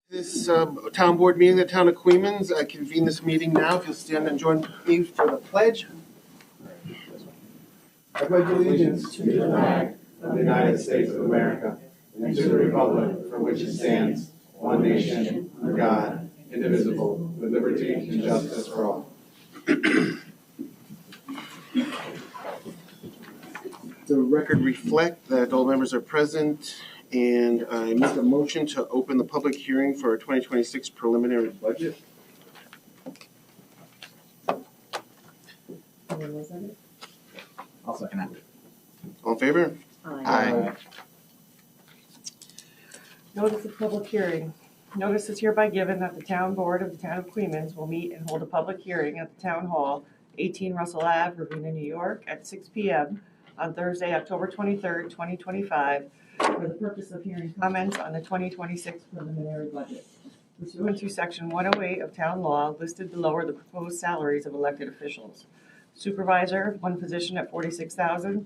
This town board meeting, the town of Queens, I convene this meeting now. If you'll stand and join me for the pledge. I pledge allegiance to the flag of the United States of America and to the republic for which it stands, one nation, under God, indivisible, with liberty and justice for all. The record reflect that all members are present, and I make a motion to open the public hearing for our 2026 preliminary budget. I'll second that. All in favor? Aye. Notice of public hearing. Notice is hereby given that the town board of the town of Queens will meet and hold a public hearing at the town hall, 18 Russell Ave, Ravena, New York, at 6 p.m. on Thursday, October 23rd, 2025, for the purpose of hearing comments on the 2026 preliminary budget. Pursuant to Section 108 of Town Law, listed below are the proposed salaries of elected officials. Supervisor, one position at $46,000.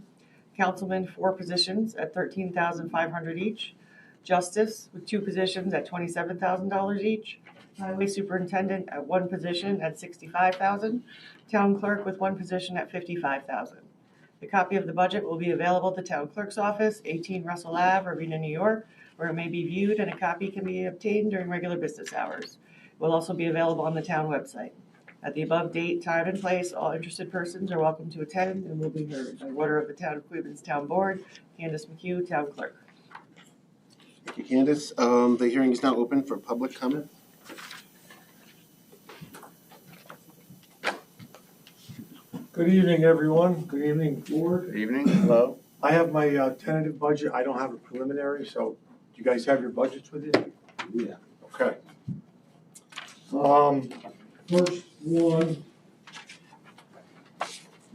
Councilman, 4 positions at $13,500 each. Justice, with 2 positions at $27,000 each. Highway superintendent at 1 position at $65,000. Town clerk with 1 position at $55,000. A copy of the budget will be available at the town clerk's office, 18 Russell Ave, Ravena, New York, where it may be viewed, and a copy can be obtained during regular business hours. It will also be available on the town website. At the above date, time, and place, all interested persons are welcome to attend and will be heard. By order of the Town of Queens Town Board, Candace McHugh, Town Clerk. Thank you, Candace. The hearing is now open for public comment. Good evening, everyone. Good evening, board. Good evening. Hello. I have my tentative budget. I don't have a preliminary, so do you guys have your budgets with you? Yeah. Okay. First one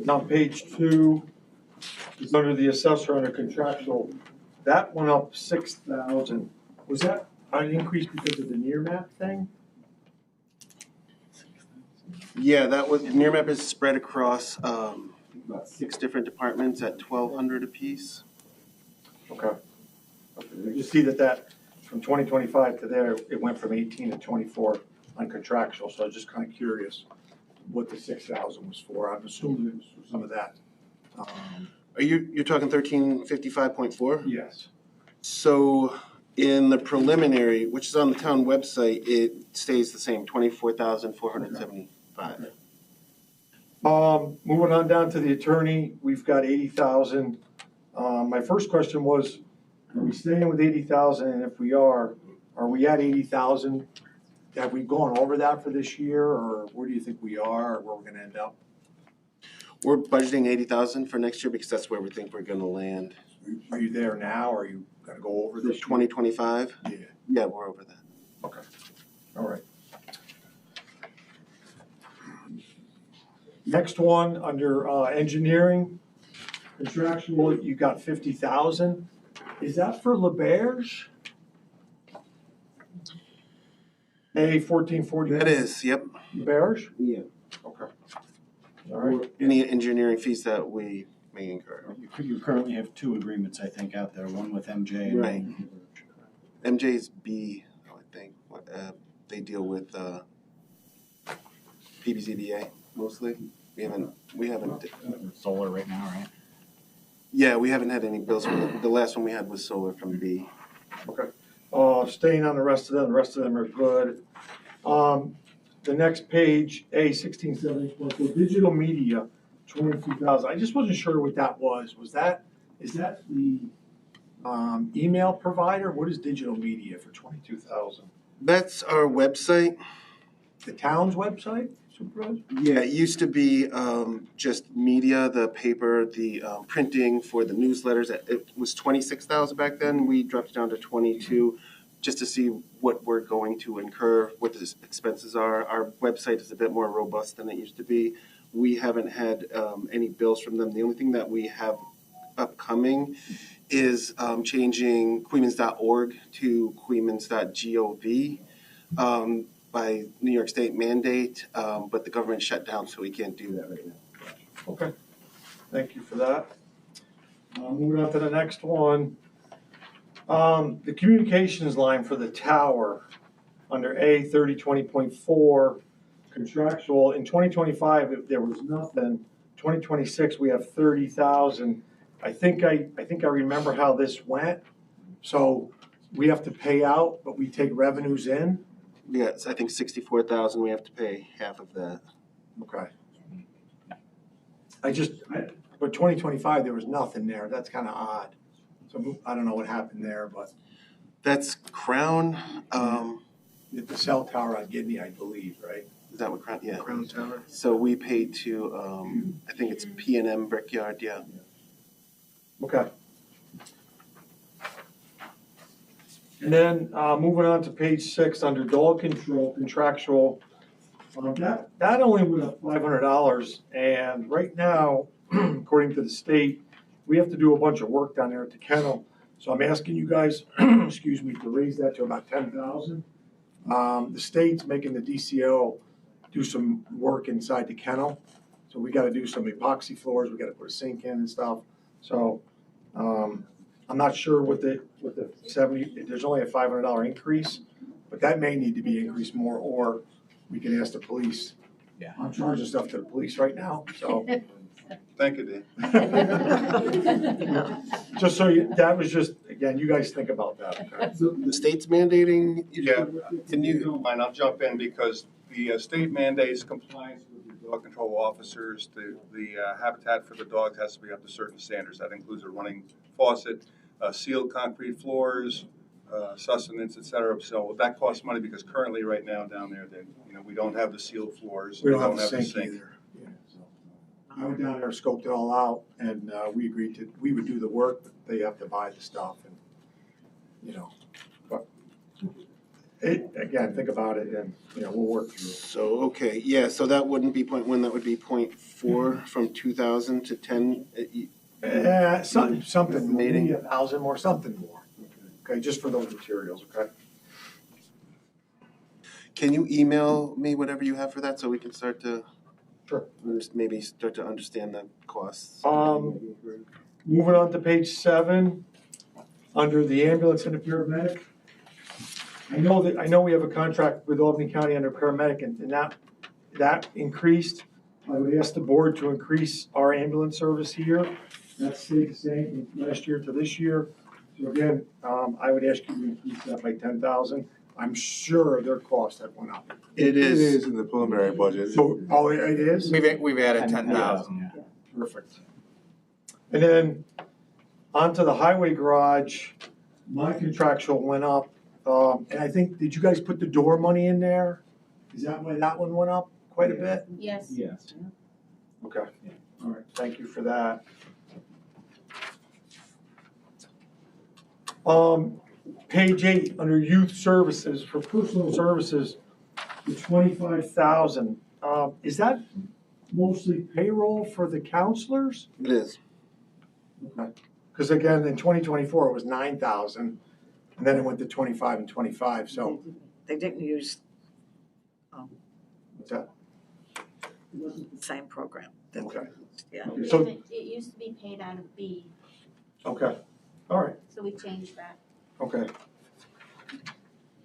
is on page 2. It's under the assessor under contractual. That went up 6,000. Was that an increase because of the near map thing? Yeah, that was, near map is spread across about 6 different departments at $1,200 apiece. Okay. You see that from 2025 to there, it went from 18 to 24 on contractual, so I was just kind of curious what the 6,000 was for. I'm assuming it was for some of that. Are you're talking 1355.4? Yes. So in the preliminary, which is on the town website, it stays the same, 24,475. Moving on down to the attorney, we've got 80,000. My first question was, are we staying with 80,000? And if we are we at 80,000? Have we gone over that for this year, or where do you think we are, or where we're gonna end up? We're budgeting 80,000 for next year because that's where we think we're gonna land. Are you there now, or are you gonna go over For this? 2025? Yeah. Yeah, we're over that. Okay. All right. Next one, under engineering, contractual, you got 50,000. Is that for LeBerge? A1440? That is, yep. LeBerge? Yeah. Okay. All right. Any engineering fees that we may incur. You currently have 2 agreements, I think, out there, one with MJ and Right. MJ's B, I think. They deal with PBZBA mostly. We haven't. solar right now, right? Yeah, we haven't had any bills. The last one we had was solar from B. Okay. Staying on the rest of them are good. The next page, A1674, so digital media, 22,000. I just wasn't sure what that was. Is that the email provider? What is digital media for 22,000? That's our website. The town's website, Supervisor? Yeah, it used to be just media, the paper, the printing for the newsletters. It was 26,000 back then. We dropped it down to 22, just to see what we're going to incur, what the expenses are. Our website is a bit more robust than it used to be. We haven't had any bills from them. The only thing that we have upcoming is changing Queens.org to Queens.gov. By New York State mandate, but the government shut down, so we can't do that right now. Okay, thank you for that. Moving on to the next one. The communications line for the tower, under A 3020.4 contractual. In 2025, if there was nothing, 2026, we have 30,000. I think I remember how this went. So we have to pay out, but we take revenues in. Yeah, I think 64,000, we have to pay half of that. Okay. But 2025, there was nothing there. That's kind of odd. So I don't know what happened there, but That's Crown, the cell tower on Gidney, I believe, right? is that what Crown, yeah. Crown Tower. So we paid to, I think it's P&M Brickyard, yeah. Okay. And then, moving on to page 6, under dog control contractual, that only went up $500, and right now, according to the state, we have to do a bunch of work down there at the kennel. So I'm asking you guys, excuse me, to raise that to about 10,000. The state's making the DCO do some work inside the kennel, so we got to do some epoxy floors. We got to put a sink in and stuff. So I'm not sure what the 70. There's only a $500 increase, but that may need to be increased more, or we can ask the police. Yeah. I'm charging stuff to the police right now, so. Thank you, Dave. Just so you, that was just, again, you guys think about that, okay? The state's mandating? Yeah, can you, don't mind, I'll jump in because the state mandates compliance with the dog control officers. The habitat for the dogs has to be up to certain standards. That includes a running faucet, sealed concrete floors, sustenance, et cetera. So that costs money because currently right now down there, we don't have the sealed floors. We don't have the sink either. Yeah, so. I went down there, scoped it all out, and we agreed we would do the work, but they have to buy the stuff and, but again, think about it and, we'll work through it. So, okay, yeah, so that wouldn't be point one, that would be point four from 2,000 to 10. Something, Maybe. maybe 1,000 more, something more. Okay, just for those materials, okay? Can you email me whatever you have for that so we can start to Sure. maybe start to understand the costs? Moving on to page 7, under the ambulance and the paramedic. I know we have a contract with Albany County under paramedic, and that increased. I would ask the board to increase our ambulance service here. That stayed the same from last year to this year. So again, I would ask you to increase that by 10,000. I'm sure their costs have went up. It is. in the preliminary budget. So, it is? We've added 10,000. Yeah. Perfect. And then onto the highway garage, my contractual went up. And I think, did you guys put the door money in there? Is that why that one went up quite a bit? Yes. Yes. Okay, all right, thank you for that. Page 8, under youth services, for personal services, the 25,000. Is that mostly payroll for the counselors? It is. Okay. Because again, in 2024, it was 9,000, and then it went to 25 and 25, so. They didn't use, What's that? it wasn't the same program. Okay. Yeah. Okay, so, It used to be paid out of B, okay, all right. so we changed that. Okay.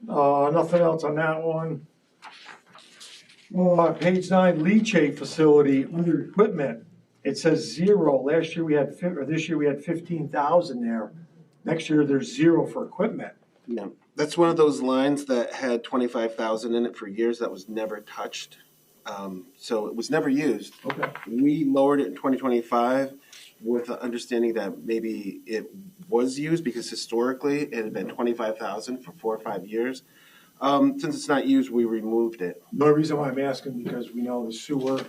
Nothing else on that one. Page 9, leachate facility, under equipment, it says 0. Last year we had, this year we had 15,000 there. Next year there's 0 for equipment. Yeah, that's one of those lines that had 25,000 in it for years that was never touched. So it was never used. Okay. We lowered it in 2025 with the understanding that maybe it was used because historically it had been 25,000 for 4 or 5 years. Since it's not used, we removed it. The only reason why I'm asking, because we know the sewer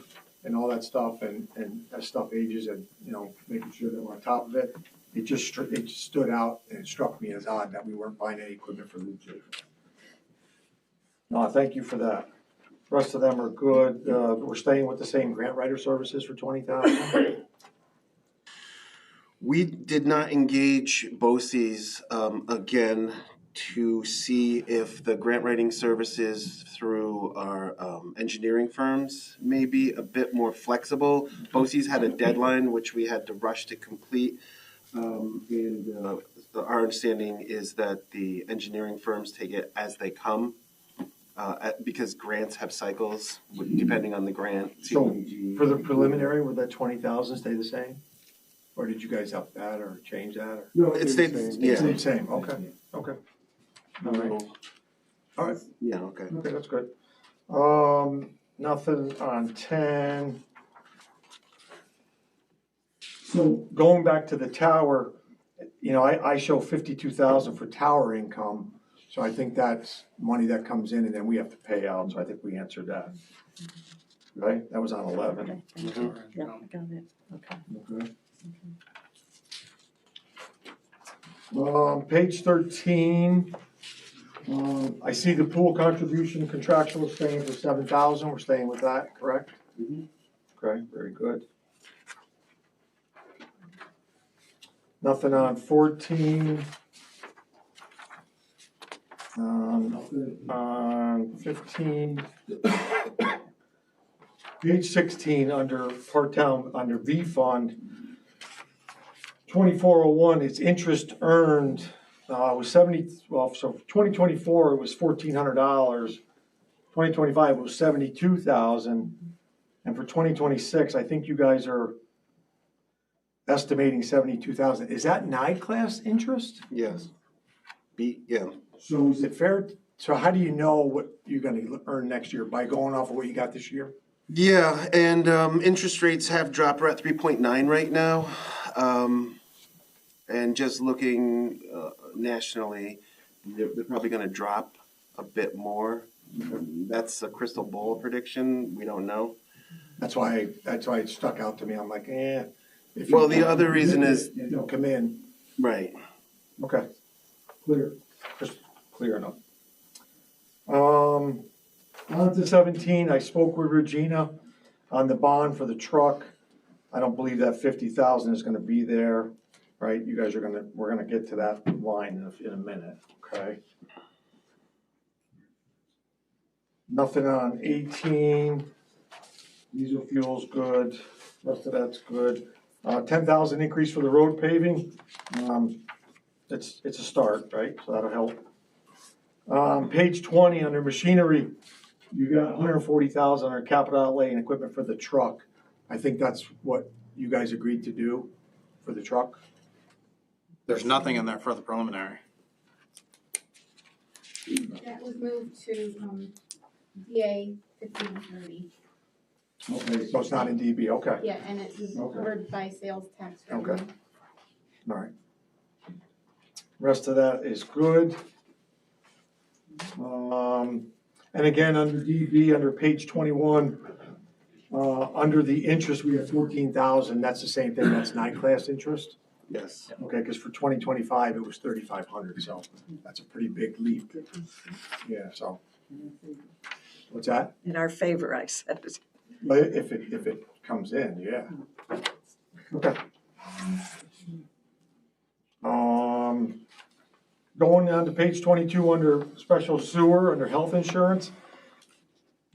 and all that stuff, and as stuff ages, and, making sure that we're on top of it. It just stood out, and it struck me as odd that we weren't buying any equipment for leachate. No, thank you for that. The rest of them are good. We're staying with the same grant writer services for 20,000. We did not engage BOCES again to see if the grant writing services through our engineering firms may be a bit more flexible. BOCES had a deadline which we had to rush to complete. Our understanding is that the engineering firms take it as they come. because grants have cycles, depending on the grant. So CDBG. for the preliminary, would that 20,000 stay the same? Or did you guys up that or change that or? No, it stayed, yeah. Stayed the same, okay, okay. All right, all right, Yeah, okay. okay, that's good. Nothing on 10. So going back to the tower, you know, I show 52,000 for tower income. So I think that's money that comes in and then we have to pay out, so I think we answered that. Right, that was on 11. Yeah, I got it, okay. Okay. Page 13, I see the pool contribution contractual is staying for 7,000, we're staying with that, correct? Mhm. Okay, very good. Nothing on 14. Nothing on 15. Page 16, under part-time, under V Fund, 2401, it's interest earned, was 70, well, so 2024, it was $1,400. 2025 was 72,000. And for 2026, I think you guys are estimating 72,000. Is that class interest? Yes. Yeah. So is it fair, so how do you know what you're gonna earn next year? By going off of what you got this year? Yeah, and interest rates have dropped. We're at 3.9 right now. And just looking nationally, they're probably going to drop a bit more. That's a crystal ball prediction. We don't know. That's why it stuck out to me. I'm like, eh. Well, the other reason is They'll come in. right. Okay. Clear. Just clear enough. On to 17, I spoke with Regina on the bond for the truck. I don't believe that 50,000 is gonna be there, right? You guys we're gonna get to that line in a minute, okay? Nothing on 18. Diesel fuel's good, rest of that's good. 10,000 increase for the road paving. It's a start, right? So that'll help. Page 20, under machinery, you got 140,000 under capital outlay and equipment for the truck. I think that's what you guys agreed to do for the truck. There's nothing in there for the preliminary. That was moved to, DA 1530. Okay, so it's not in DB, okay, Yeah, and it was Okay. covered by sales tax Okay. revenue. all right. Rest of that is good. And again, under DB, under page 21, under the interest, we have 14,000, that's the same thing, that's class interest. Yes. Okay, because for 2025, it was 3,500, so that's a pretty big leap. Yeah, so, what's that? In our favor, I said it. But if it comes in, yeah. Okay. Going down to page 22 under special sewer, under health insurance.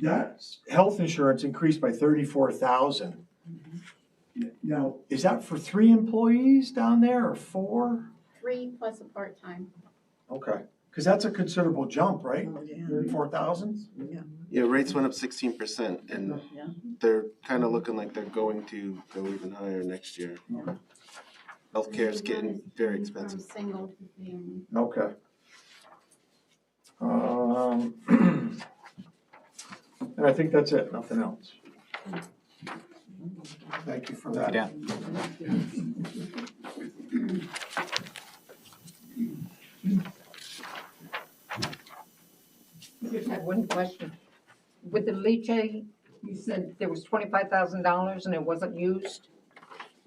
That health insurance increased by 34,000. Now, is that for 3 employees down there or 4? 3 plus a part-time. Okay, because that's a considerable jump, right? Oh, yeah. 34,000? Yeah, rates went up 16%, and Yeah. they're kind of looking like they're going to go even higher next year. Healthcare is getting very expensive. From single to family. Okay. And I think that's it, nothing else. Thank you for that. Yeah. I just had one question. With the leachate, you said there was $25,000 and it wasn't used?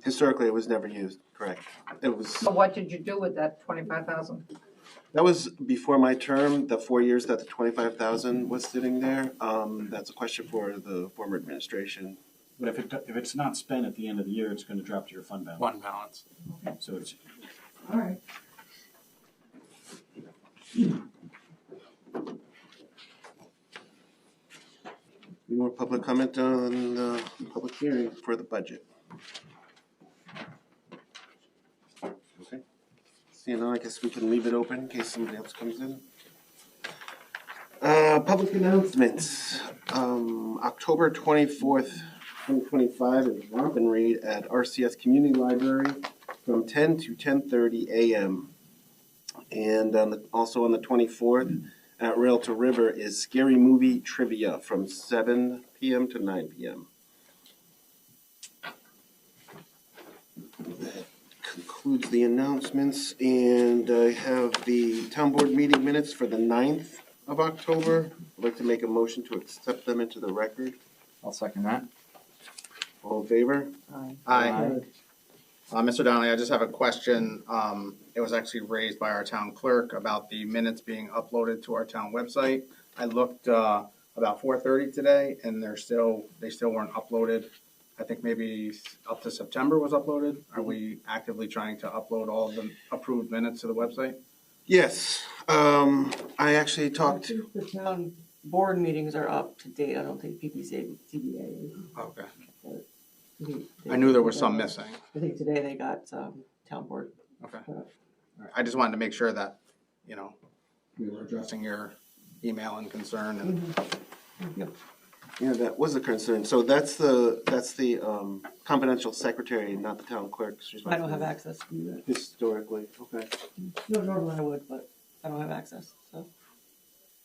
Historically, it was never used, correct. It was, So what did you do with that 25,000? that was before my term, the 4 years that the 25,000 was sitting there. That's a question for the former administration. But if it's not spent at the end of the year, it's gonna drop to your fund balance. Fund balance. So it's, All right. Any more public comment on the public hearing for the budget? Okay. Seeing none, I guess we can leave it open in case somebody else comes in. Public announcements. October 24th, 2025 is Romp and Read at RCS Community Library from 10 to 10:30 a.m. And also on the 24th at Rail to River is Scary Movie Trivia from 7 p.m. to 9 p.m. That concludes the announcements, and I have the town board meeting minutes for the 9th of October. I'd like to make a motion to accept them into the record. I'll second that. All in favor? Aye. Mr. Donnelly, I just have a question. It was actually raised by our town clerk about the minutes being uploaded to our town website. I looked about 4:30 today, and they still weren't uploaded. I think maybe up to September was uploaded. Are we actively trying to upload all of the approved minutes to the website? Yes. I actually talked. I think the town board meetings are up to date. I don't think PPCA, TBA is. Okay. They- I knew there was some missing. I think today they got town board. Okay. All right. I just wanted to make sure that, we were addressing your email and concern and. Yep. Yeah, that was a concern. So that's the confidential secretary, not the town clerk's I responsibility. don't have access to do that. Historically, okay. No, normally I would, but I don't have access, so.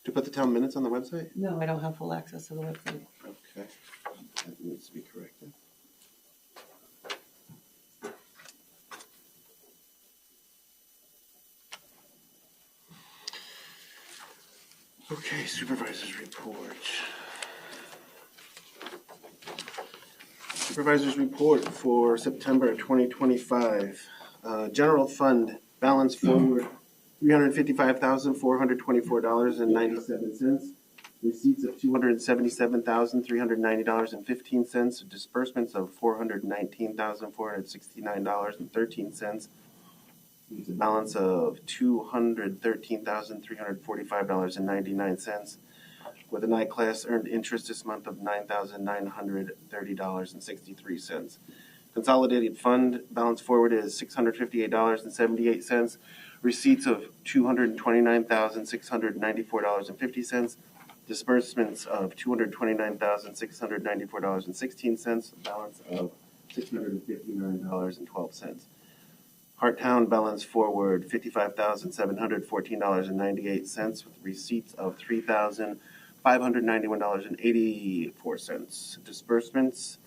To put the town minutes on the website? No, I don't have full access to the website. Okay. That needs to be corrected. Okay, supervisor's report. Supervisor's report for September 2025. General fund balance forward $355,424.97. Receipts of $277,390.15. Disbursements of $419,469.13. It's a balance of $213,345.99, with an I-class earned interest this month of $9,930.63. Consolidated fund balance forward is $658.78. Receipts of $229,694.50. Disbursements of $229,694.16. Balance of $659.12. Harttown balance forward $55,714.98 with receipts of $3,591.84. Disbursements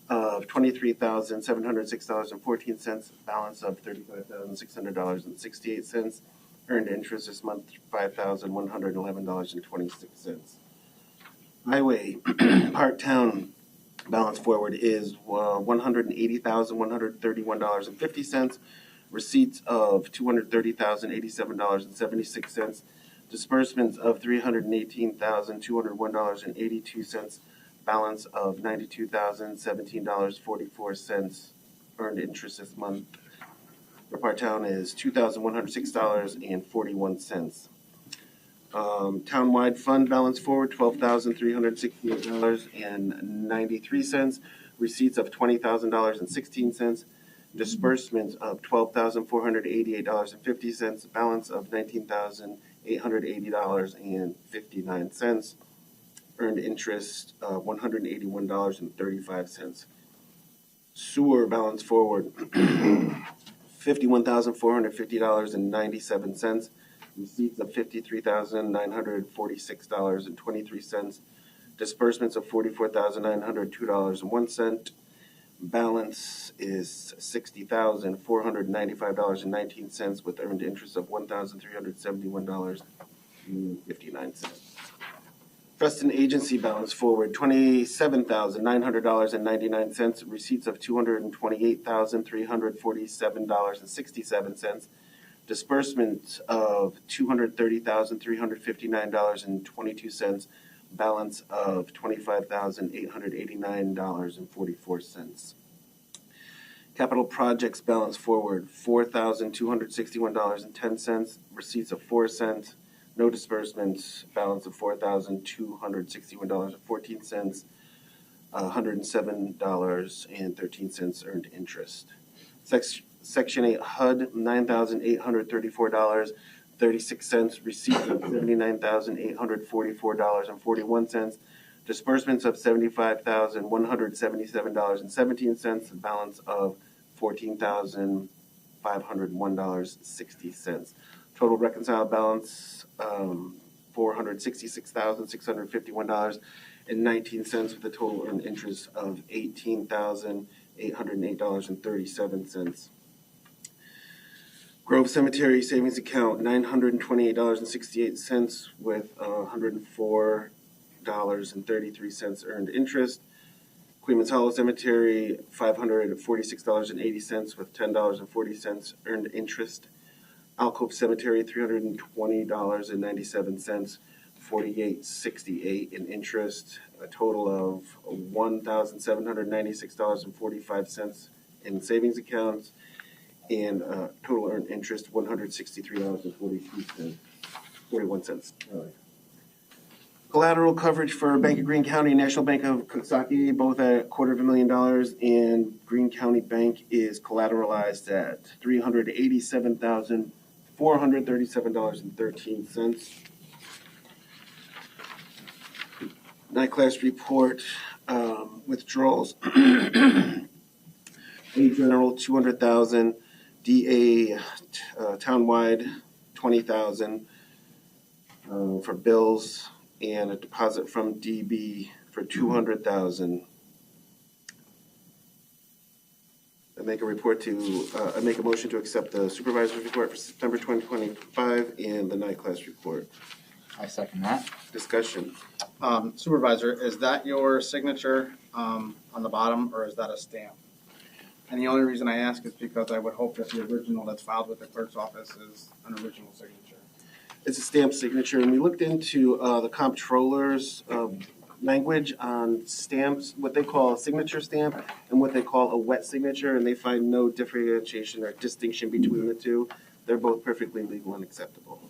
of $23,706.14. Balance of $35,600.68. Earned interest this month $5,111.26. Highway Harttown balance forward is $180,131.50. Receipts of $230,087.76. Disbursements of $318,201.82. Balance of $92,017.44. Earned interest this month for Partown is $2,106.41. Townwide fund balance forward $12,368.93. Receipts of $20,000.16. Disbursements of $12,488.50. Balance of $19,880.59. Earned interest of $181.35. Sewer balance forward $51,450.97. Receipts of $53,946.23. Disbursements of $44,902.01. Balance is $60,495.19 with earned interest of $1,371.59. Trust and agency balance forward $27,900.99. Receipts of $228,347.67. Disbursements of $230,359.22. Balance of $25,889.44. Capital projects balance forward $4,261.10. Receipts of 4 cents. No disbursements. Balance of $4,261.14. $107.13 earned interest. Section 8 HUD $9,834. $0.36, receipts of $79,844.41, disbursements of $75,177.17, a balance of $14,501.60. Total reconciled balance, $466,651.19, with a total earned interest of $18,808.37. Grove Cemetery Savings Account, $928.68, with $104.33 earned interest. Queens Hollow Cemetery, $546.80, with $10.40 earned interest. Alcove Cemetery, $320.97, $48.68 in interest. A total of $1,796.45 in savings accounts, and total earned interest $163.41. Collateral coverage for Bank of Greene County, National Bank of Coxsackie, both at $250,000, and Greene County Bank is collateralized at $387,437.13. Night class report, withdrawals. A general $200,000, DA townwide $20,000 for bills, and a deposit from DB for $200,000. I make a motion to accept the supervisor's report for September 2025 and the night class report. I second that. Discussion. Supervisor, is that your signature on the bottom, or is that a stamp? And the only reason I ask is because I would hope that the original that's filed with the clerk's office is an original signature. It's a stamp signature, and we looked into the comptroller's language on stamps, what they call a signature stamp and what they call a wet signature, and they find no differentiation or distinction between the two. They're both perfectly legal and acceptable,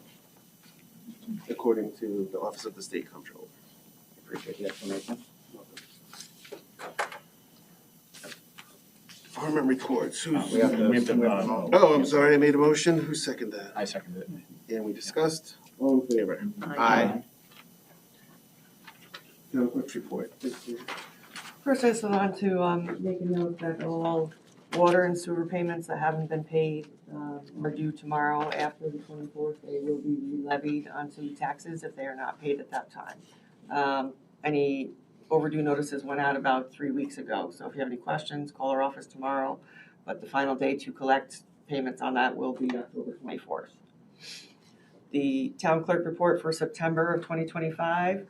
according to the Office of the State Comptroller. Appreciate the explanation. Department reports. We have to vote. Oh, I'm sorry, I made a motion. Who seconded that? I seconded it. And we discussed. All in favor? Aye. Town clerk's report. First, I just want to make a note that all water and sewer payments that haven't been paid are due tomorrow after the 24th. They will be levied onto taxes if they are not paid at that time. Any overdue notices went out about 3 weeks ago, so if you have any questions, call our office tomorrow. But the final day to collect payments on that will be October 24th. The town clerk report for September of 2025.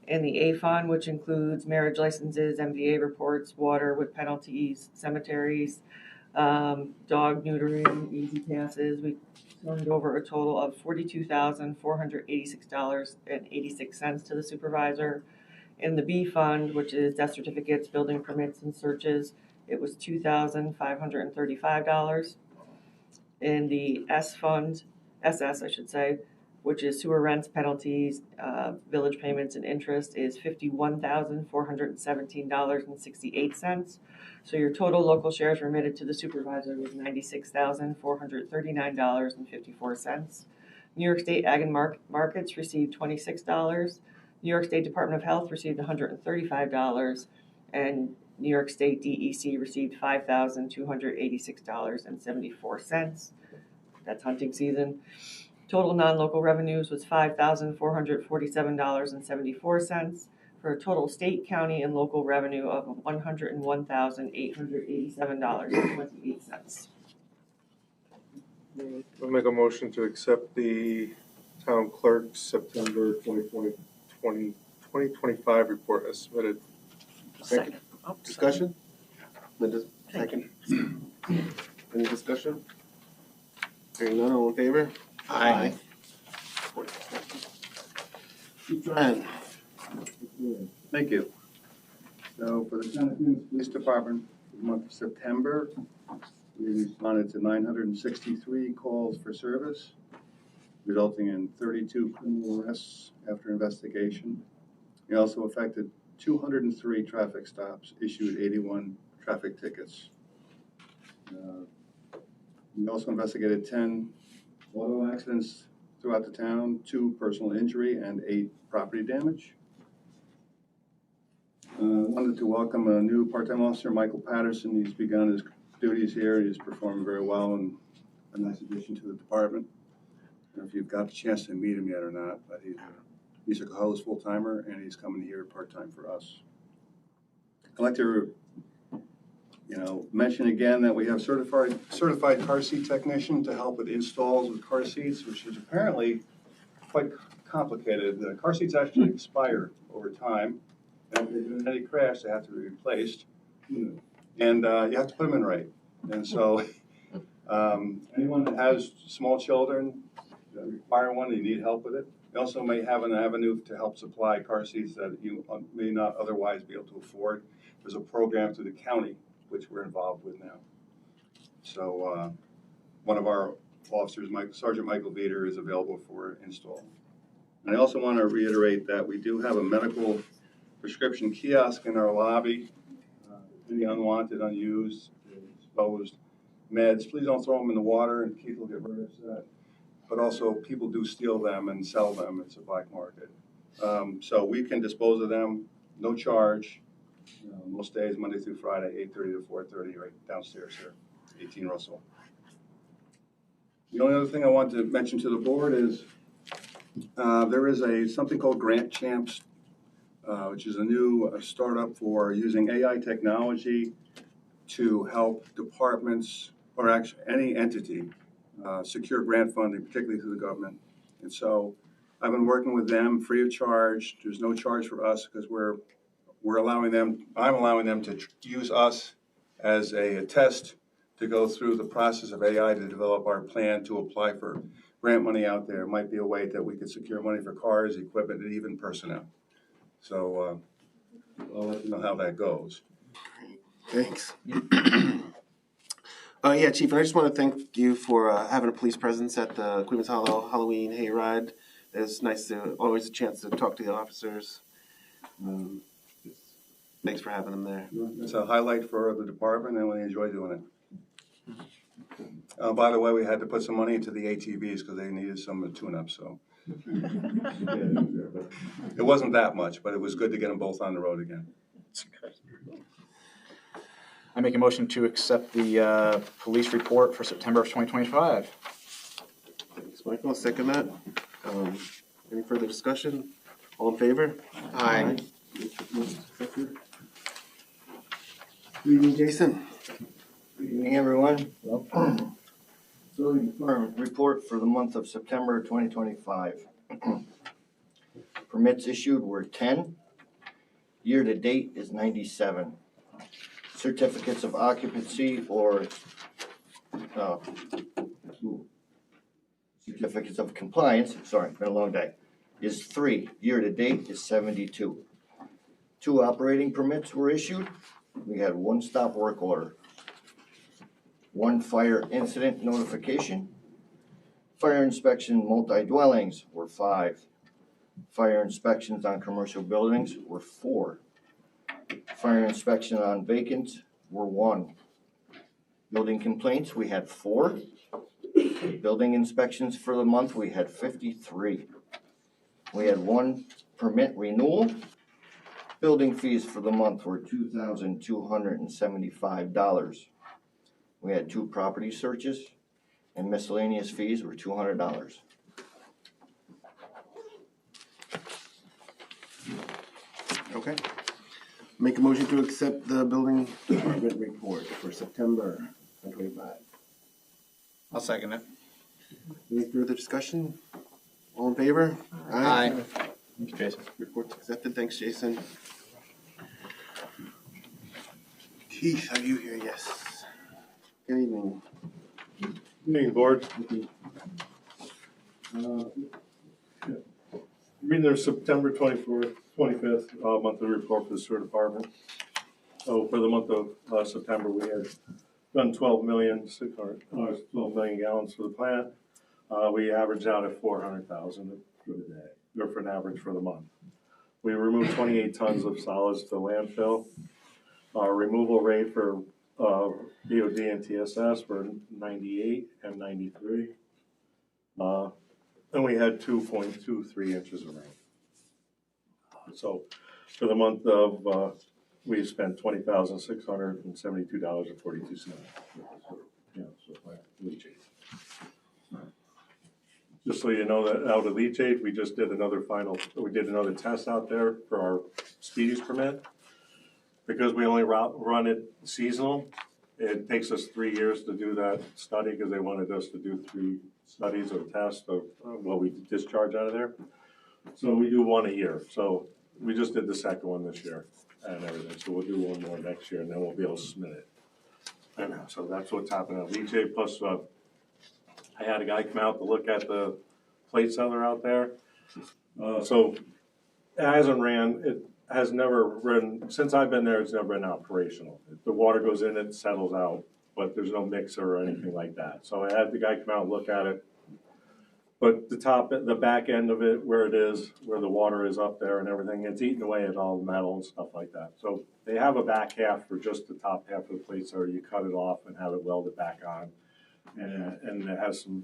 And the A fund, which includes marriage licenses, MVA reports, water with penalties, cemeteries, dog neutering, easy passes. We turned over a total of $42,486.86 to the supervisor. In the B fund, which is death certificates, building permits, and searches, it was $2,535. In the S fund, SS I should say, which is sewer rents, penalties, village payments, and interest, is $51,417.68. So your total local shares remitted to the supervisor was $96,439.54. New York State Ag and Markets received $26. New York State Department of Health received $135, and New York State DEC received $5,286.74. That's hunting season. Total non-local revenues was $5,447.74 for a total state, county, and local revenue of $101,887.28. I'll make a motion to accept the town clerk's September 2025 report as submitted. Second. Oh, Discussion? Linda, second. Any discussion? Hearing none, all in favor? Aye. Brian. Thank you. So for the Town of Queens Police Department, for the month of September, we responded to 963 calls for service, resulting in 32 criminal arrests after investigation. We also affected 203 traffic stops, issued 81 traffic tickets. We also investigated 10 auto accidents, throughout the town, 2 personal injury, and 8 property damage. Wanted to welcome a new part-time officer, Michael Patterson. He's begun his duties here. He's performing very well and a nice addition to the department. I don't know if you've got the chance to meet him yet or not, but he's a Cohoes full-timer, and he's coming here part-time for us. I'd like to mention again that we have certified car seat technician to help with installs with car seats, which is apparently quite complicated. The car seats actually expire over time, and if there's any crash, they have to be replaced, and you have to put them in right. And so, anyone that has small children that require one, you need help with it. You also may have an avenue to help supply car seats that you may not otherwise be able to afford. There's a program through the county which we're involved with now. So one of our officers, Sergeant Michael Veeder, is available for install. And I also want to reiterate that we do have a medical prescription kiosk in our lobby. Any unwanted, unused, exposed meds, please don't throw them in the water, and people get very upset. But also, people do steal them and sell them. It's a black market. So we can dispose of them, no charge. Most days, Monday through Friday, 8:30 to 4:30, right downstairs here, 18 Russell. The only other thing I want to mention to the board is there is something called Grant Champs, which is a new startup for using AI technology to help departments, or actually any entity, secure grant funding, particularly through the government. And so I've been working with them free of charge. There's no charge for us because I'm allowing them to use us as a test to go through the process of AI to develop our plan to apply for grant money out there. It might be a way that we could secure money for cars, equipment, and even personnel. So I'll let you know how that goes. Thanks. Yeah, Chief, I just want to thank you for having a police presence at the Queens Hollow Halloween Hayride. It's nice always a chance to talk to the officers. Thanks for having them there. It's a highlight for the department, and we enjoy doing it. By the way, we had to put some money into the ATVs because they needed some tune-up, so. It wasn't that much, but it was good to get them both on the road again. I make a motion to accept the police report for September of 2025. Thanks, Michael. I'll second that. Any further discussion? All in favor? Aye. Good evening, Jason. Good evening, everyone. Building Department report for the month of September 2025. Permits issued were 10. Year to date is 97. Certificates of occupancy or certificates of compliance, sorry, been a long day, is 3. Year to date is 72. 2 operating permits were issued. We had 1 stop work order, 1 fire incident notification. Fire inspection multi-dwellings were 5. Fire inspections on commercial buildings were 4. Fire inspection on vacants were 1. Building complaints, we had 4. Building inspections for the month, we had 53. We had 1 permit renewal. Building fees for the month were $2,275. We had 2 property searches, and miscellaneous fees were $200. Okay. Make a motion to accept the building department report for September 2025. I'll second it. Any further discussion? All in favor? Aye. Thanks, Jason. Report's accepted. Thanks, Jason. Keith, are you here? Yes. Good evening. Good evening, board. Reading their September 24th, 25th monthly report for the sewer department. So for the month of September, we had done 12 million gallons for the plant. We averaged out at 400,000 for the day, or for an average for the month. We removed 28 tons of solids to landfill. Our removal rate for BOD and TSS were 98 and 93. and we had 2.23 inches of rain. So for the month of, we spent $20,672.42. Yeah, so leachate. Just so you know that out of leachate, we did another test out there for our speedies permit. Because we only run it seasonal, it takes us 3 years to do that study because they wanted us to do 3 studies or tests of what we discharge out of there. So we do 1 a year. So we just did the second one this year and everything. So we'll do 1 more next year and then we'll be able to submit it. And so that's what's happening at leachate. Plus, I had a guy come out to look at the plates that are out there. So it hasn't ran. It has never run, since I've been there, it's never been operational. If the water goes in, it settles out, but there's no mixer or anything like that. So I had the guy come out and look at it. But the back end of it, where the water is up there and everything, it's eating away at all the metal and stuff like that. So they have a back half for just the top half of the plates, or you cut it off and have it welded back on. And it has a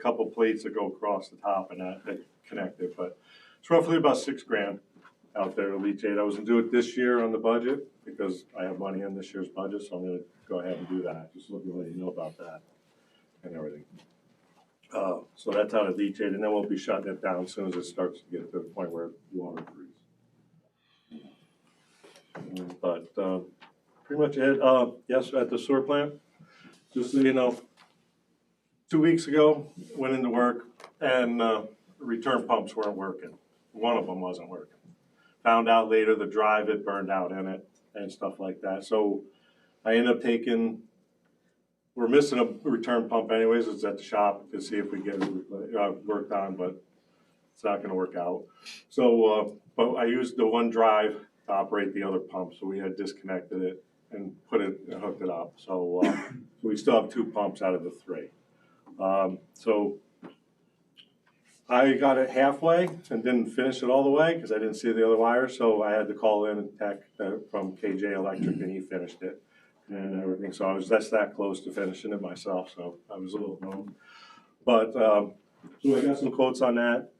couple plates that go across the top and that connect it. But it's roughly about $6,000 out there to leachate. I was gonna do it this year on the budget because I have money in this year's budget, so I'm gonna go ahead and do that. Just let you know about that and everything. So that's out of leachate, and then we'll be shutting it down as soon as it starts to get to the point where water freezes. But pretty much it. Yes, at the sewer plant, just so you know, 2 weeks ago, went into work and return pumps weren't working. One of them wasn't working. Found out later the drive had burned out in it and stuff like that. So I ended up we're missing a return pump anyways. It's at the shop to see if we get it worked on, but it's not gonna work out. So, but I used the one drive to operate the other pump. So we had disconnected it and hooked it up. So we still have 2 pumps out of the 3. So I got it halfway and didn't finish it all the way because I didn't see the other wire. So I had to call in a tech from KJ Electric and he finished it and everything. So I was just that close to finishing it myself. So I was a little bummed. But so I got some quotes on that.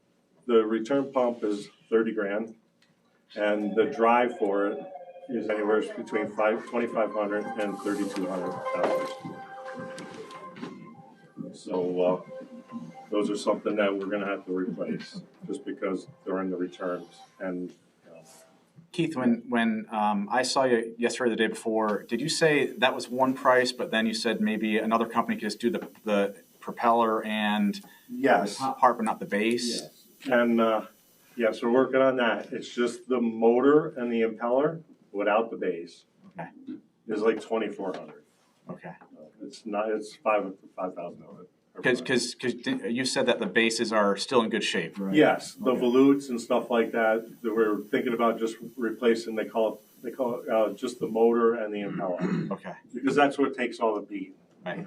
The return pump is $30,000 and the drive for it is anywhere between $2,500 and $3,200. So those are something that we're gonna have to replace just because they're in the returns and. Keith, when I saw you yesterday or the day before, did you say that was one price, but then you said maybe another company could just do the propeller and Yes. the top part, but not the base? Yes. And yes, we're working on that. It's just the motor and the impeller without the base. Okay. Is like $2,400. Okay. It's not. It's $5,000. Because you said that the bases are still in good shape, right? Yes, the volutes and stuff like that we're thinking about just replacing. They call it just the motor and the impeller. Okay. Because that's what takes all the beat. Right.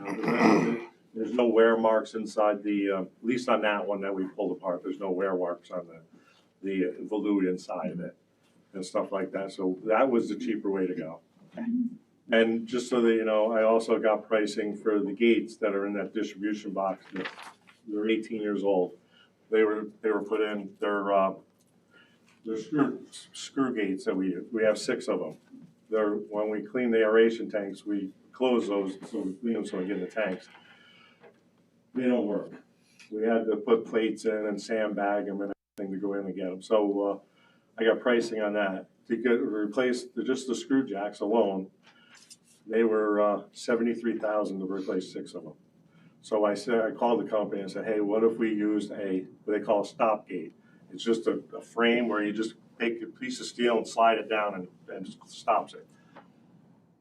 There's no wear marks inside at least on that one that we pulled apart. There's no wear marks on the volute inside of it and stuff like that. So that was the cheaper way to go. Okay. And just so that you know, I also got pricing for the gates that are in that distribution box. They're 18 years old. They were put in. They're screw gates that we have 6 of them. When we clean the aeration tanks, we close those so we clean them so we get in the tanks. They don't work. We had to put plates in and sandbag them and everything to go in and get them. So I got pricing on that to replace just the screw jacks alone. They were $73,000 to replace 6 of them. So I called the company and said, hey, what if we used what they call a stop gate? It's just a frame where you just take a piece of steel and slide it down and just stops it.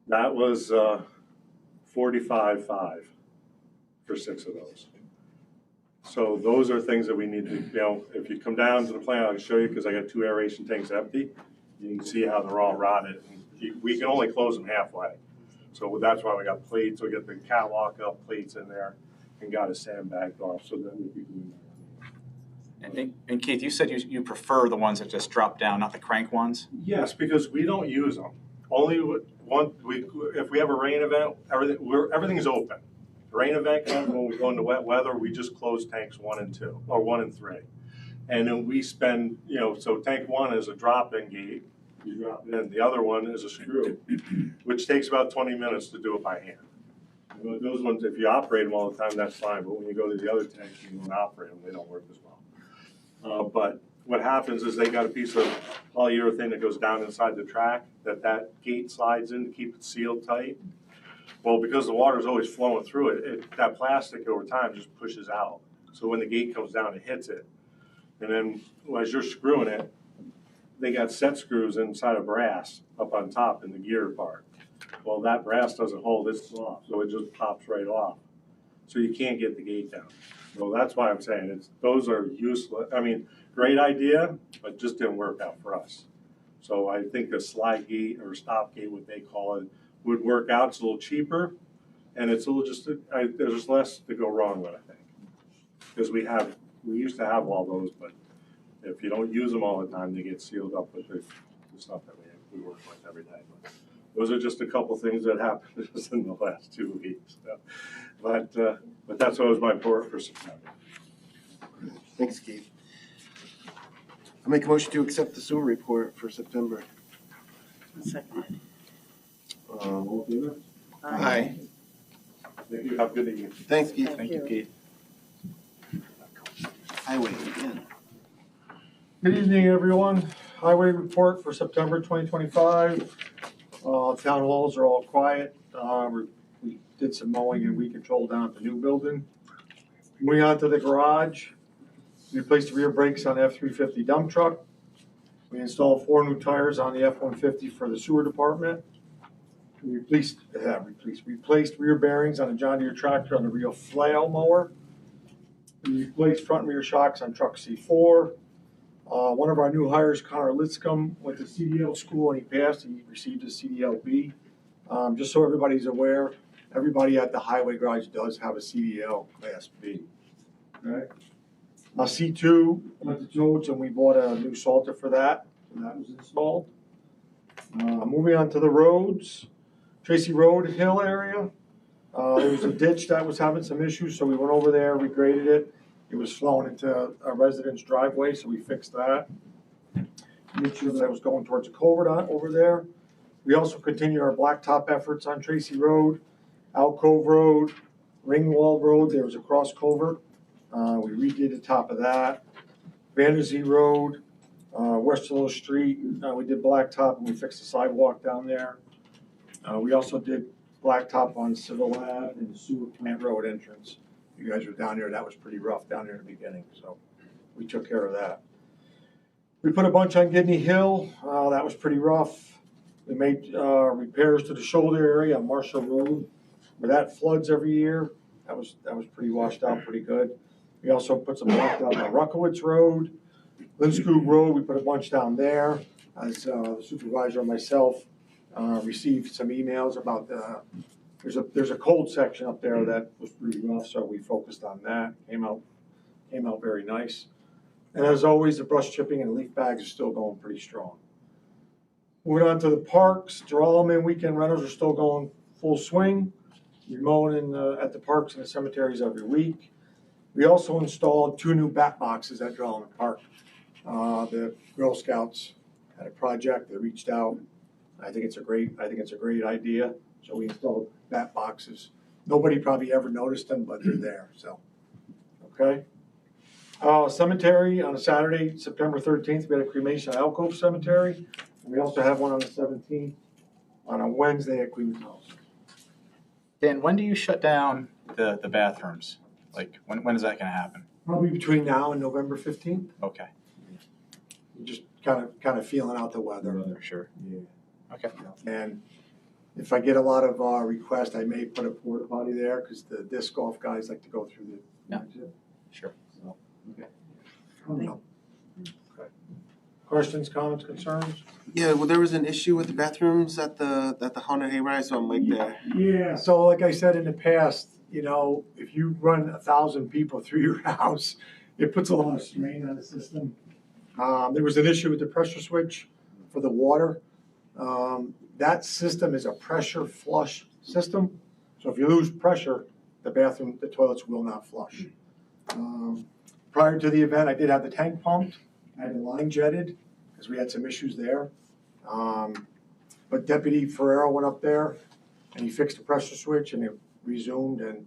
That was $45,500 for 6 of those. So those are things that we need to, if you come down to the plant, I'll show you because I got 2 aeration tanks empty. You can see how they're all rotted. We can only close them halfway. So that's why we got plates. We got the catwalk up plates in there and got a sandbagged off so that we can. And Keith, you said you prefer the ones that just drop down, not the crank ones? Yes, because we don't use them. Only if we have a rain event, everything's open. rain event comes, when we go into wet weather, we just close tanks 1 and 2, or 1 and 3. And then we spend, so tank 1 is a drop-in gate, you drop it in. The other one is a screw, which takes about 20 minutes to do it by hand. Those ones, if you operate them all the time, that's fine, but when you go to the other tanks, you don't operate them, they don't work as well. But what happens is they got a piece of polyurethane that goes down inside the track that gate slides in to keep it sealed tight. Well, because the water's always flowing through it, that plastic over time just pushes out. So when the gate comes down, it hits it. And then as you're screwing it, they got set screws inside of brass up on top in the gear part. Well, that brass doesn't hold, it's soft, so it just pops right off. So you can't get the gate down. So that's why I'm saying those are useless. I mean, great idea, but just didn't work out for us. So I think a slide gate or stop gate, what they call it, would work out. It's a little cheaper, and it's a little there's less to go wrong with, I think. Because we used to have all those, but if you don't use them all the time, they get sealed up with the stuff that we work with every day. But those are just a couple things that happened just in the last 2 weeks. So, but that's what was my report for September. Thanks, Keith. I make a motion to accept the sewer report for September. Second. All in favor? Aye. Thank you. Have a good evening. Thanks, Keith. Thank you, Keith. Highway again. Good evening, everyone. Highway report for September 2025. Town halls are all quiet. We did some mowing and weed control down at the new building. Moving on to the garage, we replaced the rear brakes on the F-350 dump truck. We installed 4 new tires on the F-150 for the sewer department. We replaced rear bearings on the John Deere tractor on the Rio flail mower. We replaced front and rear shocks on truck C4. One of our new hires, Connor Litscomb, went to CDL school and he passed. He received his CDL-B. Just so everybody's aware, everybody at the highway garage does have a CDL Class B. Okay. C2 went to Jones and we bought a new Salter for that. So that was installed. Moving on to the roads. Tracy Road Hill area. There was a ditch that was having some issues, so we went over there, regraded it. It was flowing into a resident's driveway, so we fixed that. Made sure that I was going towards a culvert over there. We also continued our blacktop efforts on Tracy Road, Alcove Road, Ringwald Road. There was a cross culvert. We redid the top of that. Vanderzee Road, West Willow Street. We did blacktop and we fixed the sidewalk down there. We also did blacktop on Civil Ave and Sewer Plant Road entrance. You guys were down there. That was pretty rough down there in the beginning, so we took care of that. We put a bunch on Gidney Hill. That was pretty rough. We made repairs to the shoulder area on Marshall Road, where that floods every year. That was pretty washed out, pretty good. We also put some blacktop on Ruckowitz Road, Linscoog Road. We put a bunch down there. As the supervisor and myself received some emails about there's a cold section up there that was pretty rough, so we focused on that. Came out very nice. And as always, the brush chipping and leaf bags are still going pretty strong. Moving on to the parks, Geralman weekend rentals are still going full swing. We're mowing at the parks and the cemeteries every week. We also installed 2 new bat boxes at Geralman Park. The Girl Scouts had a project. They reached out. I think it's a great idea. So we installed bat boxes. Nobody probably ever noticed them, but they're there. So, okay. Cemetery on a Saturday, September 13th, we had a cremation at Alcove Cemetery. And we also have one on the 17th on a Wednesday at Queen's House. Dan, when do you shut down the bathrooms? Like, when is that going to happen? Probably between now and November 15th. Okay. Just kind of feeling out the weather. Sure. Yeah. Okay. And if I get a lot of requests, I may put a porta potty there because the disc golf guys like to go through the. Yeah. Sure. So, okay. Okay. Questions, comments, concerns? Yeah, well, there was an issue with the bathrooms at the Haunted Hayride, so I'm like there. Yeah. So like I said in the past, if you run 1,000 people through your house, it puts a lot of strain on the system. There was an issue with the pressure switch for the water. That system is a pressure flush system. So if you lose pressure, the toilets will not flush. Prior to the event, I did have the tank pumped, I had the line jetted, because we had some issues there. But Deputy Ferrero went up there, and he fixed the pressure switch, and it resumed, and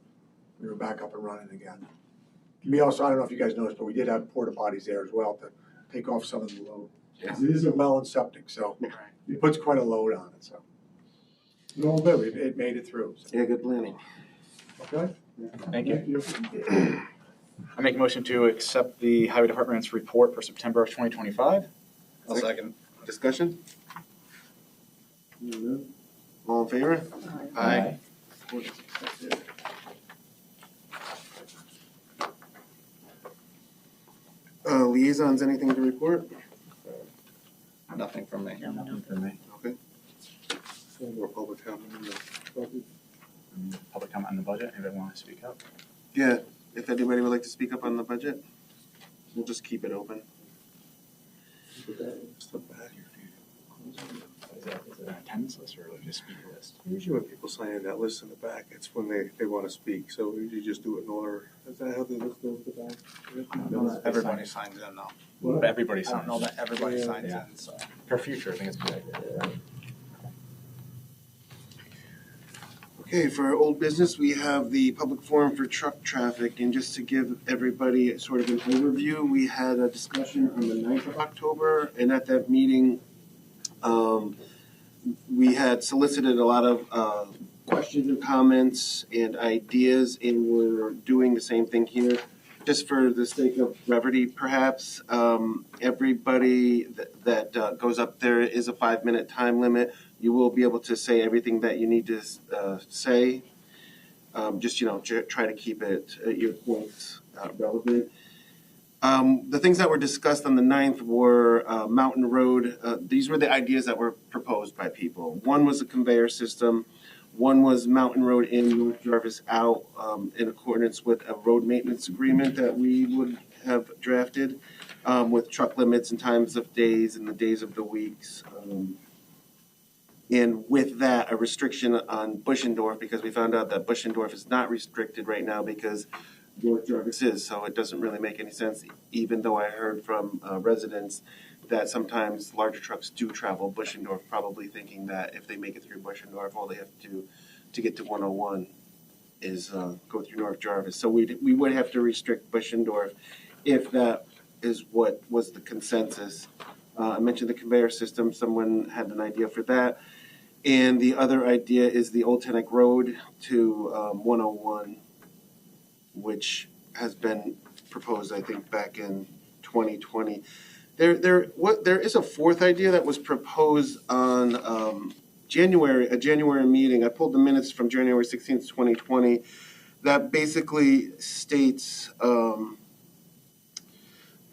we were back up and running again. We also, I don't know if you guys noticed, but we did have porta potties there as well to take off some of the load. It is a well and septic, so it puts quite a load on it, so. No, it made it through. So. Yeah, good planning. Okay? Thank you. I make a motion to accept the Highway Department's report for September of 2025. I'll second. Discussion? All in favor? Aye. Liaisons, anything to report? Nothing from me. Yeah, nothing for me. Okay. More public comment on the Public comment on the budget. Anybody want to speak up? Yeah, if anybody would like to speak up on the budget, we'll just keep it open. Just the back. Is it an attendance list or just speaker list? Usually when people sign in that list in the back, it's when they want to speak, so we usually just do it in order. Is that how they list goes at the back? I don't know that everybody signs in though. But everybody I don't know signs. that everybody Yeah. signs Yeah. in, so. For future, I think it's a good idea. Okay, for our old business, we have the public forum for truck traffic, and just to give everybody sort of an overview, we had a discussion on the 9th of October, and at that meeting, we had solicited a lot of questions and comments and ideas, and we're doing the same thing here. Just for the sake of brevity, perhaps, everybody that goes up there is a 5-minute time limit. You will be able to say everything that you need to say. Just, try to keep it, your points relevant. The things that were discussed on the 9th were Mountain Road. These were the ideas that were proposed by people. One was a conveyor system. One was Mountain Road in, North Jarvis out, in accordance with a road maintenance agreement that we would have drafted, with truck limits and times of days and the days of the weeks. And with that, a restriction on Buschendorf, because we found out that Buschendorf is not restricted right now because North Jarvis is, so it doesn't really make any sense, even though I heard from residents that sometimes larger trucks do travel Buschendorf, probably thinking that if they make it through Buschendorf, all they have to do to get to 101 is go through North Jarvis. So we would have to restrict Buschendorf if that is what was the consensus. I mentioned the conveyor system. Someone had an idea for that. And the other idea is the Old Tennick Road to 101, which has been proposed, I think, back in 2020. There is a fourth idea that was proposed on a January meeting. I pulled the minutes from January 16th, 2020, that basically states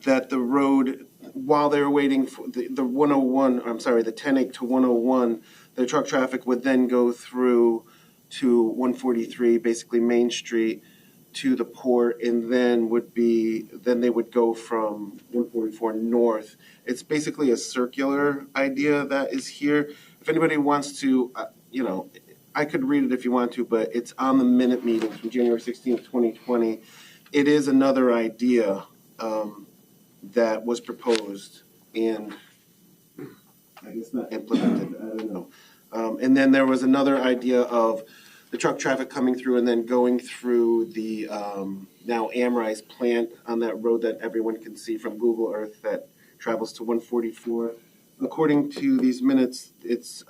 that the road, while they were waiting for the 10-8 to 101, the truck traffic would then go through to 143, basically Main Street, to the port, and then they would go from 144 north. It's basically a circular idea that is here. If anybody wants to, I could read it if you want to, but it's on the minute meetings from January 16th, 2020. It is another idea that was proposed and I guess not implemented. I don't know. And then there was another idea of the truck traffic coming through and then going through the now Amrise plant on that road that everyone can see from Google Earth that travels to 144. According to these minutes, it's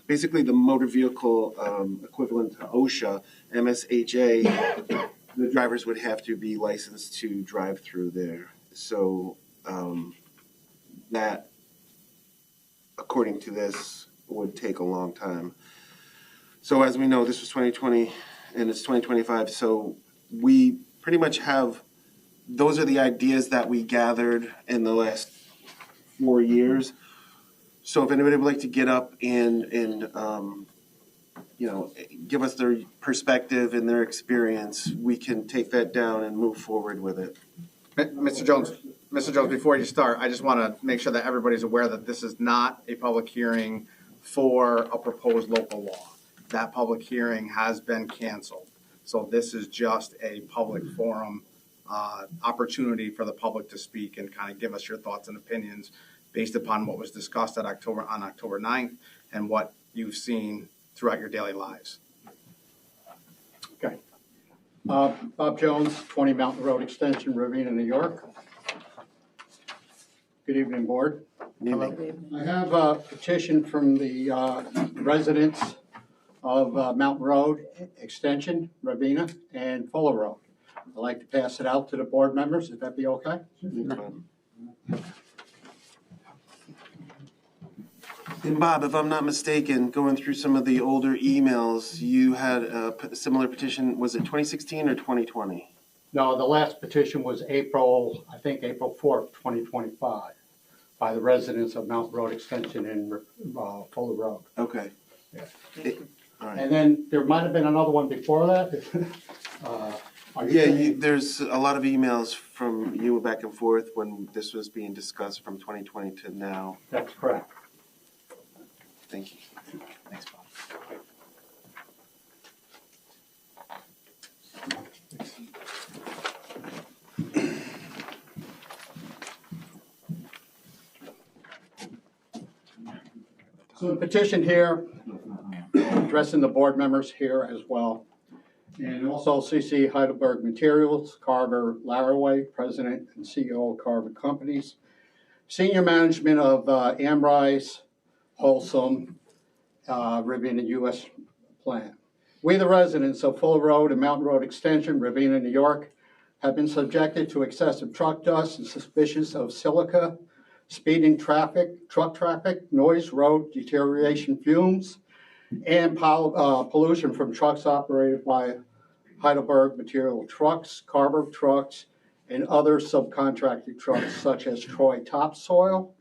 basically the motor vehicle equivalent to OSHA, MSHA. The drivers would have to be licensed to drive through there. So that, according to this, would take a long time. So as we know, this was 2020 and it's 2025. So we pretty much have, those are the ideas that we gathered in the last 4 years. So if anybody would like to get up and give us their perspective and their experience, we can take that down and move forward with it. Mr. Jones, before you start, I just want to make sure that everybody's aware that this is not a public hearing for a proposed local law. That public hearing has been canceled. So this is just a public forum, opportunity for the public to speak and kind of give us your thoughts and opinions based upon what was discussed on October 9th and what you've seen throughout your daily lives. Okay. Bob Jones, 20 Mountain Road Extension, Ravena, New York. Good evening, board. I have a petition from the residents of Mountain Road Extension, Ravena, and Fuller Road. I'd like to pass it out to the board members, if that be okay? And Bob, if I'm not mistaken, going through some of the older emails, you had a similar petition, was it 2016 or 2020? No, the last petition was April 4th, 2025, by the residents of Mountain Road Extension in Fuller Road. Okay. Yeah. All right. And then there might have been another one before that. There's a lot of emails from you back and forth when this was being discussed from 2020 to now. That's correct. Thank you. Thanks, Bob. So the petition here, addressing the board members here as well. And also CC Heidelberg Materials, Carver Laraway, President and CEO of Carver Companies. Senior management of Amrise, Wholesome, Ravena U.S. plant. We, the residents of Fuller Road and Mountain Road Extension, Ravena, New York, have been subjected to excessive truck dust and suspicious of silica, speeding traffic, truck traffic, noise, road deterioration, fumes, and pollution from trucks operated by Heidelberg Material Trucks, Carver Trucks, and other subcontracted trucks such as Troy Topsoil,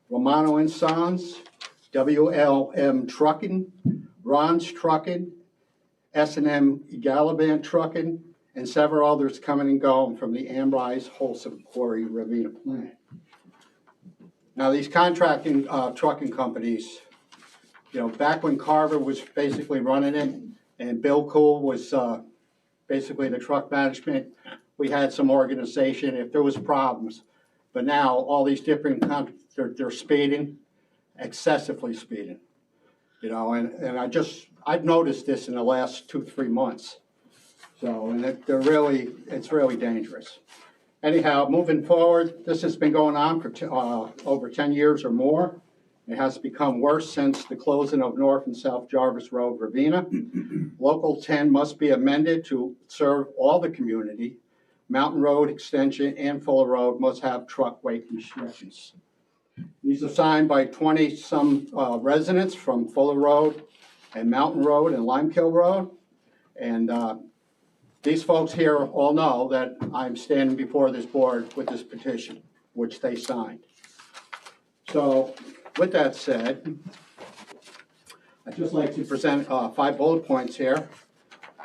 Romano & Sons, WLM Trucking, Ron's Trucking, S&M Gallivan Trucking, and several others coming and going from the Amrise Wholesome Quarry Ravena plant. Now, these contracting trucking companies, back when Carver was basically running it and Bill Cool was basically the truck management, we had some organization if there was problems. But now all these different they're speeding, excessively speeding. And I've noticed this in the last 2-3 months. So, and it's really dangerous. Anyhow, moving forward, this has been going on for over 10 years or more. It has become worse since the closing of North and South Jarvis Road, Ravena. Local 10 must be amended to serve all the community. Mountain Road Extension and Fuller Road must have truck weight restrictions. These are signed by 20-some residents from Fuller Road and Mountain Road and Limekill Road. And these folks here all know that I'm standing before this board with this petition, which they signed. So, with that said, I'd just like to present 5 bullet points here.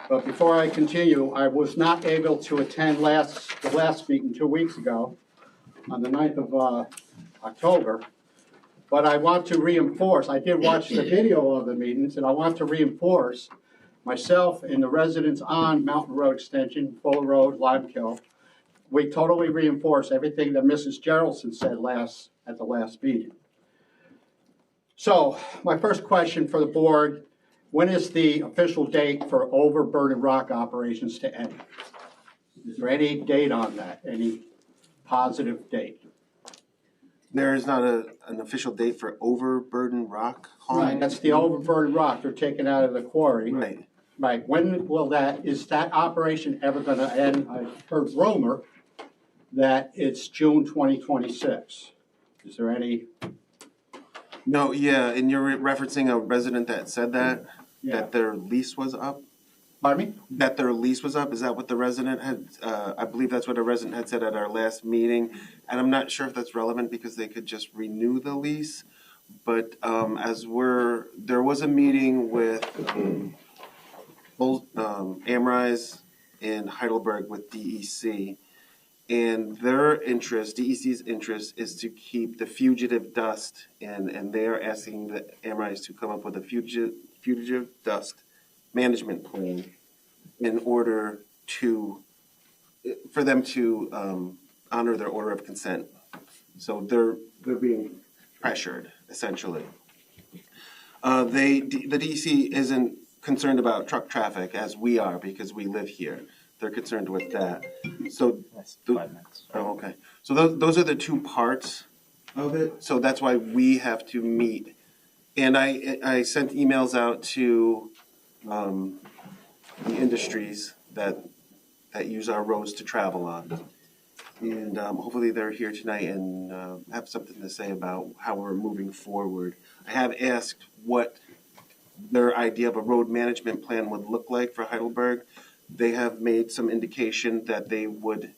But before I continue, I was not able to attend the last meeting 2 weeks ago on the 9th of October. But I want to reinforce, I did watch the video of the meetings, and I want to reinforce myself and the residents on Mountain Road Extension, Fuller Road, Limekill. We totally reinforce everything that Mrs. Geraldson said at the last meeting. So, my first question for the board, when is the official date for overburden rock operations to end? Is there any date on that, any positive date? There is not an official date for overburden rock hauling? Right, that's the overburden rock they're taking out of the quarry. Right. Right, when will is that operation ever gonna end? I've heard rumor that it's June 2026. Is there any? No, yeah, and you're referencing a resident that said that? Yeah. That their lease was up? Pardon me? That their lease was up? Is that what the resident had, I believe that's what a resident had said at our last meeting. And I'm not sure if that's relevant because they could just renew the lease. But there was a meeting with both Amrise and Heidelberg with DEC. And their interest, DEC's interest, is to keep the fugitive dust, and they are asking the Amrise to come up with a fugitive dust management plan in order for them to honor their order of consent. So they're being pressured, essentially. The DEC isn't concerned about truck traffic as we are because we live here. They're concerned with that. So, 5 minutes. oh, okay. So those are the two parts of it. So that's why we have to meet. And I sent emails out to the industries that use our roads to travel on. And hopefully they're here tonight and have something to say about how we're moving forward. I have asked what their idea of a road management plan would look like for Heidelberg. They have made some indication that they would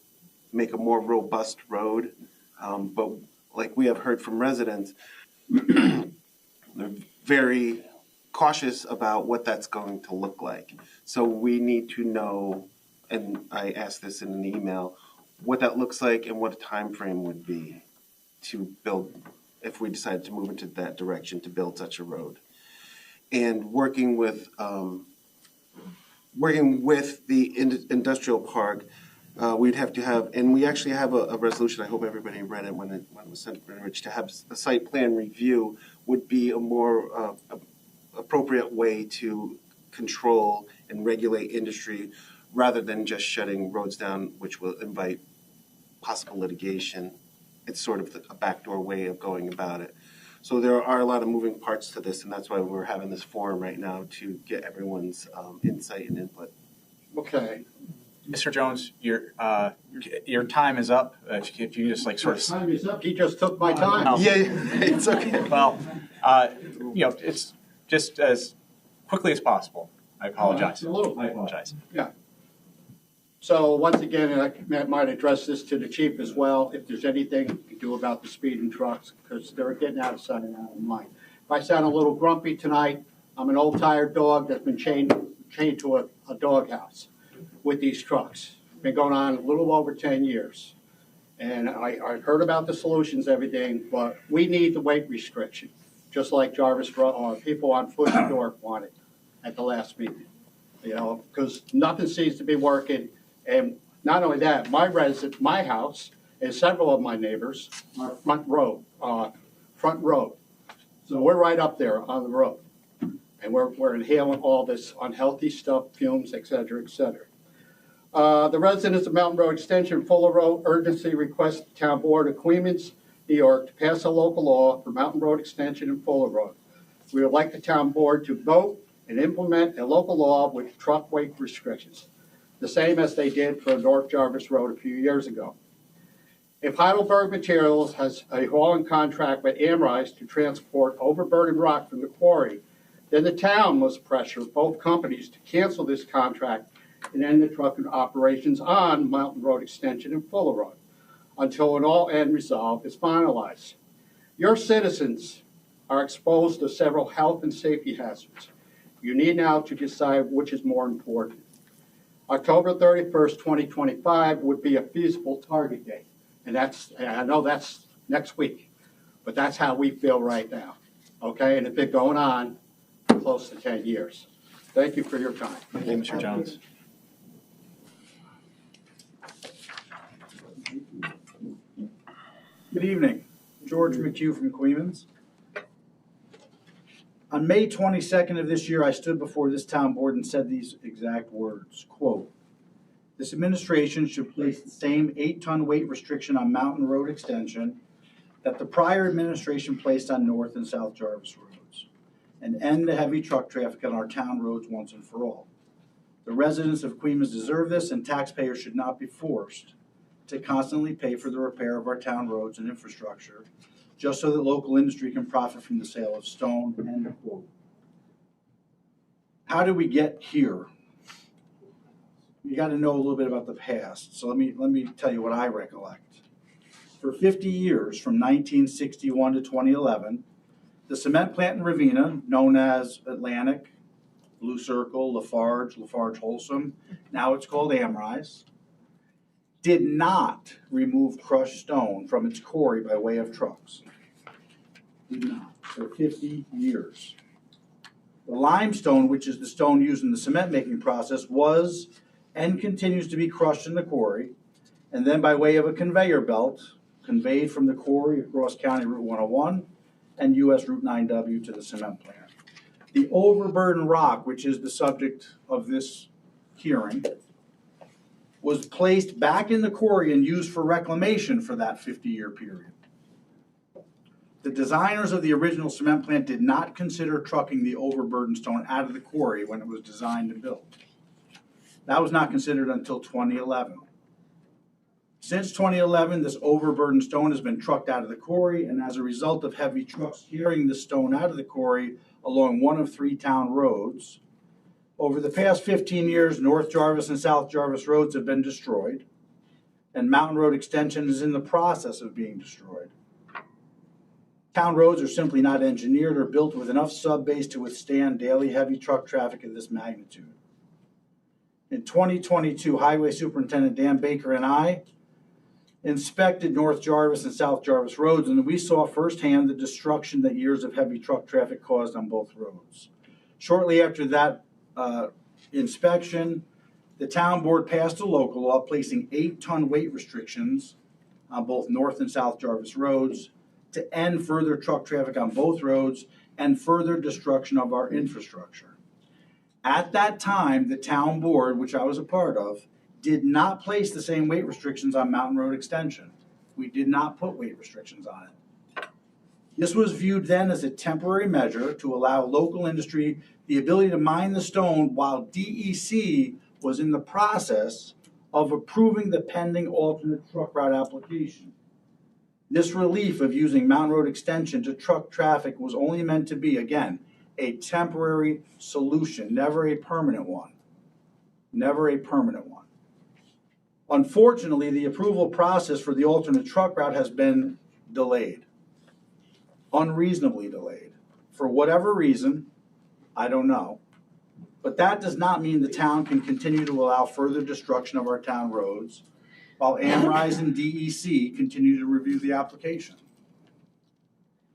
make a more robust road. But like we have heard from residents, they're very cautious about what that's going to look like. So we need to know, and I asked this in an email, what that looks like and what a time frame would be to build, if we decide to move into that direction to build such a road. And working with the industrial park, we'd have to have, and we actually have a resolution, I hope everybody read it when it was sent to Rich, to have a site plan review would be a more appropriate way to control and regulate industry rather than just shutting roads down, which will invite possible litigation. It's sort of a backdoor way of going about it. So there are a lot of moving parts to this, and that's why we're having this forum right now to get everyone's insight and input. Okay. Mr. Jones, your time is up. If you just like sort of. Time is up. He just took my time. Oh. Yeah, it's okay. Well, it's just as quickly as possible. I apologize. Absolutely. I apologize. Yeah. So once again, and I might address this to the chief as well, if there's anything you can do about the speeding trucks, because they're getting out of sight and out of mind. If I sound a little grumpy tonight, I'm an old tired dog that's been chained to a doghouse with these trucks. Been going on a little over 10 years. And I heard about the solutions, everything, but we need the weight restriction, just like Jarvis or people on Footsdorf wanted at the last meeting. You know, because nothing seems to be working. And not only that, my house and several of my neighbors are front road. So we're right up there on the road. And we're inhaling all this unhealthy stuff, fumes, et cetera, et cetera. The residents of Mountain Road Extension, Fuller Road, urgency request the Town Board of Queens, New York, to pass a local law for Mountain Road Extension and Fuller Road. We would like the Town Board to vote and implement a local law with truck weight restrictions, the same as they did for North Jarvis Road a few years ago. If Heidelberg Materials has a hauling contract with Amrise to transport overburdened rock from the quarry, then the town must pressure both companies to cancel this contract and end the trucking operations on Mountain Road Extension and Fuller Road until an all-end resolve is finalized. Your citizens are exposed to several health and safety hazards. You need now to decide which is more important. October 31st, 2025 would be a feasible target date. And I know that's next week, but that's how we feel right now. Okay, and it's been going on for close to 10 years. Thank you for your time. Thank you, Mr. Jones. Good evening. George McHugh from Queens. On May 22nd of this year, I stood before this town board and said these exact words, quote, "This administration should place the same 8-ton weight restriction on Mountain Road Extension that the prior administration placed on North and South Jarvis roads, and end the heavy truck traffic on our town roads once and for all. The residents of Queens deserve this, and taxpayers should not be forced to constantly pay for the repair of our town roads and infrastructure just so that local industry can profit from the sale of stone," end quote. How did we get here? You got to know a little bit about the past. So let me tell you what I recollect. For 50 years, from 1961 to 2011, the cement plant in Ravena, known as Atlantic, Blue Circle, Lafarge Holcim, now it's called Amrise, did not remove crushed stone from its quarry by way of trucks. Did not. For 50 years. The limestone, which is the stone used in the cement making process, was and continues to be crushed in the quarry, and then by way of a conveyor belt, conveyed from the quarry across County Route 101 and US Route 9W to the cement plant. The overburden rock, which is the subject of this hearing, was placed back in the quarry and used for reclamation for that 50-year period. The designers of the original cement plant did not consider trucking the overburden stone out of the quarry when it was designed and built. That was not considered until 2011. Since 2011, this overburden stone has been trucked out of the quarry, and as a result of heavy trucks carrying the stone out of the quarry along one of 3 town roads, over the past 15 years, North Jarvis and South Jarvis roads have been destroyed, and Mountain Road Extension is in the process of being destroyed. Town roads are simply not engineered or built with enough sub-base to withstand daily heavy truck traffic of this magnitude. In 2022, Highway Superintendent Dan Baker and I inspected North Jarvis and South Jarvis roads, and we saw firsthand the destruction that years of heavy truck traffic caused on both roads. Shortly after that inspection, the town board passed a local law placing 8-ton weight restrictions on both North and South Jarvis roads to end further truck traffic on both roads and further destruction of our infrastructure. At that time, the town board, which I was a part of, did not place the same weight restrictions on Mountain Road Extension. We did not put weight restrictions on it. This was viewed then as a temporary measure to allow local industry the ability to mine the stone while DEC was in the process of approving the pending alternate truck route application. This relief of using Mountain Road Extension to truck traffic was only meant to be, again, a temporary solution, never a permanent one. Never a permanent one. Unfortunately, the approval process for the alternate truck route has been delayed, unreasonably delayed. For whatever reason, I don't know. But that does not mean the town can continue to allow further destruction of our town roads while AmRise and DEC continue to review the application.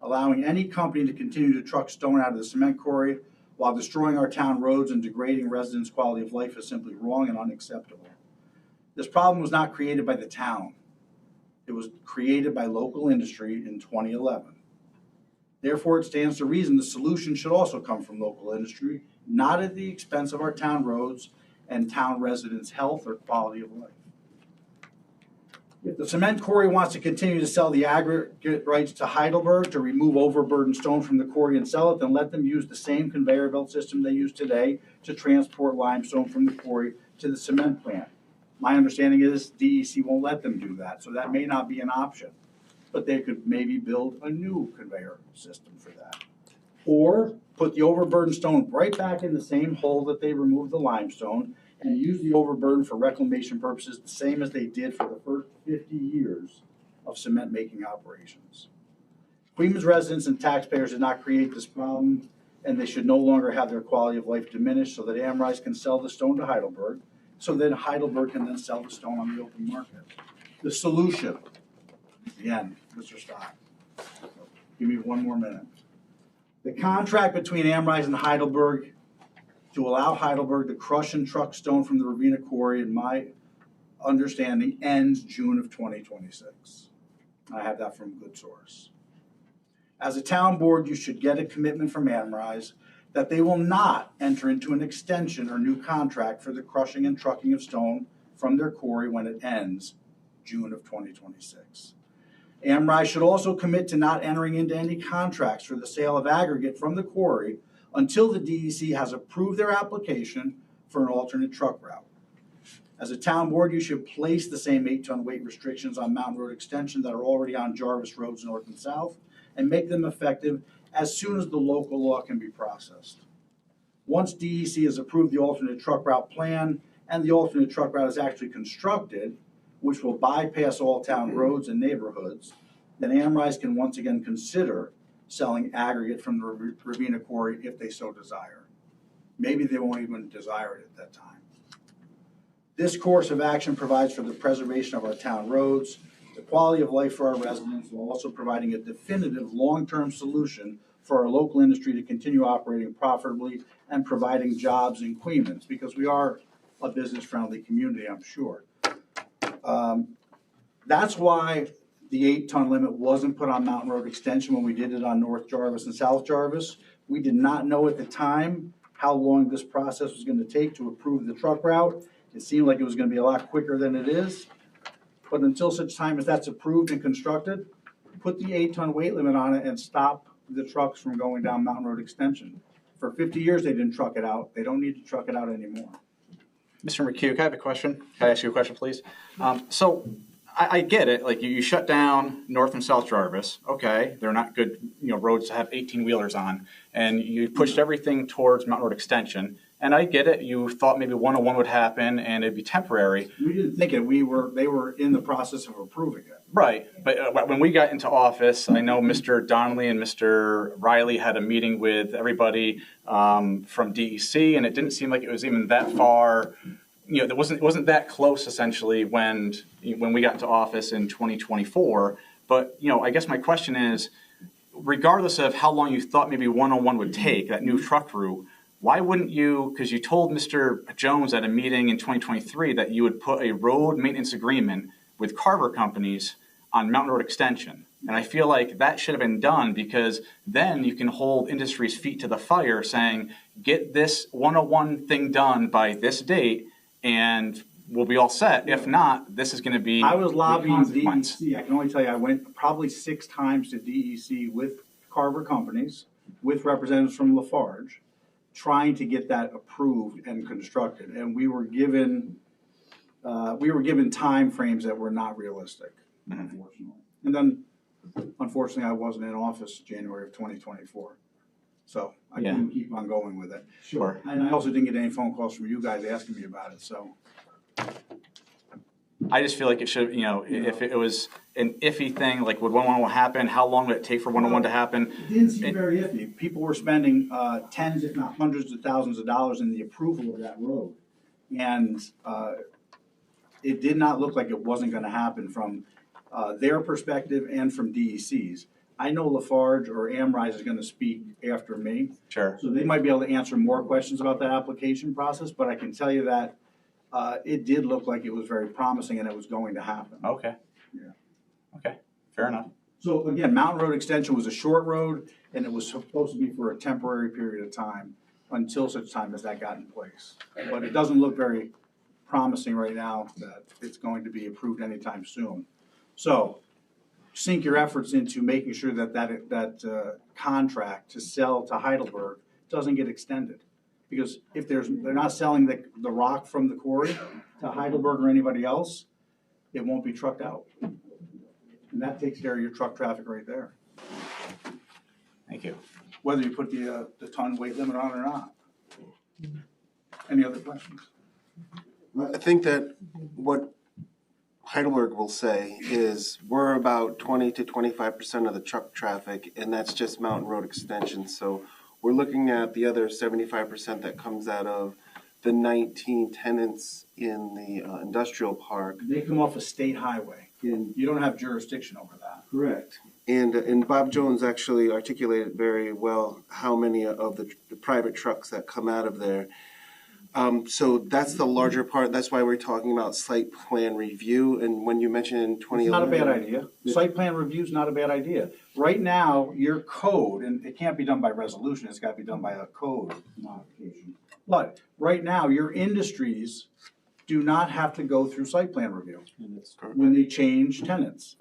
Allowing any company to continue to truck stone out of the cement quarry while destroying our town roads and degrading residents' quality of life is simply wrong and unacceptable. This problem was not created by the town. It was created by local industry in 2011. Therefore, it stands to reason the solution should also come from local industry, not at the expense of our town roads and town residents' health or quality of life. If the cement quarry wants to continue to sell the aggregate rights to Heidelberg to remove overburden stone from the quarry and sell it, then let them use the same conveyor belt system they use today to transport limestone from the quarry to the cement plant. My understanding is DEC won't let them do that, so that may not be an option. But they could maybe build a new conveyor system for that. Or put the overburden stone right back in the same hole that they removed the limestone and use the overburden for reclamation purposes the same as they did for the first 50 years of cement making operations. Queens residents and taxpayers did not create this problem, and they should no longer have their quality of life diminished so that AmRise can sell the stone to Heidelberg, so that Heidelberg can then sell the stone on the open market. The solution, again, Mr. Scott, give me one more minute. The contract between AmRise and Heidelberg to allow Heidelberg to crush and truck stone from the Ravena quarry, in my understanding, ends June of 2026. I have that from a good source. As a town board, you should get a commitment from AmRise that they will not enter into an extension or new contract for the crushing and trucking of stone from their quarry when it ends June of 2026. AmRise should also commit to not entering into any contracts for the sale of aggregate from the quarry until the DEC has approved their application for an alternate truck route. As a town board, you should place the same 8-ton weight restrictions on Mountain Road Extension that are already on Jarvis roads north and south and make them effective as soon as the local law can be processed. Once DEC has approved the alternate truck route plan and the alternate truck route is actually constructed, which will bypass all town roads and neighborhoods, then AmRise can once again consider selling aggregate from the Ravena quarry if they so desire. Maybe they won't even desire it at that time. This course of action provides for the preservation of our town roads, the quality of life for our residents, while also providing a definitive long-term solution for our local industry to continue operating profitably and providing jobs in Queens, because we are a business-friendly community, I'm sure. That's why the 8-ton limit wasn't put on Mountain Road Extension when we did it on North Jarvis and South Jarvis. We did not know at the time how long this process was gonna take to approve the truck route. It seemed like it was gonna be a lot quicker than it is. But until such time as that's approved and constructed, put the 8-ton weight limit on it and stop the trucks from going down Mountain Road Extension. For 50 years, they didn't truck it out. They don't need to truck it out anymore. Mr. McHugh, can I have a question? Can I ask you a question, please? So I get it, like you shut down North and South Jarvis, okay, they're not good, roads to have 18-wheelers on, and you pushed everything towards Mountain Road Extension, and I get it, you thought maybe 101 would happen and it'd be temporary. We didn't think it, they were in the process of approving it. Right, but when we got into office, I know Mr. Donnelly and Mr. Riley had a meeting with everybody from DEC, and it didn't seem like it was even that far. It wasn't that close essentially when we got into office in 2024. But I guess my question is, regardless of how long you thought maybe 101 would take, that new truck route, why wouldn't you? Because you told Mr. Jones at a meeting in 2023 that you would put a road maintenance agreement with Carver companies on Mountain Road Extension. And I feel like that should have been done, because then you can hold industry's feet to the fire saying, get this 101 thing done by this date and we'll be all set. If not, this is going to be I was lobbying consequence. DEC. I can only tell you, I went probably 6 times to DEC with Carver companies, with representatives from Lafarge, trying to get that approved and constructed. And we were given time frames that were not realistic, unfortunately. And then, unfortunately, I wasn't in office January of 2024. So I couldn't keep on going with it. Sure. And I also didn't get any phone calls from you guys asking me about it, so. I just feel like it should, if it was an iffy thing, like would 101 happen? How long would it take for 101 to happen? It didn't seem very iffy. People were spending tens, if not hundreds of thousands of dollars in the approval of that road. And it did not look like it wasn't gonna happen from their perspective and from DEC's. I know Lafarge or Amrise is gonna speak after me. Sure. So they might be able to answer more questions about that application process, but I can tell you that it did look like it was very promising and it was going to happen. Okay. Yeah. Okay, fair enough. So again, Mountain Road Extension was a short road, and it was supposed to be for a temporary period of time until such time as that got in place. But it doesn't look very promising right now that it's going to be approved anytime soon. So sink your efforts into making sure that contract to sell to Heidelberg doesn't get extended. Because if they're not selling the rock from the quarry to Heidelberg or anybody else, it won't be trucked out. And that takes care of your truck traffic right there. Thank you. Whether you put the ton weight limit on or not. Any other questions? I think that what Heidelberg will say is we're about 20 to 25% of the truck traffic, and that's just Mountain Road Extension. So we're looking at the other 75% that comes out of the 19 tenants in the industrial park. They come off a state highway. You don't have jurisdiction over that. Correct. And Bob Jones actually articulated very well how many of the private trucks that come out of there. So that's the larger part. That's why we're talking about site plan review. And when you mentioned in 2011, It's not a bad idea. Site plan review is not a bad idea. Right now, your code, and it can't be done by resolution, it's got to be done by a code modification. But right now, your industries do not have to go through site plan review when they change tenants.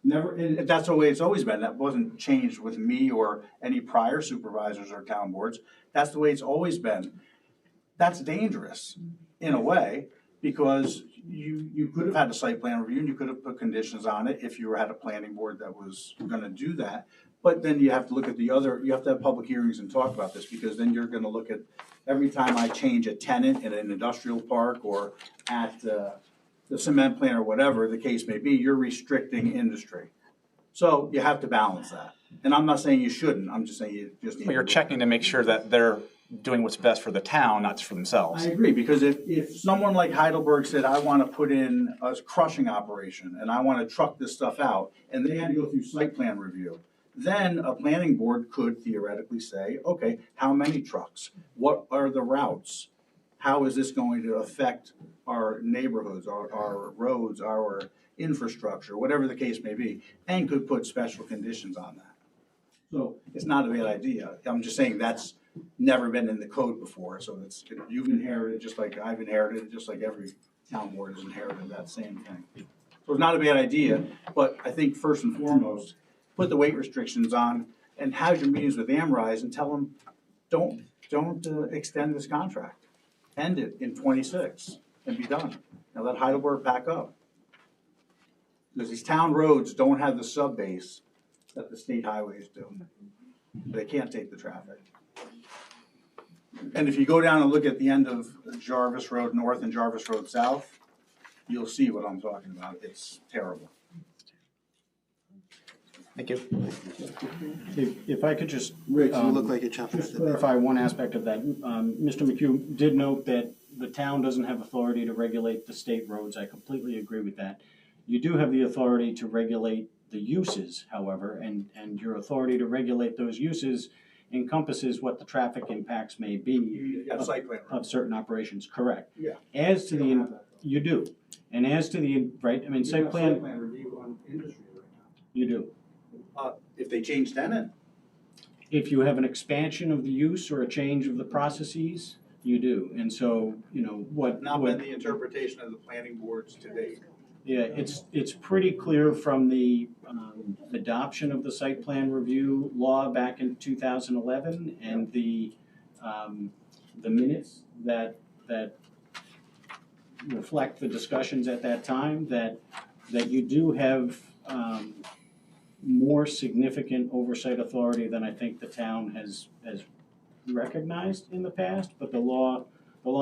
Never, and that's the way it's always been. That wasn't changed with me or any prior supervisors or town boards. That's the way it's always been. That's dangerous in a way, because you could have had a site plan review and you could have put conditions on it if you had a planning board that was gonna do that. But then you have to look at you have to have public hearings and talk about this, because then you're gonna look at every time I change a tenant in an industrial park or at the cement plant or whatever the case may be, you're restricting industry. So you have to balance that. And I'm not saying you shouldn't, I'm just saying you just need to. Well, you're checking to make sure that they're doing what's best for the town, not just for themselves. I agree, because if someone like Heidelberg said, I want to put in a crushing operation and I want to truck this stuff out, and they had to go through site plan review, Then a planning board could theoretically say, okay, how many trucks? What are the routes? How is this going to affect our neighborhoods, our roads, our infrastructure, whatever the case may be, and could put special conditions on that. So it's not a bad idea. I'm just saying that's never been in the code before, so you've inherited just like I've inherited, just like every town board has inherited that same thing. So it's not a bad idea, but I think first and foremost, put the weight restrictions on and have your meetings with Amrise and tell them, don't extend this contract. End it in 26 and be done. Now let Heidelberg back up. Because these town roads don't have the sub-base that the state highways do. They can't take the traffic. And if you go down and look at the end of Jarvis Road North and Jarvis Road South, you'll see what I'm talking about. It's terrible. Thank you. If I could just. Rick, you look like you're chopping Just at the bit. clarify one aspect of that. Mr. McHugh did note that the town doesn't have authority to regulate the state roads. I completely agree with that. You do have the authority to regulate the uses, however, and your authority to regulate those uses encompasses what the traffic impacts may be Site plan. of certain operations, correct? Yeah. As to the, you do. And as to the, right, I mean, site plan, review on industry right you do. now. If they change tenant, If you have an expansion of the use or a change of the processes, you do. And so, you know, what. not been the interpretation of the planning boards to date. Yeah, it's pretty clear from the adoption of the site plan review law back in 2011 and the minutes that reflect the discussions at that time that you do have more significant oversight authority than I think the town has recognized in the past. But the law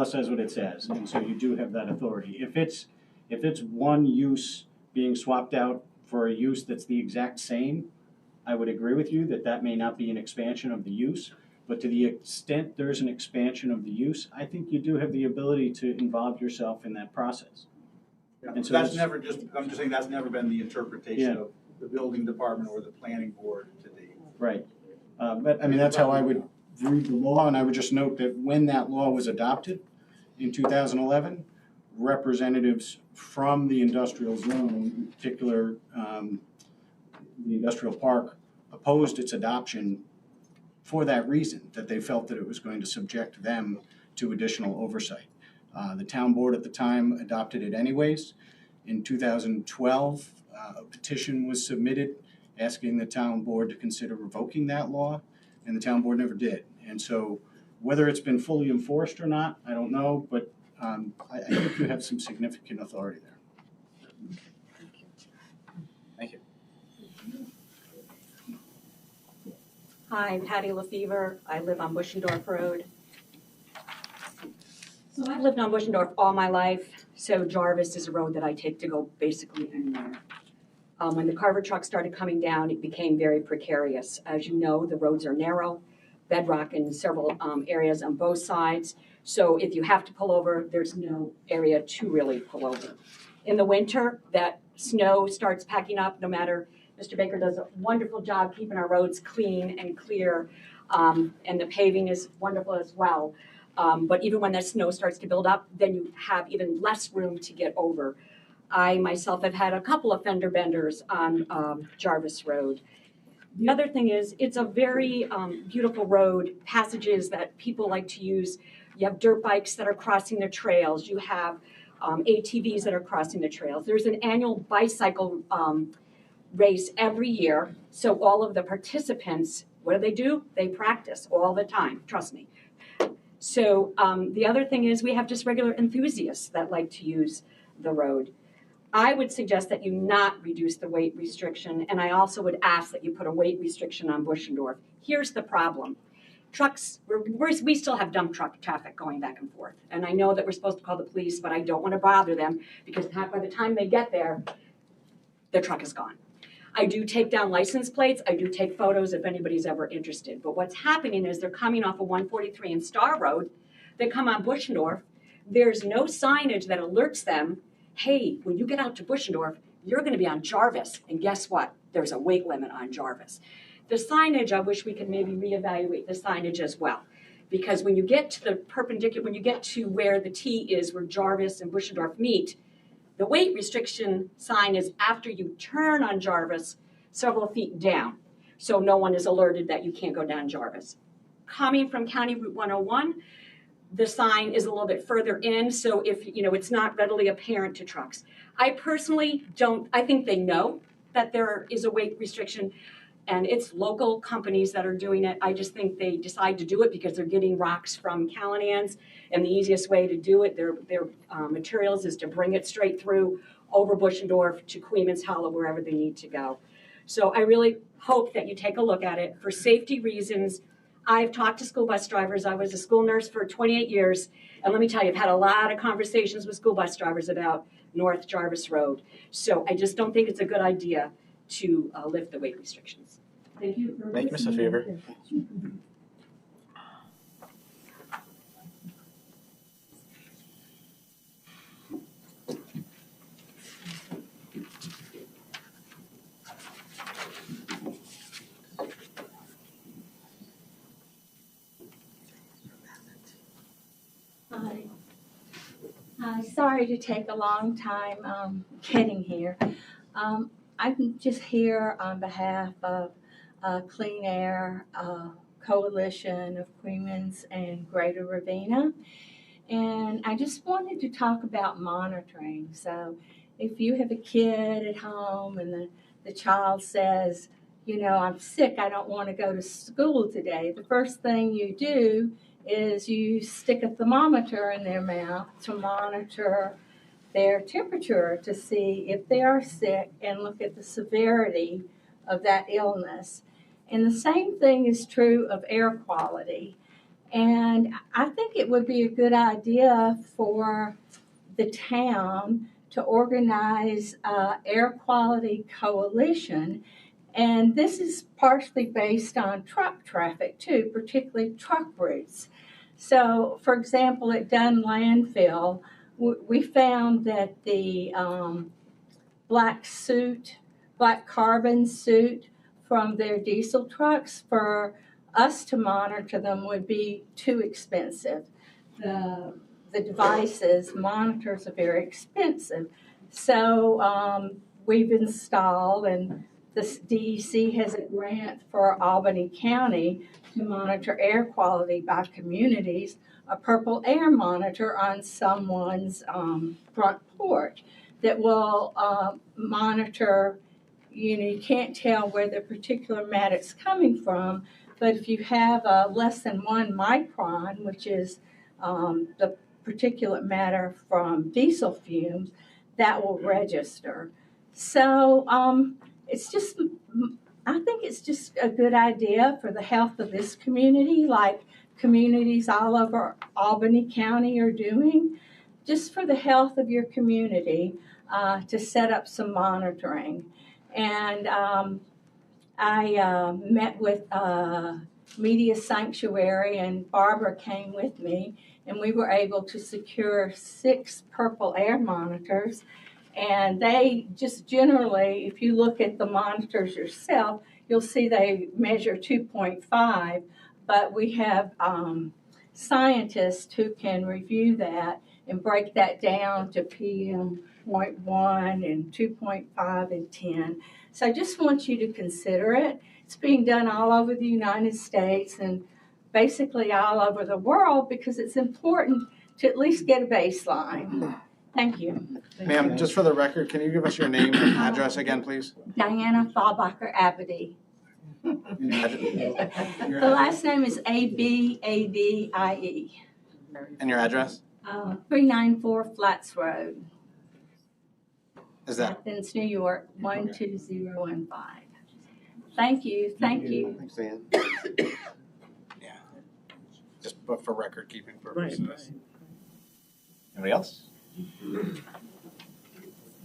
says what it says, and so you do have that authority. If it's one use being swapped out for a use that's the exact same, I would agree with you that may not be an expansion of the use. But to the extent there's an expansion of the use, I think you do have the ability to involve yourself in that process. And so I'm just saying that's never been the interpretation Yeah. of the building department or the planning board to date. Right. But I mean, that's how I would read the law, and I would just note that when that law was adopted in 2011, representatives from the industrial zone, in particular the industrial park, opposed its adoption for that reason, that they felt that it was going to subject them to additional oversight. The town board at the time adopted it anyways. In 2012, a petition was submitted asking the town board to consider revoking that law, and the town board never did. And so whether it's been fully enforced or not, I don't know, but I think you have some significant authority there. Thank you. Hi, I'm Patty LaFever. I live on Buschendorf Road. So I've lived on Buschendorf all my life, so Jarvis is a road that I take to go basically anywhere. When the Carver truck started coming down, it became very precarious. As you know, the roads are narrow, bedrock in several areas on both sides. So if you have to pull over, there's no area to really pull over. In the winter, that snow starts packing up, no matter, Mr. Baker does a wonderful job keeping our roads clean and clear, and the paving is wonderful as well. But even when that snow starts to build up, then you have even less room to get over. I myself have had a couple of fender benders on Jarvis Road. The other thing is, it's a very beautiful road, passages that people like to use. You have dirt bikes that are crossing the trails. You have ATVs that are crossing the trails. There's an annual bicycle race every year. So all of the participants, what do? They practice all the time, trust me. So the other thing is we have just regular enthusiasts that like to use the road. I would suggest that you not reduce the weight restriction, and I also would ask that you put a weight restriction on Buschendorf. Here's the problem. Trucks, we still have dump truck traffic going back and forth. And I know that we're supposed to call the police, but I don't want to bother them because by the time they get there, the truck is gone. I do take down license plates. I do take photos if anybody's ever interested. But what's happening is they're coming off of 143 and Star Road. They come on Buschendorf. There's no signage that alerts them, hey, when you get out to Buschendorf, you're going to be on Jarvis. And guess what? There's a weight limit on Jarvis. The signage, I wish we could maybe reevaluate the signage as well. Because when you get to the perpendicular, when you get to where the T is, where Jarvis and Buschendorf meet, the weight restriction sign is after you turn on Jarvis several feet down. So no one is alerted that you can't go down Jarvis. Coming from County Route 101, the sign is a little bit further in, so if, it's not readily apparent to trucks. I personally I think they know that there is a weight restriction, and it's local companies that are doing it. I just think they decide to do it because they're getting rocks from Callahan's, and the easiest way to do it, their materials, is to bring it straight through over Buschendorf to Queeman's Hollow, wherever they need to go. So I really hope that you take a look at it for safety reasons. I've talked to school bus drivers. I was a school nurse for 28 years, and let me tell you, I've had a lot of conversations with school bus drivers about North Jarvis Road. So I just don't think it's a good idea to lift the weight restrictions. Thank you. Thank you, Ms. Lefevre. Hi. Sorry to take a long time getting here. I'm just here on behalf of Clean Air Coalition of Queens and Greater Ravena. And I just wanted to talk about monitoring. So if you have a kid at home and the child says, I'm sick, I don't want to go to school today, the first thing you do is you stick a thermometer in their mouth to monitor their temperature to see if they are sick and look at the severity of that illness. And the same thing is true of air quality. And I think it would be a good idea for the town to organize an air quality coalition. And this is partially based on truck traffic too, particularly truck routes. So, for example, at Dunn Landfill, we found that the black carbon soot from their diesel trucks, for us to monitor them would be too expensive. The devices, monitors, are very expensive. So we've installed, and the DEC has a grant for Albany County to monitor air quality by communities, a purple air monitor on someone's front porch that will monitor, you can't tell where the particular matter's coming from, but if you have less than 1 micron, which is the particulate matter from diesel fumes, that will register. So I think it's just a good idea for the health of this community, like communities all over Albany County are doing, just for the health of your community, to set up some monitoring. And I met with Media Sanctuary, and Barbara came with me, and we were able to secure 6 purple air monitors. And they just generally, if you look at the monitors yourself, you'll see they measure 2.5, but we have scientists who can review that and break that down to PM.1 and 2.5 and 10. So I just want you to consider it. It's being done all over the United States and basically all over the world because it's important to at least get a baseline. Thank you. Ma'am, just for the record, can you give us your name and address again, please? Diana Fallbacher Abadi. The last name is Abadie. And your address? 394 Flats Road, Is that? Athens, New York, 12015. Thank you. Thank you. Thanks, Ann. Yeah. Just but for record keeping purposes. Right. Anybody else?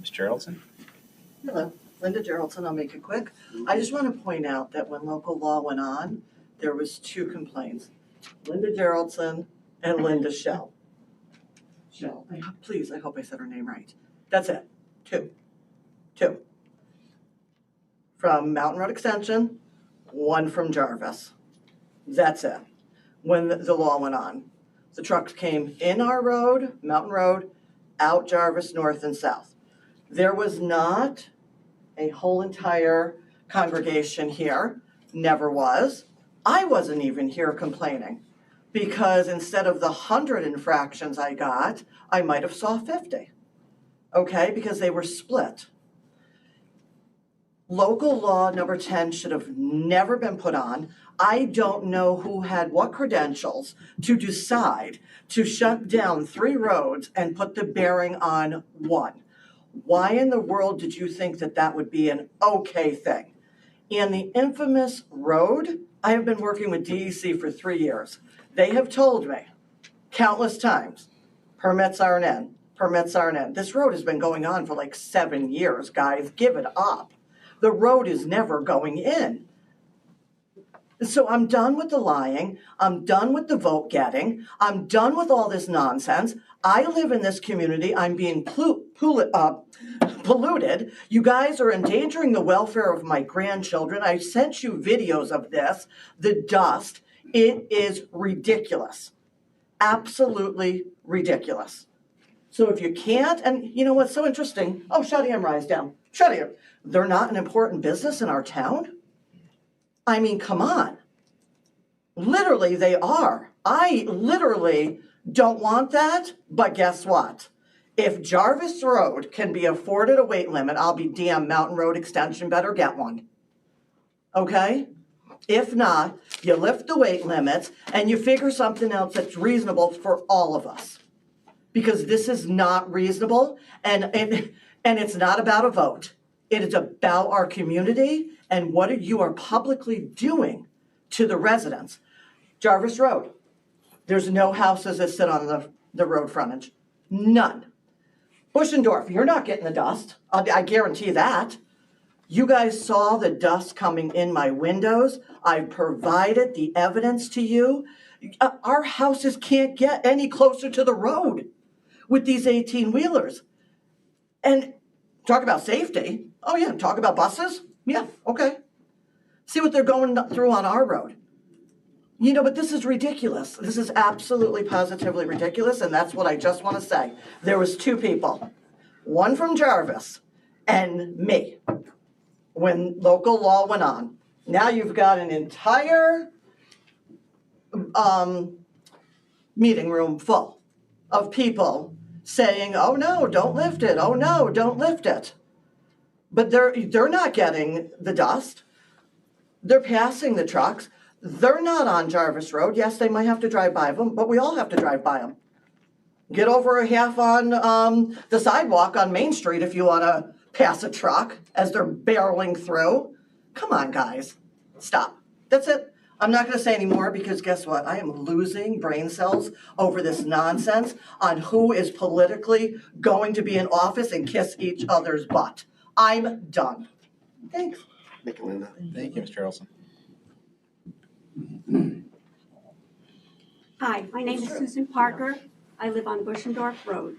Ms. Geraldson? Hello, Linda Geraldson. I'll make it quick. I just want to point out that when local law went on, there was 2 complaints. Linda Geraldson and Linda Shell. Please, I hope I said her name right. That's it. 2. From Mountain Road Extension, one from Jarvis. That's it. When the law went on. The trucks came in our road, Mountain Road, out Jarvis, north and south. There was not a whole entire congregation here, never was. I wasn't even here complaining because instead of the 100 infractions I got, I might have saw 50, okay, because they were split. Local law number 10 should have never been put on. I don't know who had what credentials to decide to shut down 3 roads and put the bearing on 1. Why in the world did you think that that would be an okay thing? And the infamous road, I have been working with DEC for 3 years. They have told me countless times, permits aren't in, permits aren't in. This road has been going on for like 7 years, guys, give it up. The road is never going in. So I'm done with the lying. I'm done with the vote getting. I'm done with all this nonsense. I live in this community. I'm being polluted. You guys are endangering the welfare of my grandchildren. I sent you videos of this. The dust. It is ridiculous. Absolutely ridiculous. So if you can't, and you know what's so interesting? Oh, Shutty rise down. Shutty, they're not an important business in our town? I mean, come on. Literally, they are. I literally don't want that, but guess what? If Jarvis Road can be afforded a weight limit, I'll be damn Mountain Road Extension better get one. Okay? If not, you lift the weight limits and you figure something else that's reasonable for all of us. Because this is not reasonable and it's not about a vote. It is about our community and what you are publicly doing to the residents. Jarvis Road, there's no houses that sit on the road frontage. None. Buschendorf, you're not getting the dust. I guarantee that. You guys saw the dust coming in my windows. I've provided the evidence to you. Our houses can't get any closer to the road with these 18-wheelers. And talk about safety. Oh yeah, talk about buses. Yeah, okay. See what they're going through on our road. You know, but this is ridiculous. This is absolutely positively ridiculous, and that's what I just want to say. There was 2 people, one from Jarvis and me, when local law went on. Now you've got an entire meeting room full of people saying, oh no, don't lift it. Oh no, don't lift it. But they're not getting the dust. They're passing the trucks. They're not on Jarvis Road. Yes, they might have to drive by them, but we all have to drive by them. Get over a half on the sidewalk on Main Street if you want to pass a truck as they're barreling through. Come on, guys. Stop. That's it. I'm not going to say any more because guess what? I am losing brain cells over this nonsense on who is politically going to be in office and kiss each other's butt. I'm done. Thanks. Thank you, Linda. Thank you, Mr. Harrelson. Hi, my name is Susan Parker. I live on Buschendorf Road.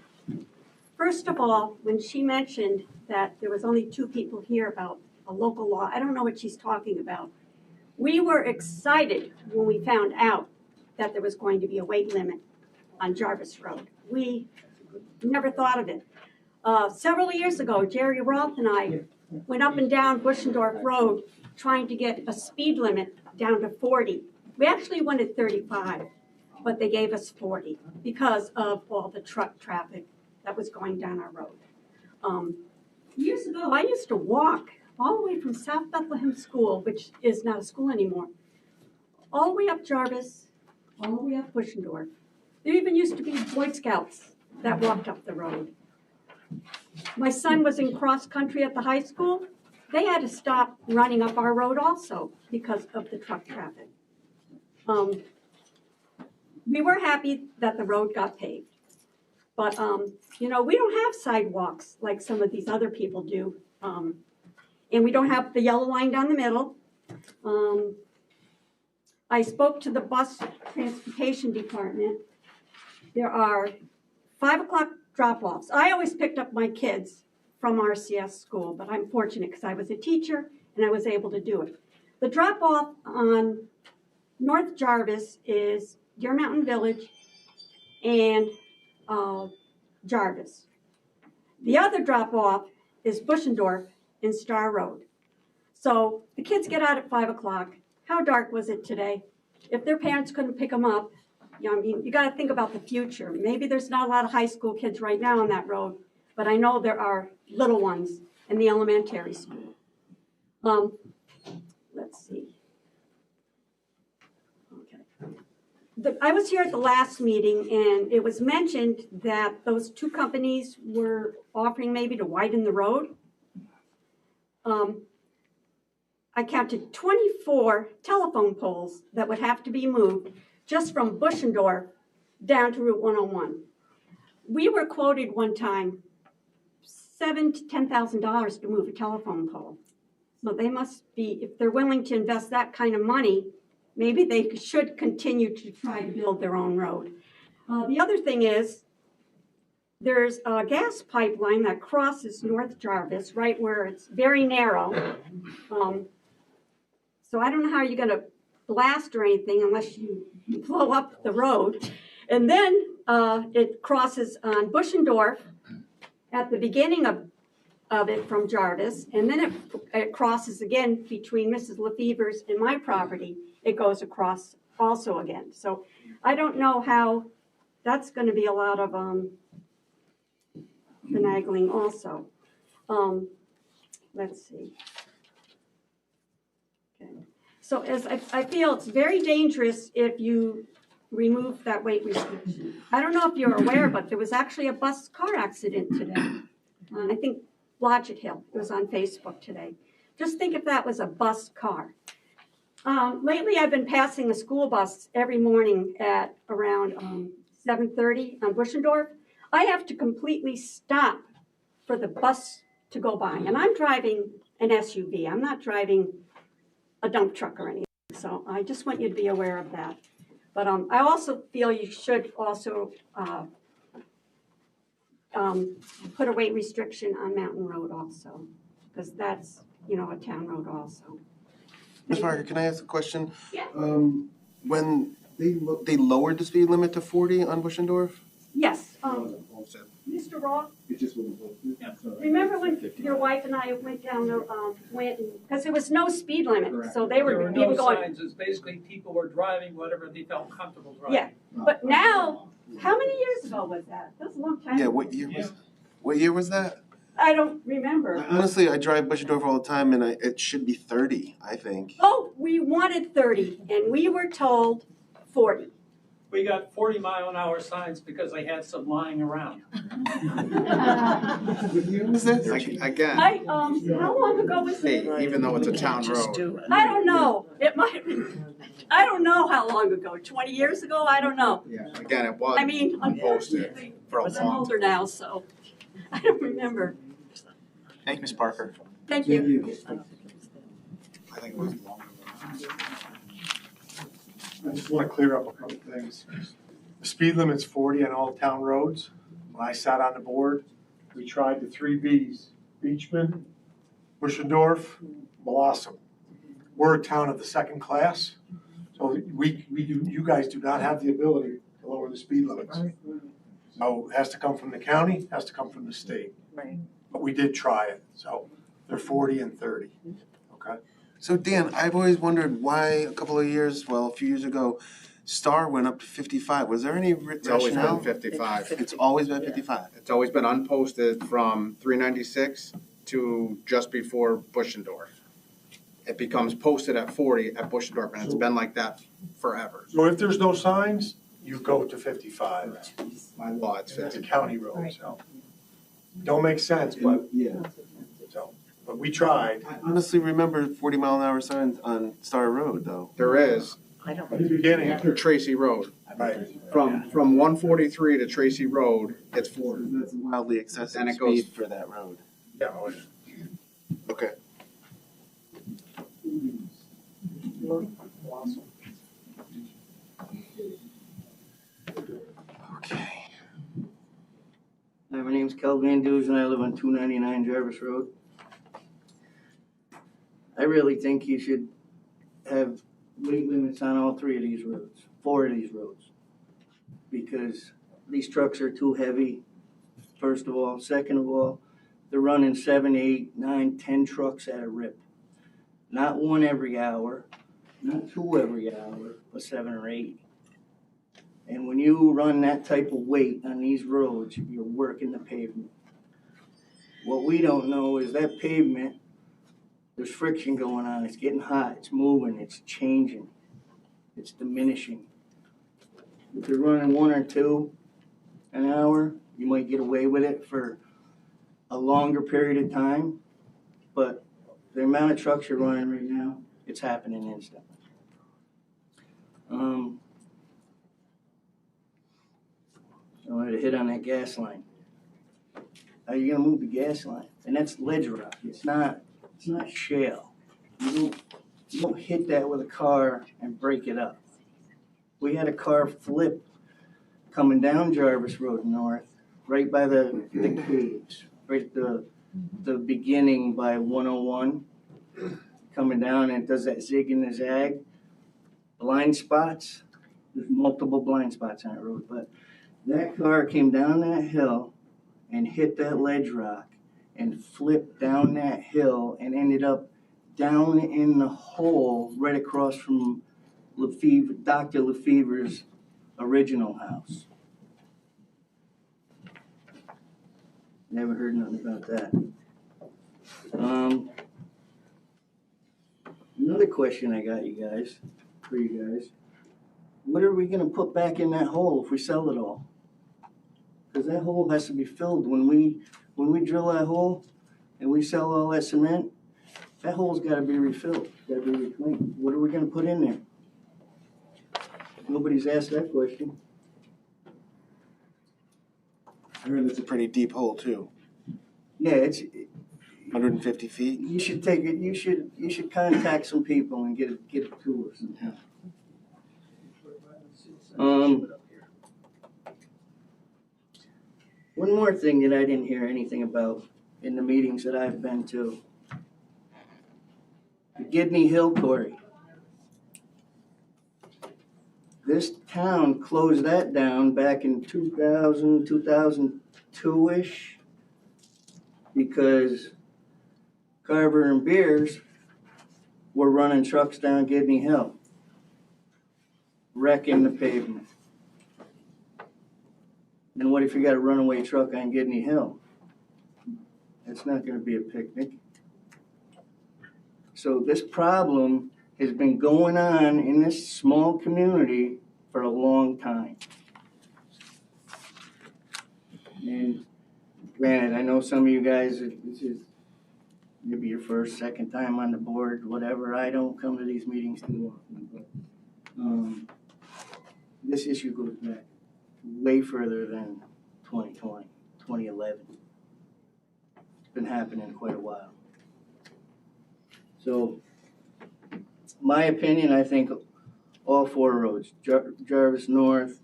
First of all, when she mentioned that there was only 2 people here about a local law, I don't know what she's talking about. We were excited when we found out that there was going to be a weight limit on Jarvis Road. We never thought of it. Several years ago, Jerry Roth and I went up and down Buschendorf Road trying to get a speed limit down to 40. We actually wanted 35, but they gave us 40 because of all the truck traffic that was going down our road. Years ago, I used to walk all the way from South Bethlehem School, which is not a school anymore, all the way up Jarvis, all the way up Buschendorf. There even used to be Boy Scouts that walked up the road. My son was in cross country at the high school. They had to stop running up our road also because of the truck traffic. We were happy that the road got paved. But, you know, we don't have sidewalks like some of these other people do. And we don't have the yellow line down the middle. I spoke to the bus transportation department. There are 5 o'clock drop-offs. I always picked up my kids from RCS school, but I'm fortunate because I was a teacher and I was able to do it. The drop off on North Jarvis is Deer Mountain Village and Jarvis. The other drop off is Buschendorf in Star Road. So the kids get out at 5 o'clock. How dark was it today? If their parents couldn't pick them up, I mean, you got to think about the future. Maybe there's not a lot of high school kids right now on that road, but I know there are little ones in the elementary school. Let's see. Okay. I was here at the last meeting, and it was mentioned that those two companies were offering maybe to widen the road. I counted 24 telephone poles that would have to be moved just from Buschendorf down to Route 101. We were quoted one time $7,000 to $10,000 to move a telephone pole. So they must be, if they're willing to invest that kind of money, maybe they should continue to try to build their own road. The other thing is, there's a gas pipeline that crosses North Jarvis, right where it's very narrow. So I don't know how you're going to blast or anything unless you blow up the road. And then it crosses on Buschendorf at the beginning of it from Jarvis, and then it crosses again between Mrs. Lefever's and my property. It goes across also again. So I don't know how that's going to be a lot of finagling also. Let's see. Okay. So as I feel it's very dangerous if you remove that weight restriction. I don't know if you're aware, but there was actually a bus car accident today. I think Blodgett Hill. It was on Facebook today. Just think if that was a bus car. Lately, I've been passing a school bus every morning at around 7:30 on Buschendorf. I have to completely stop for the bus to go by. And I'm driving an SUV. I'm not driving a dump truck or anything. So I just want you to be aware of that. But I also feel you should also put a weight restriction on Mountain Road also, because that's, a town road also. Ms. Parker, can I ask a question? Yeah. When they lowered the speed limit to 40 on Buschendorf? Yes. Mr. Roth, remember when your wife and I went down because there was no speed limit, so they were There were no going. signs, it's basically people were driving whatever they felt comfortable driving. Yeah, but now, how many years ago was that? That was a long time Yeah, ago. what year was that? I don't remember. Honestly, I drive Buschendorf all the time, and it should be 30, I think. Oh, we wanted 30, and we were told 40. We got 40-mile-an-hour signs because they had some lying around. Again, How long ago was hey, it? even though it's a town road, I don't know. It might be. I don't know how long ago. 20 years ago? I don't know. again, it was I mean, posted for a I'm long older now, so I don't remember. Thank you, Ms. Parker. Thank you. I think it was longer than that. I just want to clear up a couple things. The speed limit's 40 on all town roads. When I sat on the board, we tried the 3 Bs, Beechman, Buschendorf, Blossom. We're a town of the second class, so you guys do not have the ability to lower the speed limits. So it has to come from the county, has to come from the state. Right. But we did try it, so they're 40 and 30, okay? So Dan, I've always wondered why a few years ago, Star went up to 55. Was there any It's always rationale? been 55. It's always been 55. It's always been unposted from 396 to just before Buschendorf. It becomes posted at 40 at Buschendorf, and it's been like that forever. So if there's no signs, you go to 55. By law, it's That's a 50. county road, so. Don't make sense, but, but we tried. I honestly remember 40-mile-an-hour signs on Star Road, though. There is. At the beginning. After Tracy Road. Right. From 143 to Tracy Road, it's 40. That's wildly excessive And it goes- speed for that road. Yeah. Okay. Okay. Hi, my name's Kel Van Duzen and I live on 299 Jarvis Road. I really think you should weight limits on all 3 of these roads, 4 of these roads. Because these trucks are too heavy, first of all. Second of all, they're running 7, 8, 9, 10 trucks at a rip. Not 1 every hour, not 2 every hour, but 7 or 8. And when you run that type of weight on these roads, you're working the pavement. What we don't know is that pavement, there's friction going on, it's getting hot, it's moving, it's changing, it's diminishing. If you're running 1 or 2 an hour, you might get away with it for a longer period of time, but the amount of trucks you're running right now, it's happening instantly. I wanted to hit on that gas line. How are you gonna move the gas line? And that's ledge rock. It's not shale. You don't hit that with a car and break it up. We had a car flip coming down Jarvis Road North, right by the caves, right at the beginning by 101, coming down, and it does that zig and the zag. Blind spots. There's multiple blind spots on that road, but that car came down that hill and hit that ledge rock and flipped down that hill and ended up down in the hole right across from Dr. Lefevre's original house. Never heard nothing about that. Another question I got for you guys. What are we gonna put back in that hole if we sell it all? Because that hole has to be filled. When we drill that hole and we sell all that cement, that hole's gotta be refilled, gotta be reclaimed. What are we gonna put in there? Nobody's asked that question. I heard it's a pretty deep hole too. Yeah, it's 150 feet. You should take it. You should contact some people and get a tour. One more thing that I didn't hear anything about in the meetings that I've been to. The Gidney Hill Quarry. This town closed that down back in 2000, 2002-ish because Carver and Beers were running trucks down Gidney Hill, wrecking the pavement. And what if you got a runaway truck on Gidney Hill? It's not going to be a picnic. So this problem has been going on in this small community for a long time. And granted, I know some of you guys, this is maybe your first, second time on the board, whatever. I don't come to these meetings too often, but this issue goes back way further than 2020, 2011. It's been happening quite a while. So, my opinion, I think all 4 roads, Jarvis North,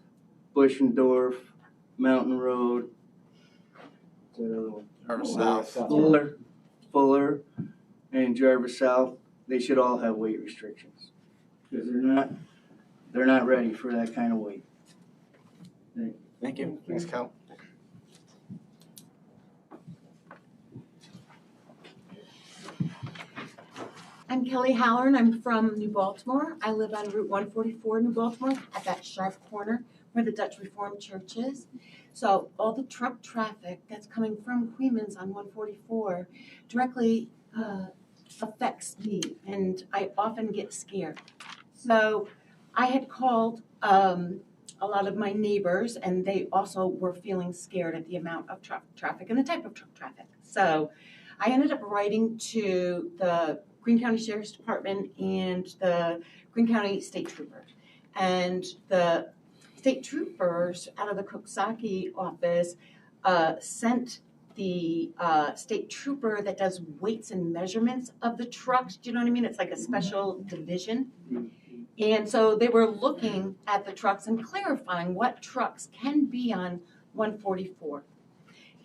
Buschendorf, Mountain Road, Jarvis South. Fuller, and Jarvis South, they should all have weight restrictions because they're not ready for that kind of weight. Thank you. Thanks, Cal. I'm Kelly Halloran. I'm from New Baltimore. I live on Route 144, New Baltimore, at that sharp corner where the Dutch Reformed Church is. So all the truck traffic that's coming from Queens on 144 directly affects me, and I often get scared. So I had called a lot of my neighbors, and they also were feeling scared at the amount of truck traffic and the type of truck traffic. So I ended up writing to the Greene County Sheriff's Department and the Greene County State Troopers. And the state troopers out of the Coxsackie office sent the state trooper that does weights and measurements of the trucks. Do you know what I mean? It's like a special division. And so they were looking at the trucks and clarifying what trucks can be on 144.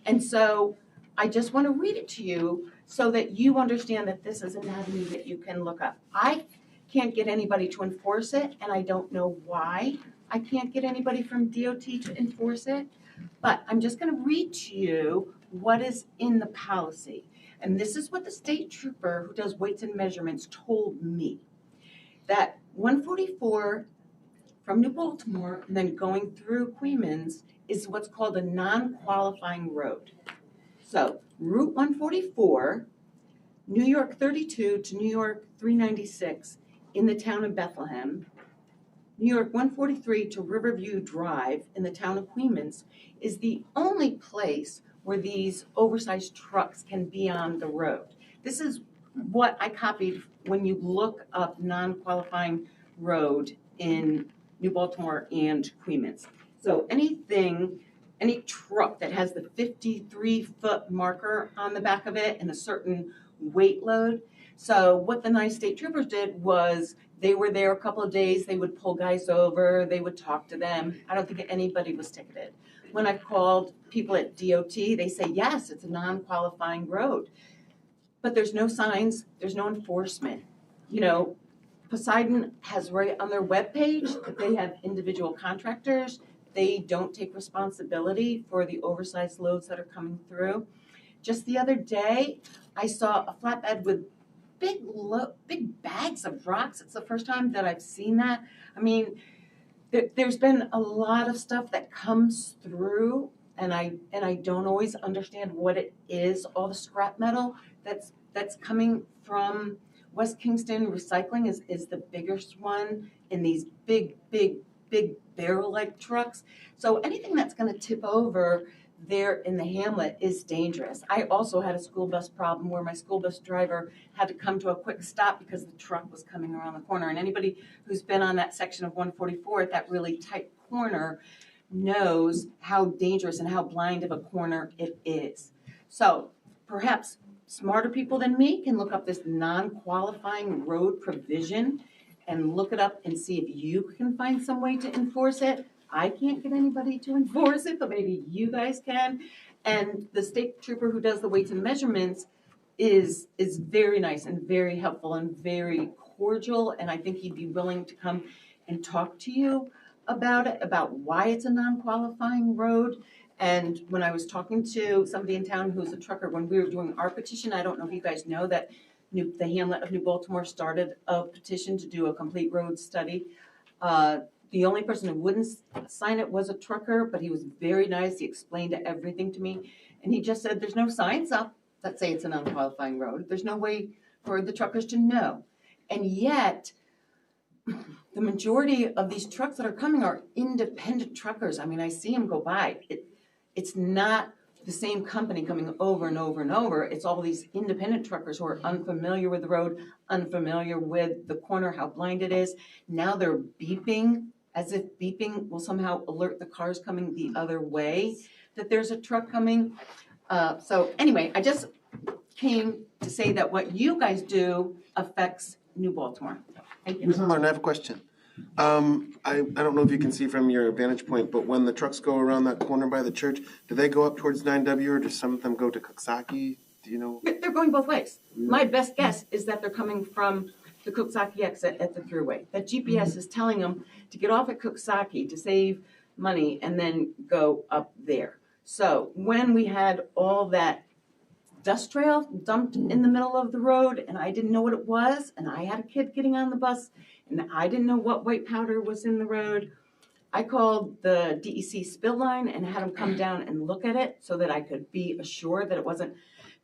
And so I just want to read it to you so that you understand that this is an avenue that you can look up. I can't get anybody to enforce it, and I don't know why I can't get anybody from DOT to enforce it. But I'm just gonna read to you what is in the policy. And this is what the state trooper who does weights and measurements told me. That 144 from New Baltimore and then going through Queens is what's called a non-qualifying road. So Route 144, New York 32 to New York 396 in the town of Bethlehem, New York 143 to Riverview Drive in the town of Queens is the only place where these oversized trucks can be on the road. This is what I copied when you look up non-qualifying road in New Baltimore and Queens. So any truck that has the 53-foot marker on the back of it and a certain weight load. So what the nice state troopers did was they were there a couple of days, they would pull guys over, they would talk to them. I don't think anybody was ticketed. When I've called people at DOT, they say, yes, it's a non-qualifying road. But there's no signs, there's no enforcement. You know, Poseidon has right on their webpage that they have individual contractors. They don't take responsibility for the oversized loads that are coming through. Just the other day, I saw a flatbed with big bags of rocks. It's the first time that I've seen that. I mean, there's been a lot of stuff that comes through, and I don't always understand what it is. All the scrap metal that's coming from West Kingston Recycling is the biggest one in these big barrel-like trucks. So anything that's going to tip over there in the hamlet is dangerous. I also had a school bus problem where my school bus driver had to come to a quick stop because the truck was coming around the corner. And anybody who's been on that section of 144 at that really tight corner knows how dangerous and how blind of a corner it is. So perhaps smarter people than me can look up this non-qualifying road provision and look it up and see if you can find some way to enforce it. I can't get anybody to enforce it, but maybe you guys can. And the state trooper who does the weights and measurements is very nice and very helpful and very cordial. And I think he'd be willing to come and talk to you about it, about why it's a non-qualifying road. And when I was talking to somebody in town who's a trucker, when we were doing our petition, I don't know if you guys know that the hamlet of New Baltimore started a petition to do a complete road study. The only person who wouldn't sign it was a trucker, but he was very nice. He explained everything to me. And he just said, there's no signs up that say it's a non-qualifying road. There's no way for the truckers to know. And yet, the majority of these trucks that are coming are independent truckers. I mean, I see them go by. It's not the same company coming over and over and over. It's all these independent truckers who are unfamiliar with the road, unfamiliar with the corner, how blind it is. Now they're beeping, as if beeping will somehow alert the cars coming the other way that there's a truck coming. So anyway, I just came to say that what you guys do affects New Baltimore. Thank you. Ms. Martin, I have a question. I don't know if you can see from your vantage point, but when the trucks go around that corner by the church, do they go up towards 9W or do some of them go to Coxsackie? Do you know? They're going both ways. My best guess is that they're coming from the Coxsackie exit at the thruway. That GPS is telling them to get off at Coxsackie to save money and then go up there. So when we had all that dust trail dumped in the middle of the road and I didn't know what it was, and I had a kid getting on the bus and I didn't know what white powder was in the road, I called the DEC spill line and had him come down and look at it so that I could be assured that it wasn't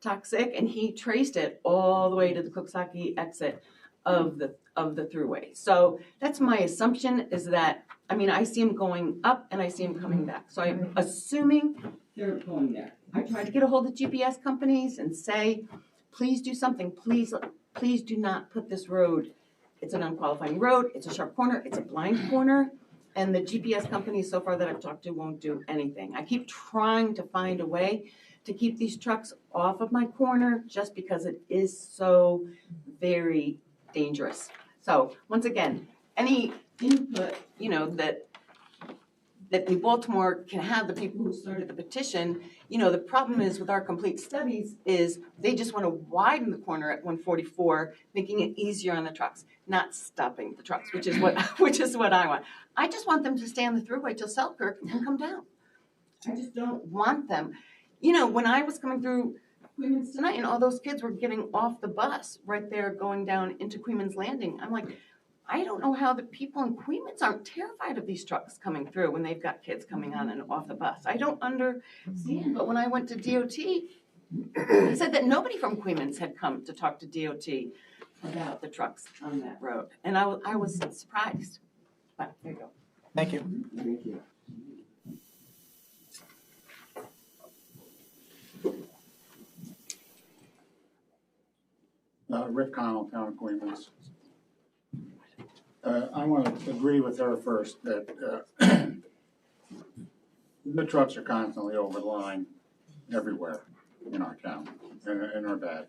toxic, and he traced it all the way to the Coxsackie exit of the thruway. So that's my assumption, is that, I mean, I see him going up and I see him coming back. So I'm assuming they're going there. I tried to get a hold of GPS companies and say, please do something. Please do not put this road. It's an unqualifying road. It's a sharp corner. It's a blind corner. And the GPS companies so far that I've talked to won't do anything. I keep trying to find a way to keep these trucks off of my corner just because it is so very dangerous. So once again, any input, that that New Baltimore can have the people who started the petition. You know, the problem is with our complete studies is they just want to widen the corner at 144, making it easier on the trucks, not stopping the trucks, which is what I want. I just want them to stay on the thruway till Selkirk and come down. I just don't want them. You know, when I was coming through Queens tonight and all those kids were getting off the bus right there going down into Queens Landing, I'm like, I don't know how the people in Queens aren't terrified of these trucks coming through when they've got kids coming on and off the bus. I don't understand, but when I went to DOT, they said that nobody from Queens had come to talk to DOT about the trucks on that road. And I was surprised, but there you go. Thank you. Thank you. Rick Connell, Town of Queens. I want to agree with her first that the trucks are constantly over the line everywhere in our town, in our bad.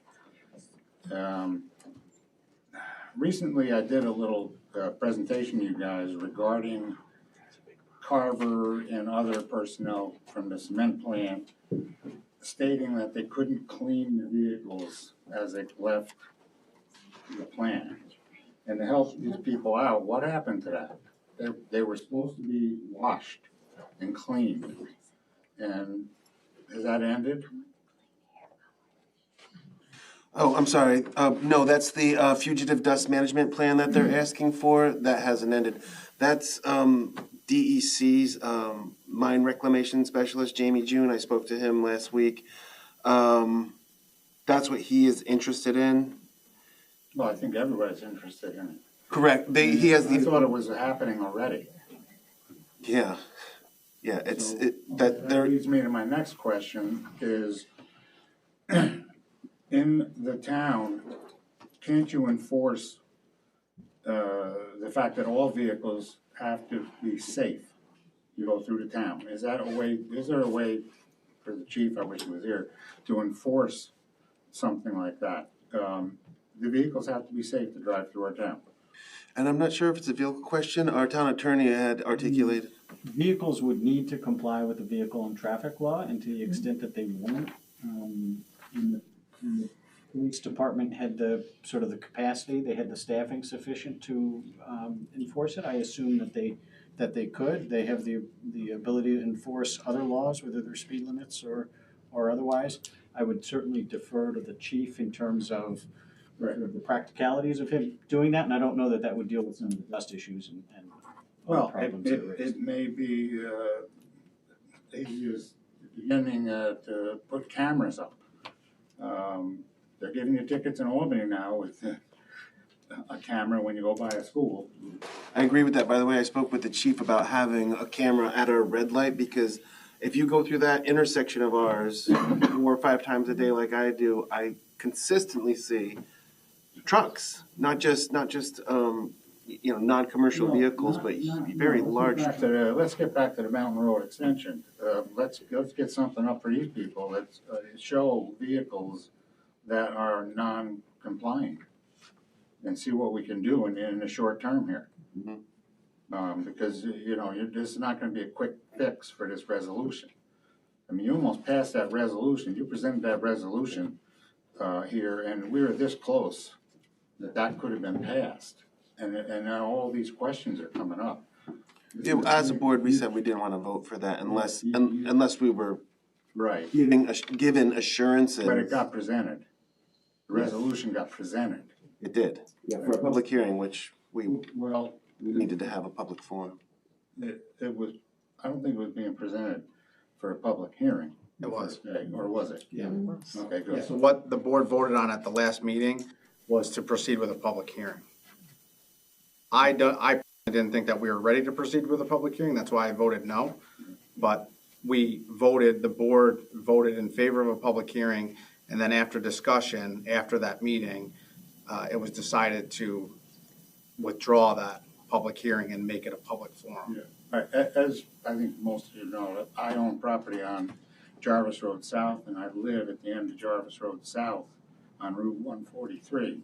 Recently, I did a little presentation to you guys regarding Carver and other personnel from the cement plant stating that they couldn't clean the vehicles as they left the plant. And to help these people out, what happened to that? They were supposed to be washed and cleaned. And has that ended? Oh, I'm sorry. No, that's the fugitive dust management plan that they're asking for. That hasn't ended. That's DEC's mine reclamation specialist, Jamie June. I spoke to him last week. That's what he is interested in. Well, I think everybody's interested in it. Correct. He has I thought it was happening already. Yeah. Yeah, that leads me to my next question is, in the town, can't you enforce the fact that all vehicles have to be safe? You go through the town. Is there a way for the chief, I wish he was here, to enforce something like that? The vehicles have to be safe to drive through our town. And I'm not sure if it's a vehicle question. Our town attorney had articulated. Vehicles would need to comply with the vehicle and traffic law, and to the extent that they won't, the police department had the sort of the capacity, they had the staffing sufficient to enforce it. I assume that they could. They have the ability to enforce other laws, whether they're speed limits or otherwise. I would certainly defer to the chief in terms of the practicalities of him doing that, and I don't know that would deal with some of the dust issues and well, problems. It may be they use beginning to put cameras up. They're giving you tickets in Albany now with a camera when you go by a school. I agree with that. By the way, I spoke with the chief about having a camera at our red light, because if you go through that intersection of ours 4 or 5 times a day like I do, I consistently see trucks, not just non-commercial vehicles, but very large. Let's get back to the Mountain Road extension. Let's get something up for these people. Let's show vehicles that are non-compliant and see what we can do in the short term here. Mm-hmm. Because this is not going to be a quick fix for this resolution. I mean, you almost passed that resolution. You presented that resolution here, and we were this close that could have been passed. And now all these questions are coming up. Yeah, as a board, we said we didn't want to vote for that unless we were right given assurances. But it got presented. The resolution got presented. It did. Yeah, for a public hearing, which we needed to have a public forum. It was. I don't think it was being presented for a public hearing. It was. Or was it? Yeah. Okay, good. Yeah, so what the board voted on at the last meeting was to proceed with a public hearing. I didn't think that we were ready to proceed with a public hearing. That's why I voted no. But the board voted in favor of a public hearing. And then after discussion, after that meeting, it was decided to withdraw that public hearing and make it a public forum. Yeah. As I think most of you know, I own property on Jarvis Road South, and I live at the end of Jarvis Road South on Route 143.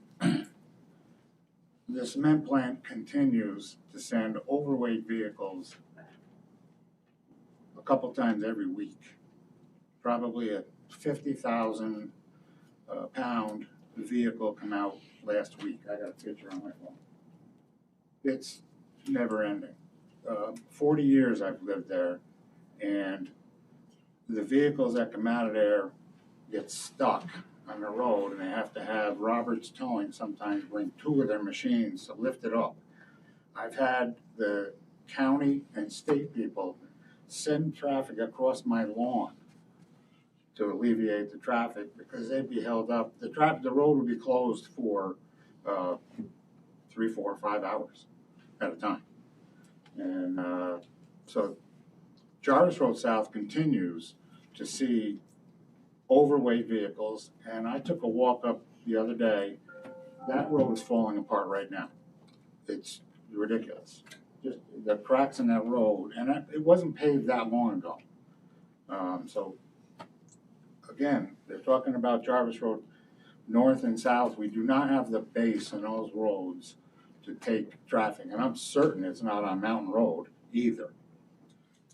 The cement plant continues to send overweight vehicles couple times every week. Probably a 50,000 pound vehicle come out last week. I got a picture on my phone. It's never ending. 40 years I've lived there, and the vehicles that come out of there get stuck on the road, and they have to have Roberts Towing sometimes bring 2 of their machines to lift it up. I've had the county and state people send traffic across my lawn to alleviate the traffic because they'd be held up. The road would be closed for 3, 4, 5 hours at a time. And so Jarvis Road South continues to see overweight vehicles, and I took a walk up the other day. That road is falling apart right now. It's ridiculous. Just the cracks in that road, and it wasn't paved that long ago. So again, they're talking about Jarvis Road North and South. We do not have the base in those roads to take traffic, and I'm certain it's not on Mountain Road either.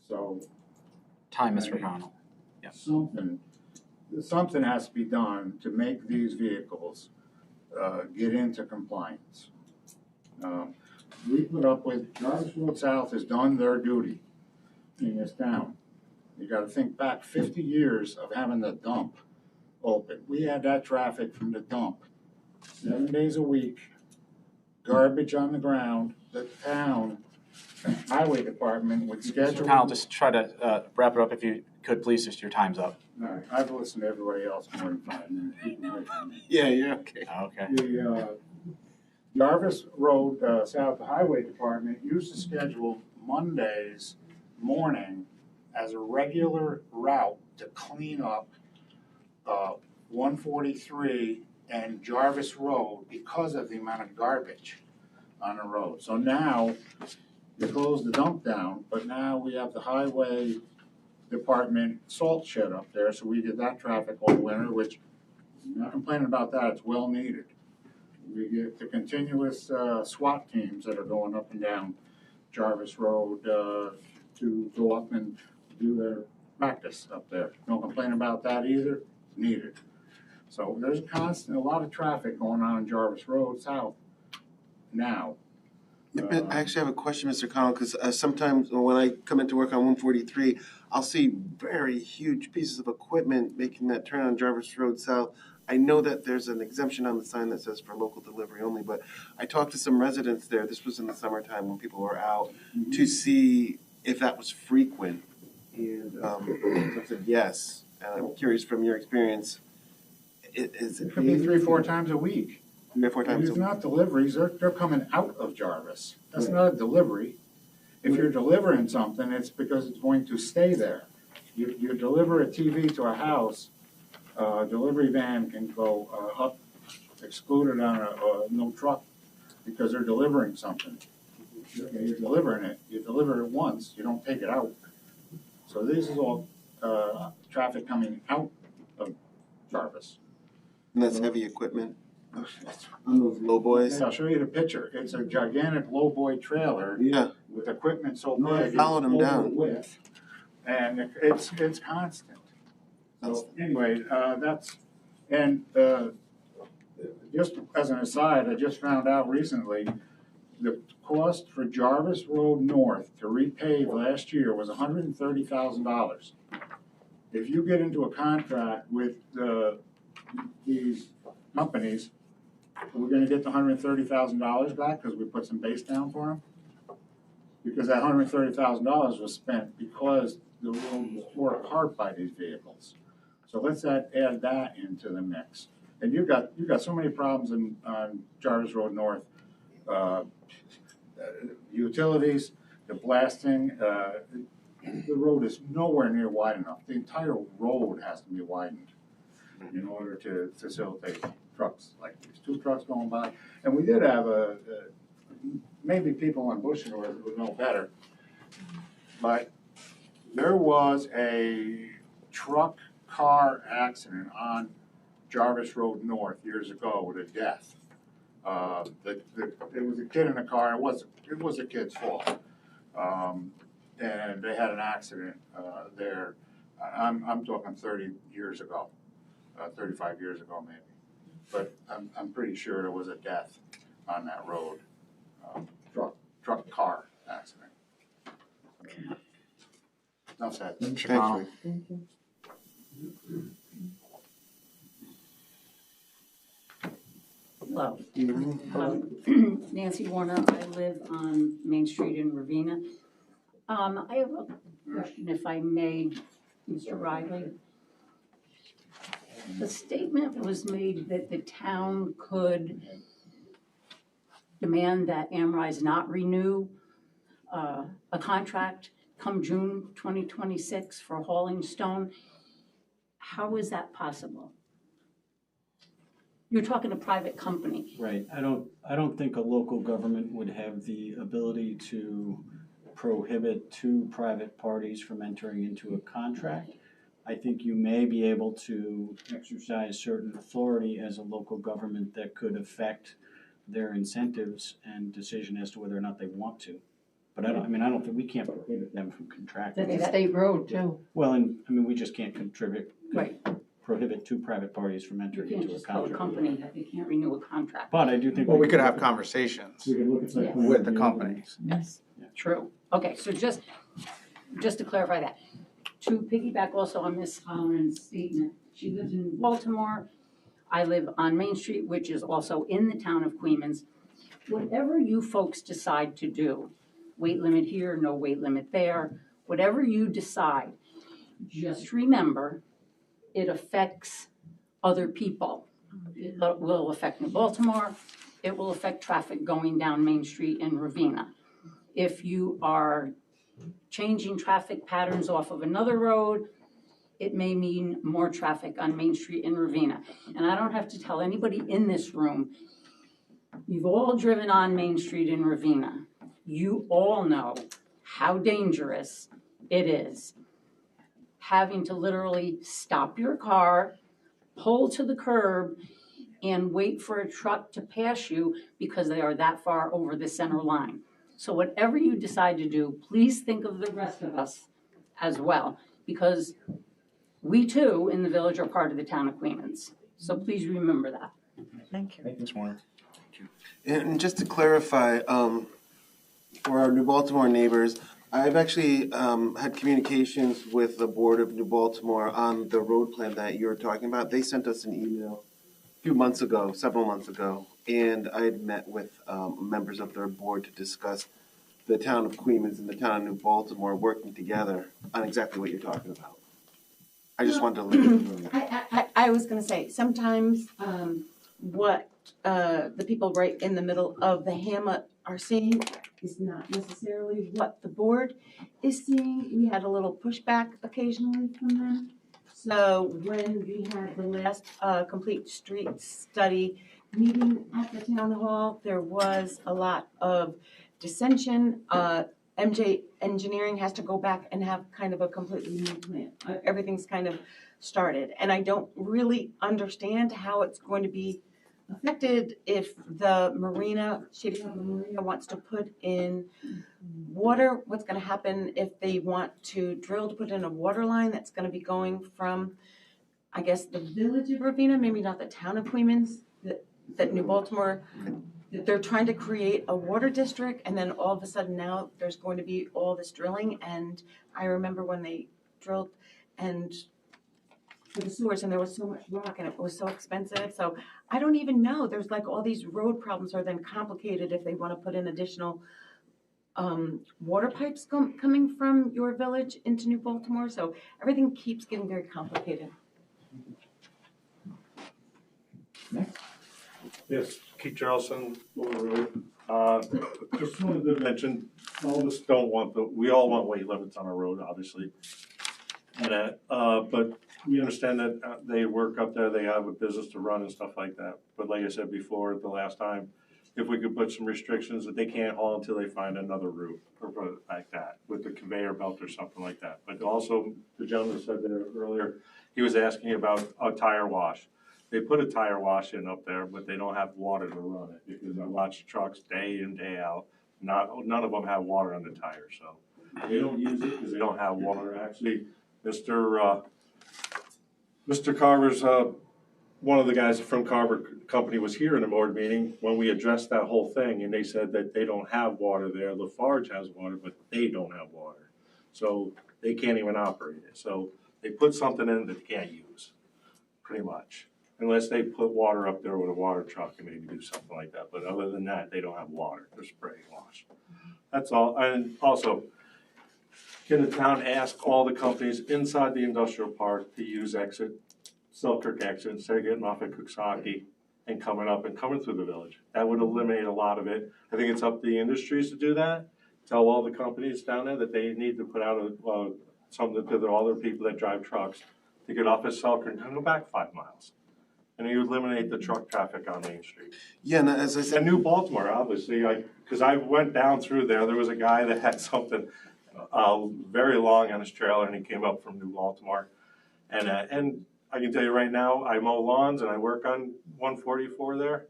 So Time, Mr. O'Connell. Yeah. Something has to be done to make these vehicles get into compliance. We put up with, Jarvis Road South has done their duty in this town. You gotta think back 50 years of having the dump open. We had that traffic from the dump 7 days a week, garbage on the ground. The town highway department would schedule. Mr. O'Connell, just try to wrap it up if you could, please, just your time's up. All right, I've listened to everybody else more than 5 minutes. You can wait for me. Yeah, you're okay. Okay. The Jarvis Road South Highway Department used to schedule Mondays morning as a regular route to clean up 143 and Jarvis Road because of the amount of garbage on the road. So now they closed the dump down, but now we have the highway department salt shed up there, so we get that traffic all winter, which I'm not complaining about that, it's well needed. We get the continuous SWAT teams that are going up and down Jarvis Road to go up and do their practice up there. Don't complain about that either, it's needed. So there's a lot of traffic going on Jarvis Road South now. I actually have a question, Mr. Connell, because sometimes when I come into work on 143, I'll see very huge pieces of equipment making that turn on Jarvis Road South. I know that there's an exemption on the sign that says for local delivery only, but I talked to some residents there, this was in the summertime when people were out, to see if that was frequent. And I said yes, and I'm curious from your experience, It could be 3 or 4 times a week. 3 or 4 times It's not deliveries, they're coming out of Jarvis. That's not a delivery. If you're delivering something, it's because it's going to stay there. You deliver a TV to a house, delivery van can go up, excluded on a no truck, because they're delivering something. You're delivering it, you deliver it once, you don't take it out. So this is all traffic coming out of Jarvis. And that's heavy equipment on those low boys. Yeah, I'll show you the picture. It's a gigantic lowboy trailer. Yeah. With equipment so No, I big. followed him it's down. over width, and it's constant. So anyway, just as an aside, I just found out recently, the cost for Jarvis Road North to repave last year was $130,000. If you get into a contract with these companies, we're gonna get the $130,000 back because we put some base down for them. Because that $130,000 was spent because the road was torn apart by these vehicles. So let's add that into the mix. And you've got so many problems on Jarvis Road North. Utilities, the blasting, the road is nowhere near wide enough. The entire road has to be widened in order to facilitate trucks like these 2 trucks going by. And we did have maybe people on Bush North would know better, but there was a truck-car accident on Jarvis Road North years ago with a death. It was a kid in a car. It was a kid's fault. and they had an accident, there. I'm talking 30 years ago, 35 years ago maybe. But I'm pretty sure there was a death on that road. Truck car accident. Enough said. Thank you. Hello. Nancy Warner, I live on Main Street in Ravena. I have a question, if I may, Mr. Riley. The statement was made that the town could demand that Amrise not renew a contract come June 2026 for hauling stone. How is that possible? You're talking a private company. Right, I don't think a local government would have the ability to prohibit two private parties from entering into a contract. I think you may be able to exercise certain authority as a local government that could affect their incentives and decision as to whether or not they want to. But I don't think, we can't prohibit them from contracting. That's a state road too. Well, and, we just can't Right. prohibit two private parties from You entering can't into a just tell a contract. company that they can't renew a contract. But I do think. Well, we could have conversations We could look at site plan with the review. companies. Yes. True. Okay, so just to clarify that, to piggyback also on Ms. Holland's statement, she lives in Baltimore. I live on Main Street, which is also in the town of Queens. Whatever you folks decide to do, weight limit here, no weight limit there, whatever you decide, just remember it affects other people. It will affect New Baltimore. It will affect traffic going down Main Street in Ravena. If you are changing traffic patterns off of another road, it may mean more traffic on Main Street in Ravena. And I don't have to tell anybody in this room, you've all driven on Main Street in Ravena. You all know how dangerous it is having to literally stop your car, pull to the curb, and wait for a truck to pass you because they are that far over the center line. So whatever you decide to do, please think of the rest of us as well, because we too in the village are part of the town of Queens. So please remember that. Thank you. Thanks, Warren. And just to clarify, for our New Baltimore neighbors, I've actually had communications with the Board of New Baltimore on the road plan that you're talking about. They sent us an email a few months ago, several months ago, and I had met with members of their board to discuss the town of Queens and the town of New Baltimore working together on exactly what you're talking about. I just wanted to let you know that. I was gonna say, sometimes, what, the people right in the middle of the hamlet are seeing is not necessarily what the board is seeing. We had a little pushback occasionally from them. So when we had the last, complete street study meeting at the town hall, there was a lot of dissension. MJ Engineering has to go back and have kind of a completely new plan. Everything's kind of started, and I don't really understand how it's going to be affected if the marina, Shady Harbor Marina wants to put in water. What's gonna happen if they want to drill to put in a water line that's gonna be going from, I guess, the village of Ravena, maybe not the town of Queens, that New Baltimore, they're trying to create a water district, and then all of a sudden now there's going to be all this drilling. And I remember when they drilled and for the sewers, and there was so much rock and it was so expensive. So I don't even know. There's like all these road problems are then complicated if they want to put in additional water pipes coming from your village into New Baltimore. So everything keeps getting very complicated. Yes, Keith Charleston, Fuller Road. Just wanted to mention, all of us don't want we all want weight limits on our road, obviously. And, but we understand that they work up there, they have a business to run and stuff like that. But like I said before, the last time, if we could put some restrictions that they can't haul until they find another route or like that, with the conveyor belt or something like that. But also, the gentleman said there earlier, he was asking about a tire wash. They put a tire wash in up there, but they don't have water to run it, because I watch trucks day in, day out. None of them have water on the tires, so They don't use it because they don't have water. Actually, Mr. Carver's, one of the guys from Carver Company was here in the board meeting when we addressed that whole thing, and they said that they don't have water there. Lafarge has water, but they don't have water. So they can't even operate it. So they put something in that they can't use, pretty much. Unless they put water up there with a water truck and maybe do something like that. But other than that, they don't have water. They're spray wash. That's all. And also, can the town ask all the companies inside the industrial park to use Selkirk exit instead of getting off at Cooksaki and coming through the village? That would eliminate a lot of it. I think it's up to the industries to do that. Tell all the companies down there that they need to put out something to all their people that drive trucks to get off at Selkirk and go back 5 miles. And you eliminate the truck traffic on Main Street. Yeah, and as I said, And New Baltimore, obviously, because I went down through there was a guy that had something very long on his trailer, and he came up from New Baltimore. And I can tell you right now, I mow lawns and I work on 144 there,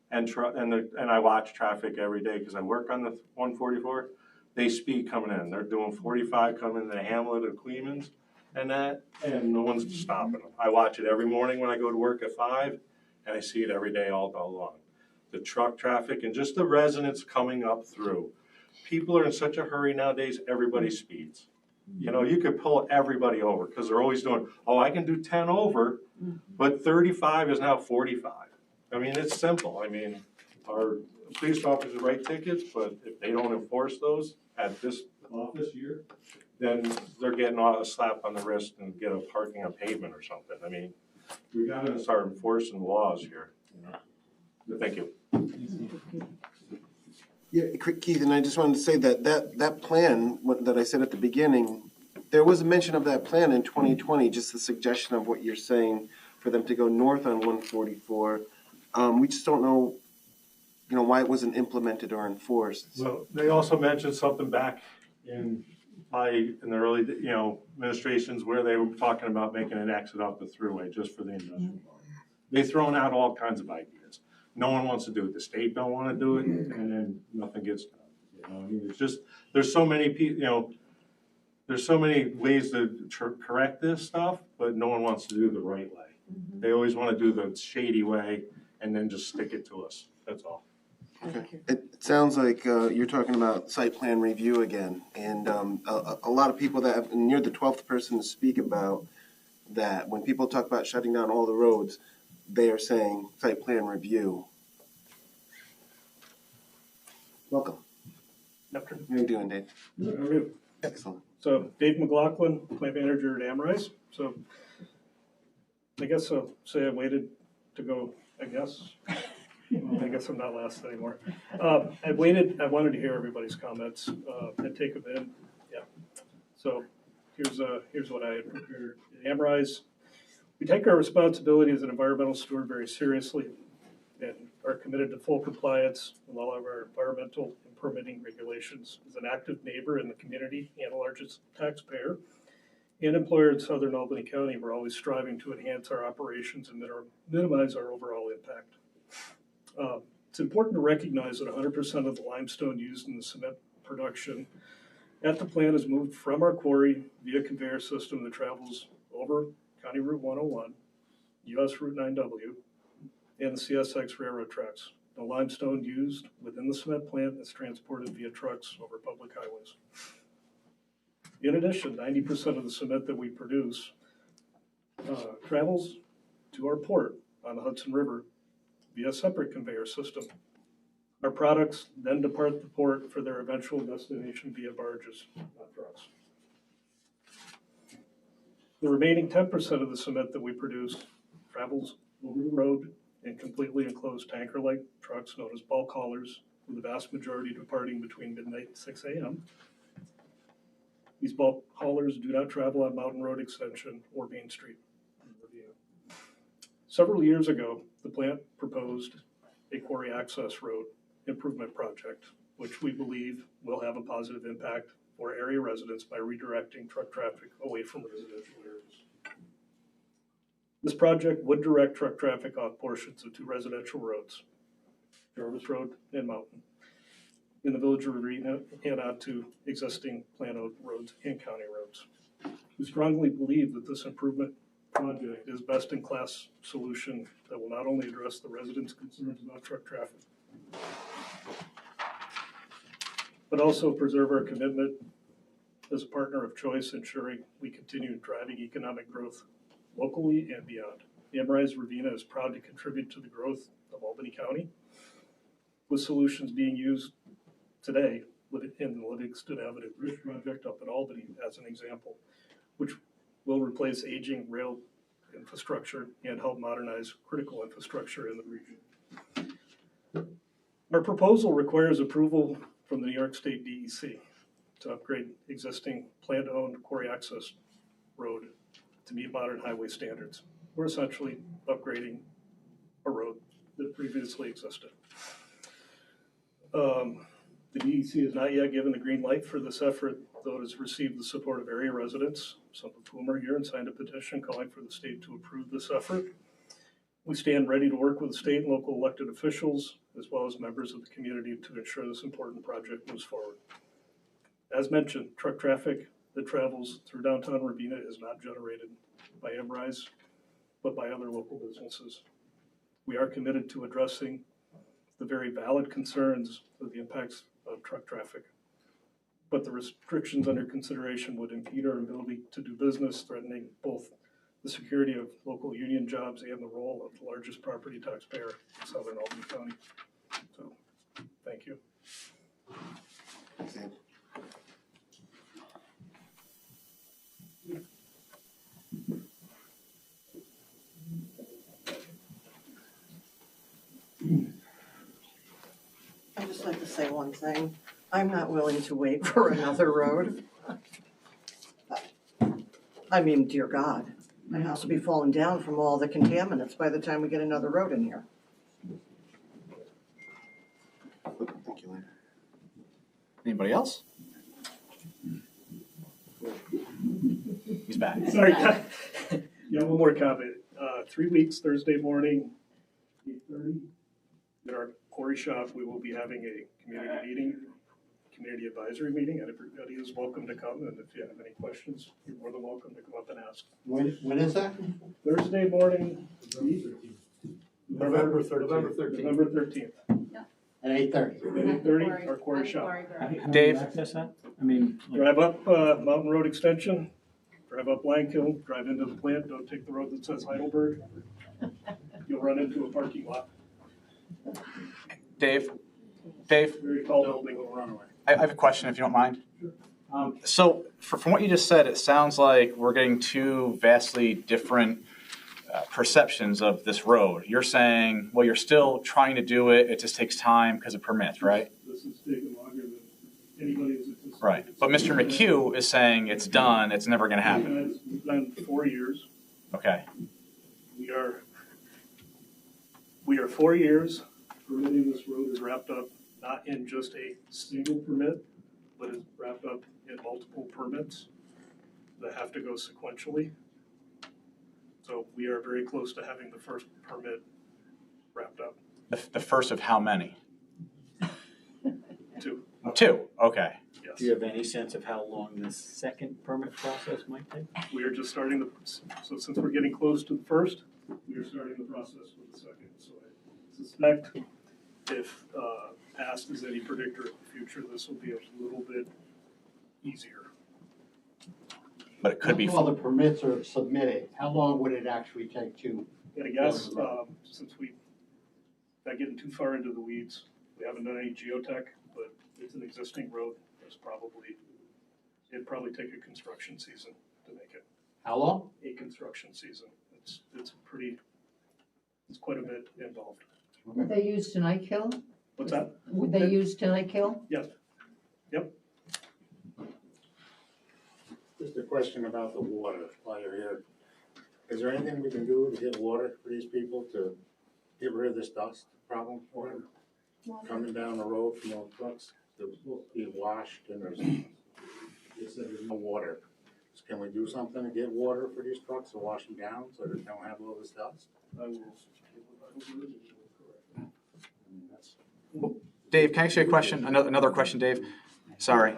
and I watch traffic every day because I work on the 144. They speed coming in. They're doing 45 coming into Hamlet or Clemens. And no one's stopping them. I watch it every morning when I go to work at 5, and I see it every day all day long. The truck traffic and just the residents coming up through. People are in such a hurry nowadays, everybody speeds. You know, you could pull everybody over because they're always doing, oh, I can do 10 over, but 35 is now 45. I mean, it's simple. I mean, our police officers write tickets, but if they don't enforce those at this office here, then they're getting a slap on the wrist and get a parking on pavement or something. I mean, we gotta start enforcing laws here. But thank you. yeah, Keith, and I just wanted to say that plan that I said at the beginning, there was a mention of that plan in 2020, just the suggestion of what you're saying for them to go north on 144. We just don't know, why it wasn't implemented or enforced. Well, they also mentioned something back in the early, administrations where they were talking about making an exit off the thruway just for the industrial park. They've thrown out all kinds of ideas. No one wants to do it. The state don't want to do it, and then nothing gets done. I mean, it's just there's so many people. There's so many ways to correct this stuff, but no one wants to do the right way. They always want to do the shady way and then just stick it to us. That's all. Okay. It sounds like you're talking about site plan review again, and a lot of people and you're the 12th person to speak about that. When people talk about shutting down all the roads, they are saying site plan review. Welcome. How are you doing, Dave? Good, how are you? Excellent. So Dave McLaughlin, plant manager at Amrise. So I guess I'll say I waited to go, I guess. I guess I'm not last anymore. I wanted to hear everybody's comments and take them in. Yeah. So here's what I had prepared. At Amrise, we take our responsibility as an environmental steward very seriously and are committed to full compliance with all of our environmental and permitting regulations. As an active neighbor in the community and a largest taxpayer and employer in Southern Albany County, we're always striving to enhance our operations and minimize our overall impact. It's important to recognize that 100% of the limestone used in the cement production at the plant is moved from our quarry via conveyor system that travels over County Route 101, US Route 9W, and the CSX railroad tracks. The limestone used within the cement plant is transported via trucks over public highways. In addition, 90% of the cement that we produce travels to our port on the Hudson River via a separate conveyor system. Our products then depart the port for their eventual destination via barges, not trucks. The remaining 10% of the cement that we produce travels over the road in completely enclosed tanker-like trucks known as bulk haulers, with the vast majority departing between midnight and 6 a.m. These bulk haulers do not travel on Mountain Road Extension or Main Street. Several years ago, the plant proposed a quarry access road improvement project, which we believe will have a positive impact for area residents by redirecting truck traffic away from residential areas. This project would direct truck traffic off portions of 2 residential roads, Jarvis Road and Mountain. in the village of Ravena and onto existing planned roads and county roads. We strongly believe that this improvement project is best-in-class solution that will not only address the residents' concerns about truck traffic, but also preserve our commitment as a partner of choice, ensuring we continue driving economic growth locally and beyond. Amrise Ravena is proud to contribute to the growth of Albany County, with solutions being used today in the Livingston Avenue Bridge project up in Albany as an example, which will replace aging rail infrastructure and help modernize critical infrastructure in the region. Our proposal requires approval from the New York State DEC to upgrade existing plant-owned quarry access road to meet modern highway standards. We're essentially upgrading a road that previously existed. The DEC has not yet given the green light for this effort, though it has received the support of area residents, some of whom are here and signed a petition calling for the state to approve this effort. We stand ready to work with the state and local elected officials, as well as members of the community, to ensure this important project moves forward. As mentioned, truck traffic that travels through downtown Ravena is not generated by Amrise, but by other local businesses. We are committed to addressing the very valid concerns of the impacts of truck traffic, but the restrictions under consideration would impede our ability to do business, threatening both the security of local union jobs and the role of the largest property taxpayer in southern Albany County. So, thank you. I'd just like to say one thing. I'm not willing to wait for another road. I mean, dear God, my house will be falling down from all the contaminants by the time we get another road in here. Thank you, Lynn. Anybody else? He's back. Sorry. Yeah, one more comment. 3 weeks, Thursday morning, 8:30, at our quarry shop, we will be having a community meeting, community advisory meeting, and everybody is welcome to come. And if you have any questions, you're more than welcome to come up and ask. When is that? Thursday morning, November 13th. November 13th. At 8:30. At 8:30, our quarry shop. Dave? I mean, Drive up Mountain Road Extension, drive up Langkill, drive into the plant, don't take the road that says Heidelberg. You'll run into a parking lot. Dave? Very tall building will run away. I have a question, if you don't mind. So, from what you just said, it sounds like we're getting two vastly different perceptions of this road. You're saying, well, you're still trying to do it, it just takes time because of permits, right? This is taking longer than anybody's anticipated. Right. But Mr. McHugh is saying it's done, it's never going to happen. We've done 4 years. Okay. We are 4 years. Permitting this road is wrapped up not in just a single permit, but is wrapped up in multiple permits that have to go sequentially. So we are very close to having the first permit wrapped up. The first of how many? 2. 2, okay. Yes. Do you have any sense of how long this second permit process might take? We are just starting so since we're getting close to the first, we are starting the process with the second. So I suspect if past is any predictor of the future, this will be a little bit easier. But it could be. Once all the permits are submitted, how long would it actually take to? And I guess, since we not getting too far into the weeds, we haven't done any geotech, but it's an existing road. It'd probably take a construction season to make it. How long? A construction season. It's quite a bit involved. Would they use Tonight Kill? What's that? Would they use Tonight Kill? Yes. Yep. Just a question about the water while you're here. Is there anything we can do to get water for these people to get rid of this dust problem for them? Coming down the road from those trucks, they're supposed to be washed and there's no water. So can we do something to get water for these trucks to wash them down so they don't have all this dust? I will. Dave, can I ask you a question? Another question, Dave? Sorry.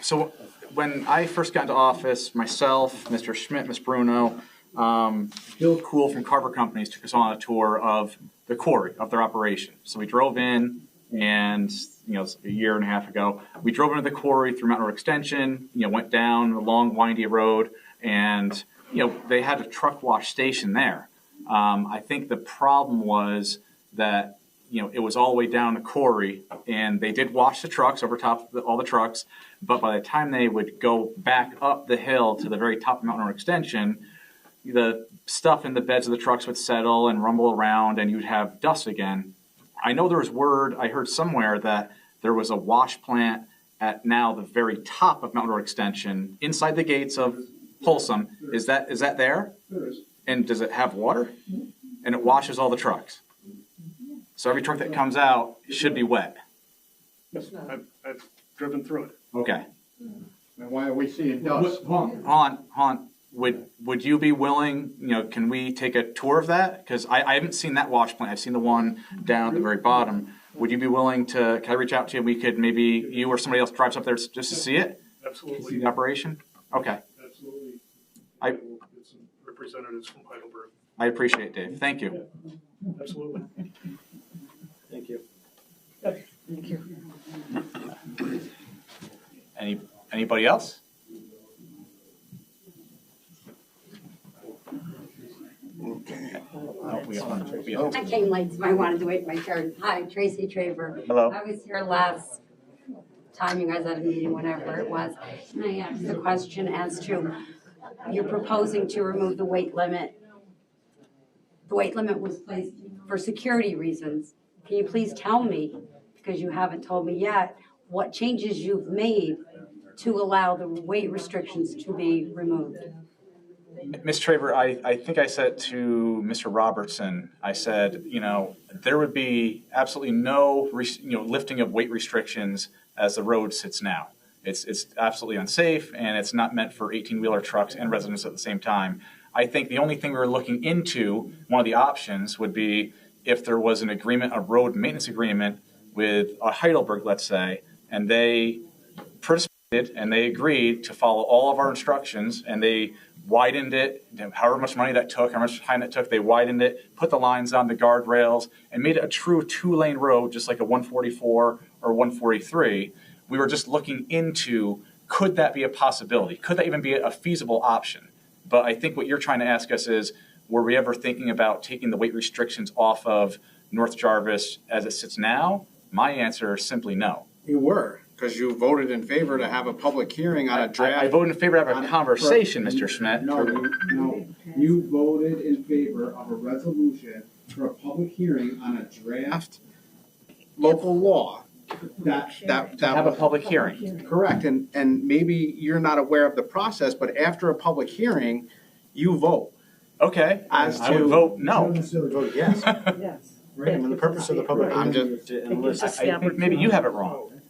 So when I first got into office, myself, Mr. Schmidt, Ms. Bruno, Bill Cool from Carver Companies took us on a tour of the quarry, of their operation. So we drove in, and it's a year and a half ago. We drove into the quarry through Mountain Road Extension, went down a long, windy road, and they had a truck wash station there. I think the problem was that it was all the way down the quarry, and they did wash the trucks over top of all the trucks, but by the time they would go back up the hill to the very top of Mountain Road Extension, the stuff in the beds of the trucks would settle and rumble around, and you'd have dust again. I know there was word, I heard somewhere, that there was a wash plant at now the very top of Mountain Road Extension, inside the gates of Folsom. Is that there? There is. And does it have water? And it washes all the trucks? So every truck that comes out should be wet? Yes, I've driven through it. Okay. And why are we seeing dust? Hold on. Would you be willing, can we take a tour of that? Because I haven't seen that wash plant. I've seen the one down at the very bottom. Would you be willing to, can I reach out to you? We could, maybe you or somebody else drives up there just to see it? Absolutely. See the operation? Okay. Absolutely. I Get some representatives from Heidelberg. I appreciate it, Dave. Thank you. Yeah, absolutely. Thank you. Thank you. Anybody else? I came late, so I wanted to wait my turn. Hi, Tracy Traver. Hello. I was here last time you guys had a meeting, whenever it was, and I asked the question as to, you're proposing to remove the weight limit. The weight limit was placed for security reasons. Can you please tell me, because you haven't told me yet, what changes you've made to allow the weight restrictions to be removed? Ms. Traver, I think I said to Mr. Robertson, I said, there would be absolutely no, lifting of weight restrictions as the road sits now. It's absolutely unsafe, and it's not meant for 18-wheeler trucks and residents at the same time. I think the only thing we were looking into, one of the options would be if there was an agreement, a road maintenance agreement with Heidelberg, let's say, and they participated and they agreed to follow all of our instructions, and they widened it, however much money that took, how much time that took, they widened it, put the lines on, the guardrails, and made it a true two-lane road, just like a 144 or 143. We were just looking into, could that be a possibility? Could that even be a feasible option? But I think what you're trying to ask us is, were we ever thinking about taking the weight restrictions off of North Jarvis as it sits now? My answer is simply no. You were, because you voted in favor to have a public hearing on a draft. I voted in favor of a conversation, Mr. Schmidt. No, you voted in favor of a resolution for a public hearing on a draft Local law. that Have a public hearing. Correct, and maybe you're not aware of the process, but after a public hearing, you vote. Okay, I would vote no. You don't necessarily vote yes. Yes. Right, I mean, the purpose of the public I'm hearing is to enlist. I think maybe you have it wrong.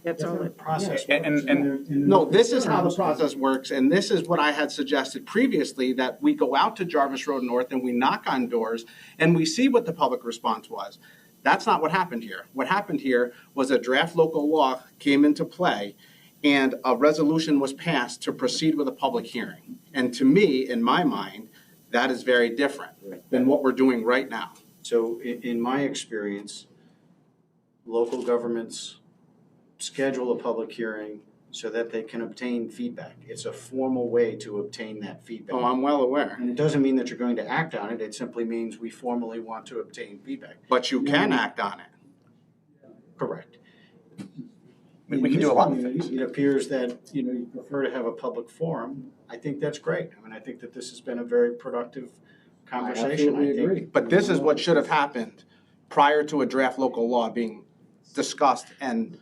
That's all it. Process. And No, this is how the process works, and this is what I had suggested previously, that we go out to Jarvis Road North and we knock on doors and we see what the public response was. That's not what happened here. What happened here was a draft local law came into play and a resolution was passed to proceed with a public hearing. And to me, in my mind, that is very different than what we're doing right now. So in my experience, local governments schedule a public hearing so that they can obtain feedback. It's a formal way to obtain that feedback. Oh, I'm well aware. And it doesn't mean that you're going to act on it. It simply means we formally want to obtain feedback. But you can act on it. Correct. we can do a lot of things. It appears that, you prefer to have a public forum. I think that's great. I mean, I think that this has been a very productive conversation. I agree. But this is what should have happened prior to a draft local law being discussed and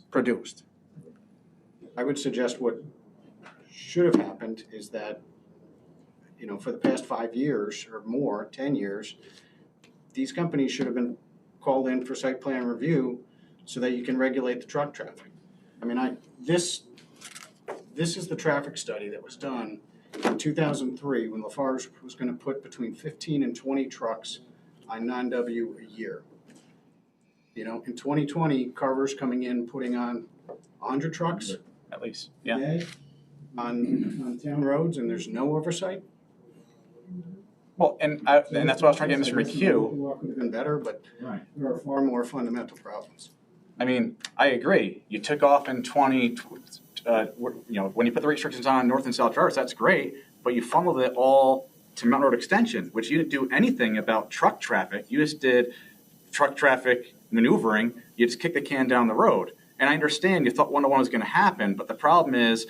produced. I would suggest what should have happened is that, for the past 5 years or more, 10 years, these companies should have been called in for site plan review so that you can regulate the truck traffic. I mean, this is the traffic study that was done in 2003 when Lafarge was going to put between 15 and 20 trucks on non-W a year. You know, in 2020, Carver's coming in, putting on 100 trucks At least, a yeah. day on town roads, and there's no oversight. Well, and that's what I was trying to get Mr. McHugh. Could have been better, but there are far more fundamental problems. I mean, I agree. You took off in 20, when you put the restrictions on North and South Traverse, that's great, but you funneled it all to Mountain Road Extension, which you didn't do anything about truck traffic. You just did truck traffic maneuvering. You just kicked the can down the road. And I understand you thought one-to-one was going to happen, but the problem is,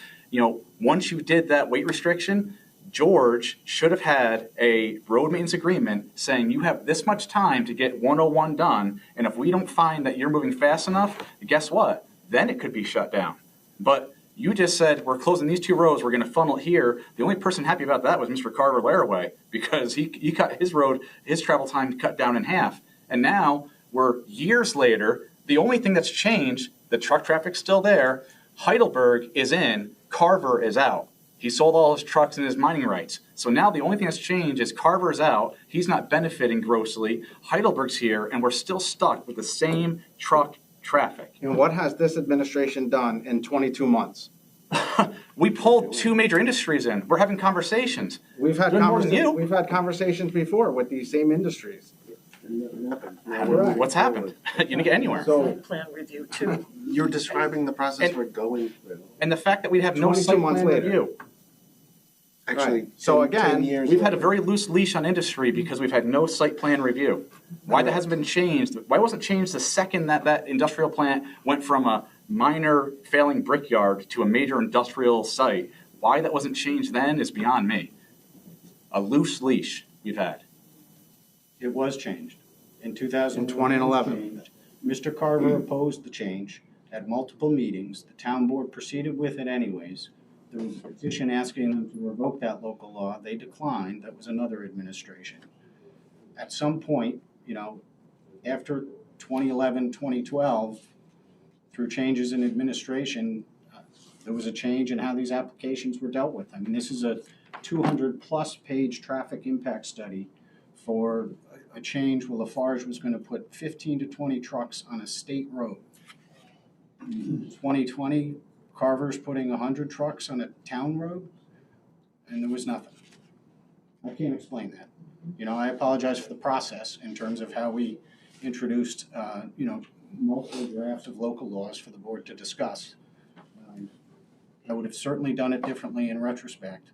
once you did that weight restriction, George should have had a road maintenance agreement saying you have this much time to get 101 done, and if we don't find that you're moving fast enough, guess what? Then it could be shut down. But you just said, we're closing these 2 roads, we're going to funnel it here. The only person happy about that was Mr. Carver Laraway, because he cut his travel time cut down in half. And now we're years later, the only thing that's changed, the truck traffic's still there, Heidelberg is in, Carver is out. He sold all his trucks and his mining rights. So now the only thing that's changed is Carver's out. He's not benefiting grossly. Heidelberg's here, and we're still stuck with the same truck traffic. And what has this administration done in 22 months? We pulled 2 major industries in. We're having conversations. We've had Doing more than you. We've had conversations before with these same industries. What's happened? You didn't get anywhere. So Plan review too. you're describing the process we're going through. And the fact that we have no 22 site months plan later. review. Actually, Right. So 10 again, years We've had a later. very loose leash on industry because we've had no site plan review. Why that hasn't been changed? Why wasn't it changed the second that industrial plant went from a minor failing brickyard to a major industrial site? Why that wasn't changed then is beyond me. A loose leash we've had. It was changed. In 2011. In 2011. Mr. Carver opposed the change at multiple meetings. The town board proceeded with it anyways. There was a petition asking them to revoke that local law. They declined. That was another administration. At some point, after 2011, 2012, through changes in administration, there was a change in how these applications were dealt with. I mean, this is a 200-plus page traffic impact study for a change where Lafarge was going to put 15 to 20 trucks on a state road. In 2020, Carver's putting 100 trucks on a town road, and there was nothing. I can't explain that. I apologize for the process in terms of how we introduced, multiple drafts of local laws for the board to discuss. I would have certainly done it differently in retrospect,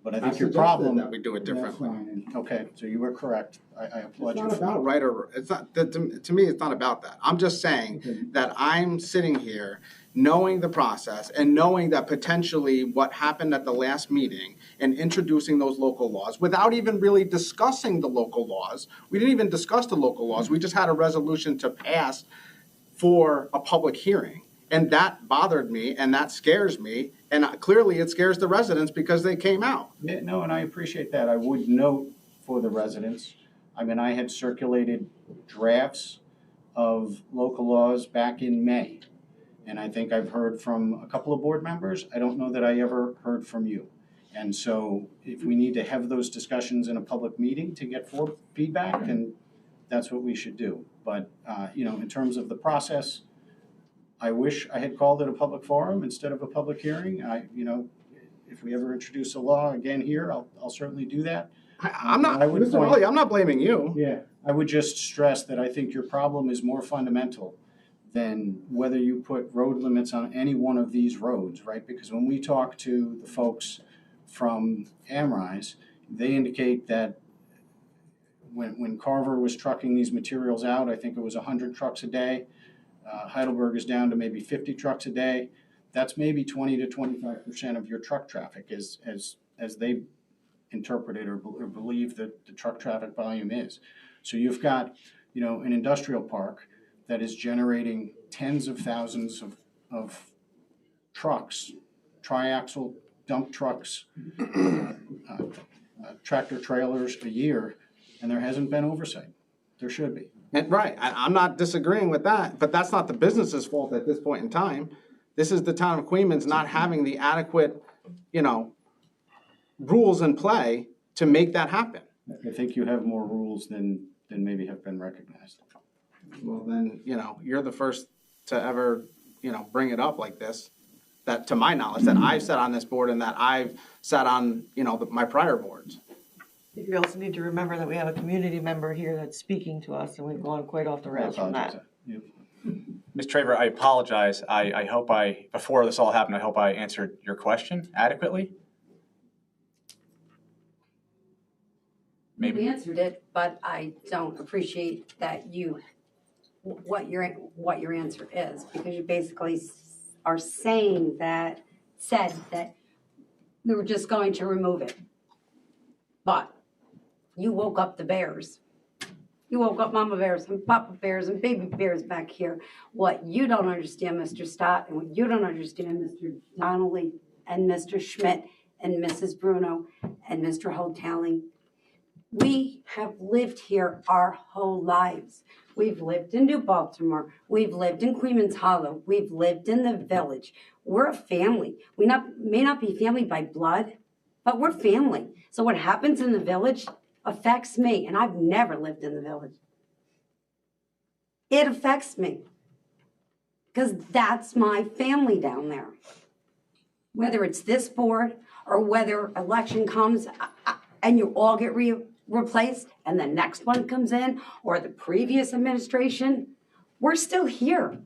but I think your problem. That we do it differently. Okay, so you were correct. I applaud It's you. not about right or, it's not, to me, it's not about that. I'm just saying that I'm sitting here knowing the process and knowing that potentially what happened at the last meeting and introducing those local laws without even really discussing the local laws. We didn't even discuss the local laws. We just had a resolution to pass for a public hearing. And that bothered me and that scares me. And clearly it scares the residents because they came out. Yeah, no, and I appreciate that. I would note for the residents, I had circulated drafts of local laws back in May. And I think I've heard from a couple of board members. I don't know that I ever heard from you. And so if we need to have those discussions in a public meeting to get feedback, then that's what we should do. But, in terms of the process, I wish I had called it a public forum instead of a public hearing. If we ever introduce a law again here, I'll certainly do that. I'm not, Mr. Rowley, I'm not blaming you. Yeah, I would just stress that I think your problem is more fundamental than whether you put road limits on any one of these roads, right? Because when we talk to the folks from Amrise, they indicate that when Carver was trucking these materials out, I think it was 100 trucks a day. Heidelberg is down to maybe 50 trucks a day. That's maybe 20 to 25% of your truck traffic as they interpret it or believe that the truck traffic volume is. So you've got, an industrial park that is generating tens of thousands of trucks, triaxle dump trucks, tractor trailers a year, and there hasn't been oversight. There should be. And right, I'm not disagreeing with that, but that's not the business's fault at this point in time. This is the town of Queens not having the adequate, rules in play to make that happen. I think you have more rules than maybe have been recognized. well then, you're the first to ever, bring it up like this. That, to my knowledge, that I've sat on this board and that I've sat on, my prior boards. We also need to remember that we have a community member here that's speaking to us, and we've gone quite off the rails from that. Ms. Traver, I apologize. I hope before this all happened, I hope I answered your question adequately. Maybe. You answered it, but I don't appreciate that what your answer is, because you basically are saying that, said that we were just going to remove it. But you woke up the bears. You woke up mama bears and papa bears and baby bears back here. What you don't understand, Mr. Stott, and what you don't understand, Mr. Donnelly and Mr. Schmidt and Mrs. Bruno and Mr. Hotelling, we have lived here our whole lives. We've lived in New Baltimore. We've lived in Queens Hollow. We've lived in the village. We're a family. We may not be family by blood, but we're family. So what happens in the village affects me, and I've never lived in the village. It affects me because that's my family down there. Whether it's this board or whether election comes and you all get replaced and the next one comes in, or the previous administration, we're still here.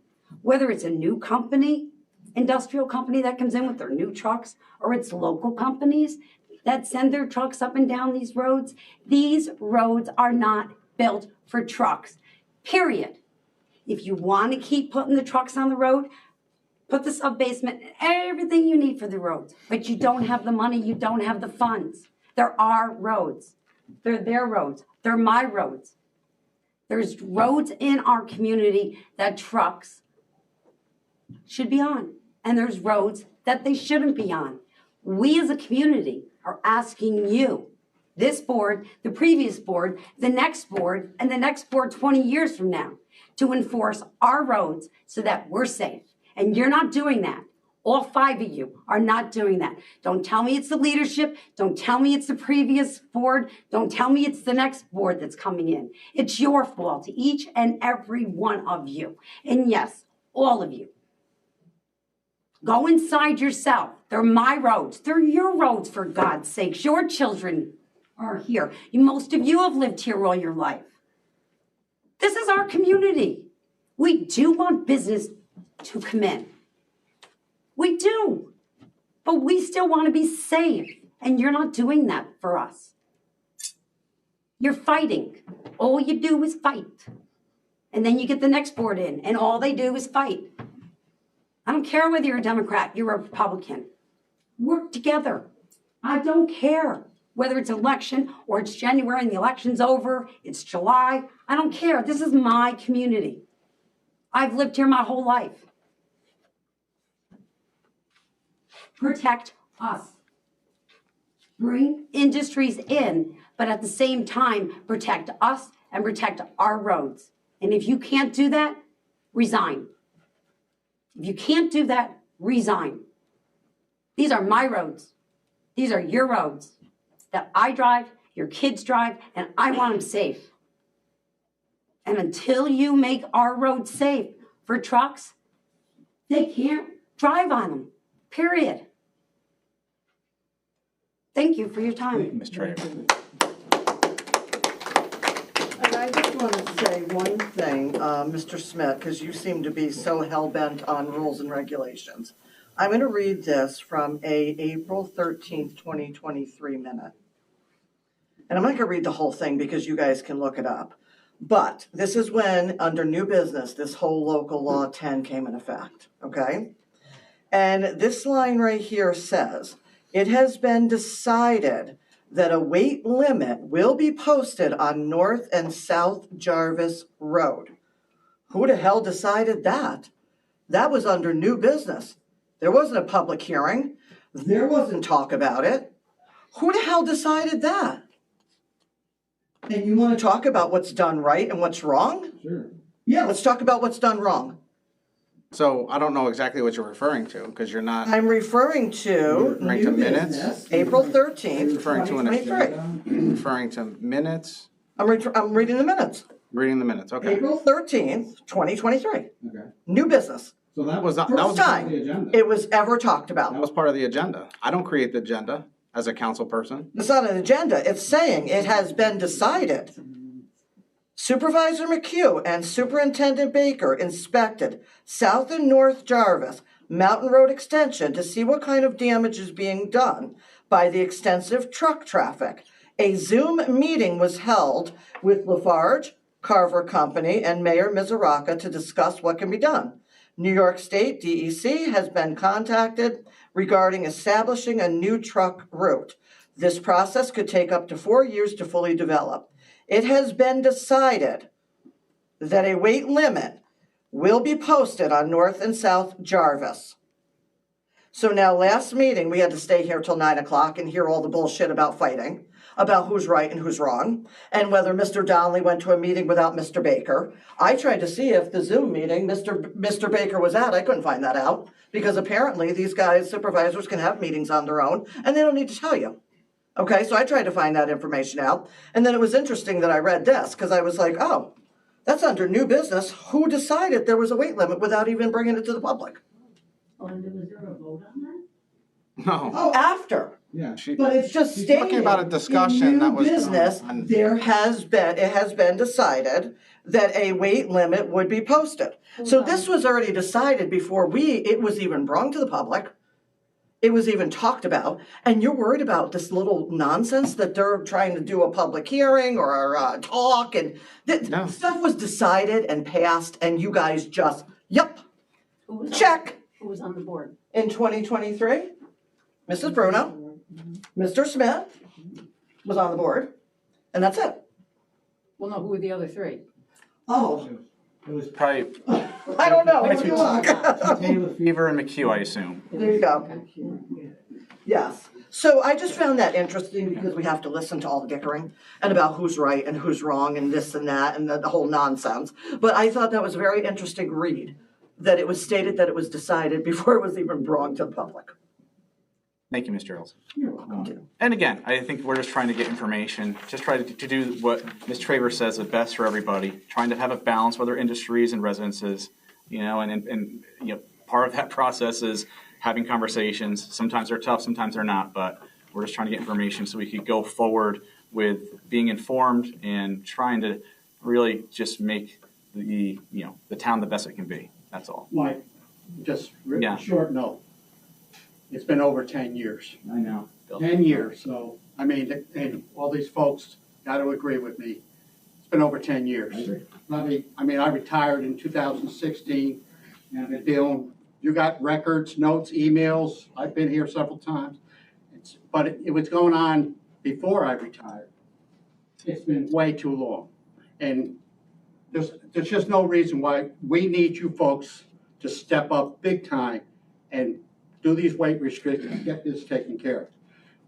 Whether it's a new company, industrial company that comes in with their new trucks, or it's local companies that send their trucks up and down these roads are not built for trucks, period. If you want to keep putting the trucks on the road, put the sub-basement and everything you need for the roads, but you don't have the money, you don't have the funds. There are roads. They're their roads. They're my roads. There's roads in our community that trucks should be on, and there's roads that they shouldn't be on. We as a community are asking you, this board, the previous board, the next board, and the next board 20 years from now, to enforce our roads so that we're safe. And you're not doing that. All 5 of you are not doing that. Don't tell me it's the leadership. Don't tell me it's the previous board. Don't tell me it's the next board that's coming in. It's your fault, each and every one of you. And yes, all of you. Go inside yourself. They're my roads. They're your roads, for God's sakes. Your children are here. Most of you have lived here all your life. This is our community. We do want business to come in. We do. But we still want to be safe. And you're not doing that for us. You're fighting. All you do is fight. And then you get the next board in, and all they do is fight. I don't care whether you're a Democrat, you're a Republican. Work together. I don't care whether it's election or it's January and the election's over, it's July. I don't care. This is my community. I've lived here my whole life. Protect us. Bring industries in, but at the same time, protect us and protect our roads. And if you can't do that, resign. If you can't do that, resign. These are my roads. These are your roads that I drive, your kids drive, and I want them safe. And until you make our roads safe for trucks, they can't drive on them, period. Thank you for your time. Ms. Traver. And I just want to say one thing, Mr. Smith, because you seem to be so hell-bent on rules and regulations. I'm going to read this from a April 13th, 2023 minute. And I'm not going to read the whole thing because you guys can look it up. But this is when, under new business, this whole local law 10 came in effect, okay? And this line right here says, it has been decided that a weight limit will be posted on North and South Jarvis Road. Who the hell decided that? That was under new business. There wasn't a public hearing. There wasn't talk about it. Who the hell decided that? And you want to talk about what's done right and what's wrong? Sure. Yeah, let's talk about what's done wrong. So I don't know exactly what you're referring to, because you're not. I'm referring to Referring to new minutes? business, April 13th, Referring to 2023. referring to minutes? I'm reading the minutes. Reading the minutes, okay. April 13th, 2023. Okay. New business. So that was, First part of the time agenda. it was ever talked about. That was part of the agenda. I don't create the agenda as a council person. It's not an agenda. It's saying it has been decided. Supervisor McHugh and Superintendent Baker inspected South and North Jarvis Mountain Road Extension to see what kind of damage is being done by the extensive truck traffic. A Zoom meeting was held with Lafarge, Carver Company, and Mayor Mizuraka to discuss what can be done. New York State DEC has been contacted regarding establishing a new truck route. This process could take up to 4 years to fully develop. It has been decided that a weight limit will be posted on North and South Jarvis. So now last meeting, we had to stay here till 9 o'clock and hear all the bullshit about fighting, about who's right and who's wrong, and whether Mr. Donnelly went to a meeting without Mr. Baker. I tried to see if the Zoom meeting Mr. Baker was at. I couldn't find that out because apparently these guys, supervisors, can have meetings on their own and they don't need to tell you. Okay, so I tried to find that information out. And then it was interesting that I read this because I was like, oh, that's under new business. Who decided there was a weight limit without even bringing it to the public? Oh, and was there a vote on that? No. Oh, after. Yeah, But it's just she's stating talking about a discussion in new that was business, done. it has been decided that a weight limit would be posted. So this was already decided before it was even brought to the public. It was even talked about, and you're worried about this little nonsense that they're trying to do a public hearing or talk, and stuff was decided and passed, and you guys just, yep, check. Who was on the board? In 2023, Mrs. Bruno, Mr. Smith was on the board, and that's it. Well, no, who were the other three? Oh, It was probably I don't know. Let me look. Taylor, Fever, and McHugh, I assume. There you go. Yes. So I just found that interesting because we have to listen to all the dickering and about who's right and who's wrong and this and that and the whole nonsense. But I thought that was a very interesting read, that it was stated that it was decided before it was even brought to the public. Thank you, Mr. Earls. You're welcome. And again, I think we're just trying to get information, just try to do what Ms. Traver says is best for everybody, trying to have a balance with our industries and residences, and part of that process is having conversations. Sometimes they're tough, sometimes they're not, but we're just trying to get information so we could go forward with being informed and trying to really just make the town the best it can be. That's all. Mike, just Yeah. short note. It's been over 10 years. I know. 10 years, so, I mean, and all these folks got to agree with me. It's been over 10 years. I retired in 2016, and I've been dealing, you got records, notes, emails. I've been here several times. But it was going on before I retired. It's been way too long. And there's just no reason why we need you folks to step up big time and do these weight restrictions, get this taken care of.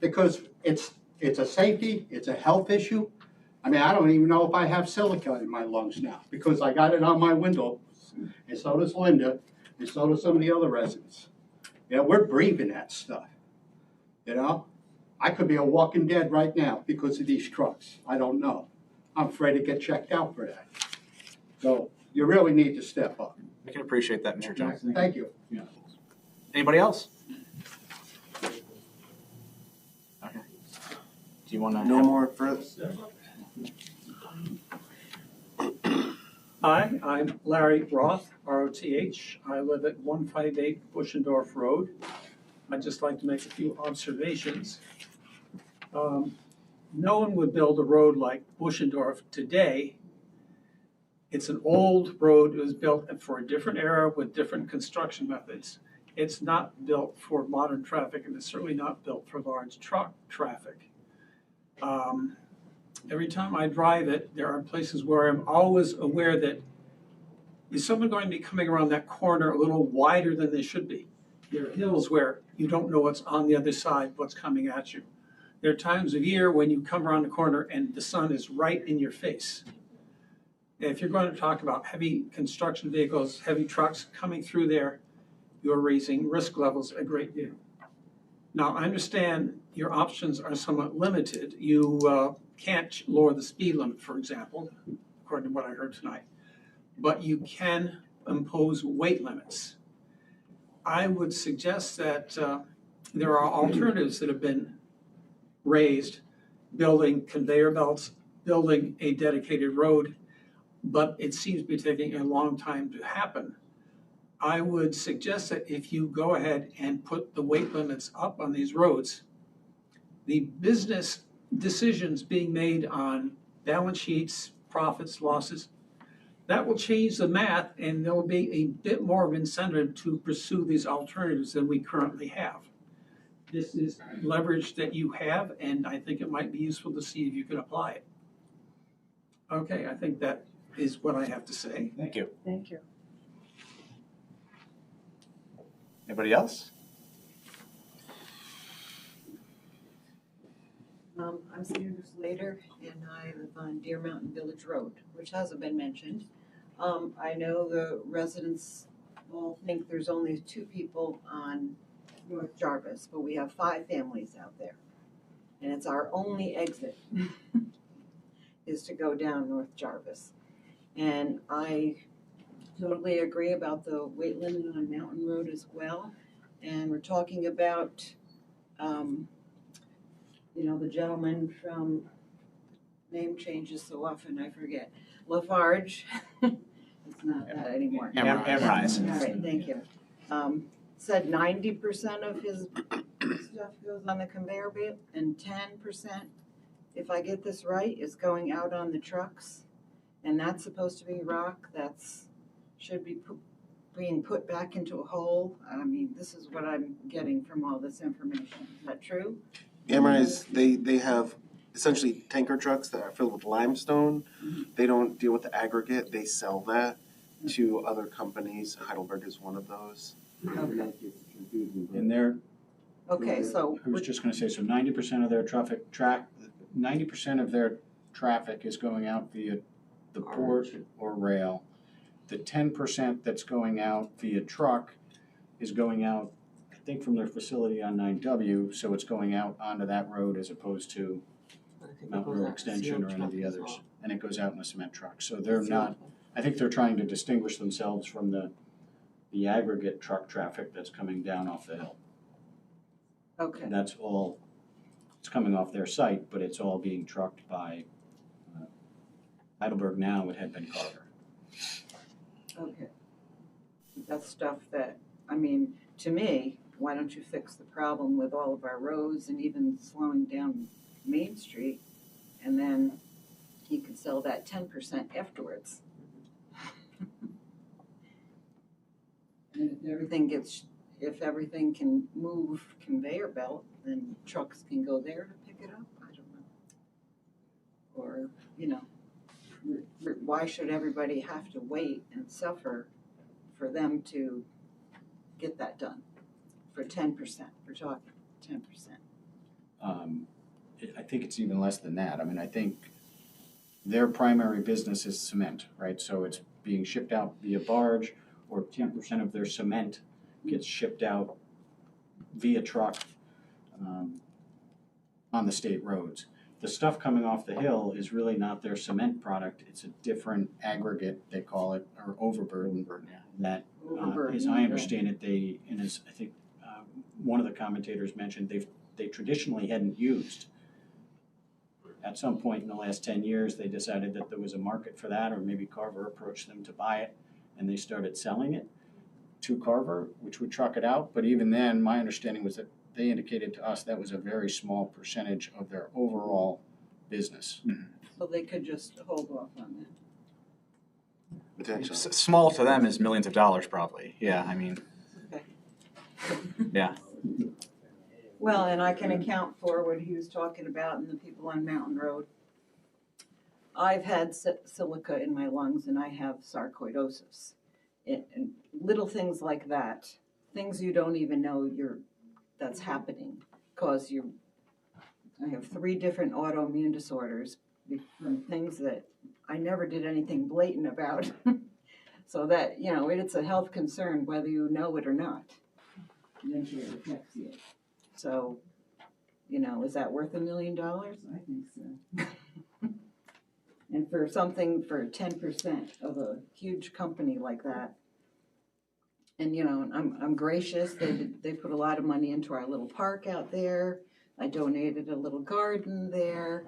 Because it's a safety, it's a health issue. I mean, I don't even know if I have silica in my lungs now because I got it on my window, and so does Linda, and so do some of the other residents. We're breathing that stuff, I could be a walking dead right now because of these trucks. I don't know. I'm afraid to get checked out for that. So you really need to step up. I can appreciate that, Mr. Johnson. Thank you. Anybody else? Okay. Do you want to? No more further. Hi, I'm Larry Roth, R-O-T-H. I live at 158 Buschendorf Road. I'd just like to make a few observations. No one would build a road like Buschendorf today. It's an old road. It was built for a different era with different construction methods. It's not built for modern traffic, and it's certainly not built for large truck traffic. Every time I drive it, there are places where I'm always aware that is someone going to be coming around that corner a little wider than they should be. There are hills where you don't know what's on the other side, what's coming at you. There are times of year when you come around the corner and the sun is right in your face. If you're going to talk about heavy construction vehicles, heavy trucks coming through there, you're raising risk levels a great deal. Now, I understand your options are somewhat limited. You can't lower the speed limit, for example. Of according to what I heard tonight. But you can impose weight limits. I would suggest that there are alternatives that have been raised, building conveyor belts, building a dedicated road, but it seems to be taking a long time to happen. I would suggest that if you go ahead and put the weight limits up on these roads, the business decisions being made on balance sheets, profits, losses, that will change the math, and there will be a bit more of incentive to pursue these alternatives than we currently have. This is leverage that you have, and I think it might be useful to see if you can apply it. Okay, I think that is what I have to say. Thank you. Thank you. Anybody else? I'm Sandra Slater, and I live on Deer Mountain Village Road, which hasn't been mentioned. I know the residents all think there's only 2 people on North Jarvis, but we have 5 families out there. And it's our only exit is to go down North Jarvis. And I totally agree about the weight limit on Mountain Road as well. And we're talking about, the gentleman from, name changes so often, I forget, Lafarge. It's not that anymore. Amrise. All right, thank you. Said 90% of his stuff goes on the conveyor belt, and 10%, if I get this right, is going out on the trucks. And that's supposed to be rock should be being put back into a hole. I mean, this is what I'm getting from all this information. Is that true? Amrise, they have essentially tanker trucks that are filled with limestone. They don't deal with the aggregate. They sell that to other companies. Heidelberg is one of those. Okay. And they're, Okay, so. I was just gonna say, so 90% of their 90% of their traffic is going out via the port or rail. The 10% that's going out via truck is going out, I think, from their facility on 9W, so it's going out onto that road as opposed to Mountain Road Extension or any of the others. And it goes out in a cement truck. So they're not, I think they're trying to distinguish themselves from the aggregate truck traffic that's coming down off the hill. Okay. That's all, it's coming off their site, but it's all being trucked by Heidelberg now. It had been Carver. Okay. That's stuff that, I mean, to me, why don't you fix the problem with all of our roads and even slowing down Main Street, and then you could sell that 10% afterwards. And if everything can move conveyor belt, then trucks can go there to pick it up. I don't know. Or, why should everybody have to wait and suffer for them to get that done? For 10%, we're talking 10%. I think it's even less than that. I mean, I think their primary business is cement, right? So it's being shipped out via barge, or 10% of their cement gets shipped out via truck on the state roads. The stuff coming off the hill is really not their cement product. It's a different aggregate, they call it, or overburden, that, as I understand it, and as I think one of the commentators mentioned, they traditionally hadn't used. At some point in the last 10 years, they decided that there was a market for that, or maybe Carver approached them to buy it, and they started selling it to Carver, which would truck it out. But even then, my understanding was that they indicated to us that was a very small percentage of their overall business. So they could just hold off on that. Small to them is millions of dollars, probably. Yeah, I mean, Okay. yeah. Well, and I can account for what he was talking about and the people on Mountain Road. I've had silica in my lungs and I have sarcoidosis. And little things like that, things you don't even know that's happening, because I have 3 different autoimmune disorders from things that I never did anything blatant about. So that, it's a health concern whether you know it or not. Eventually it affects you. So, is that worth $1 million? I think so. And for something for 10% of a huge company like that. And, you know, I'm gracious, they put a lot of money into our little park out there. I donated a little garden there.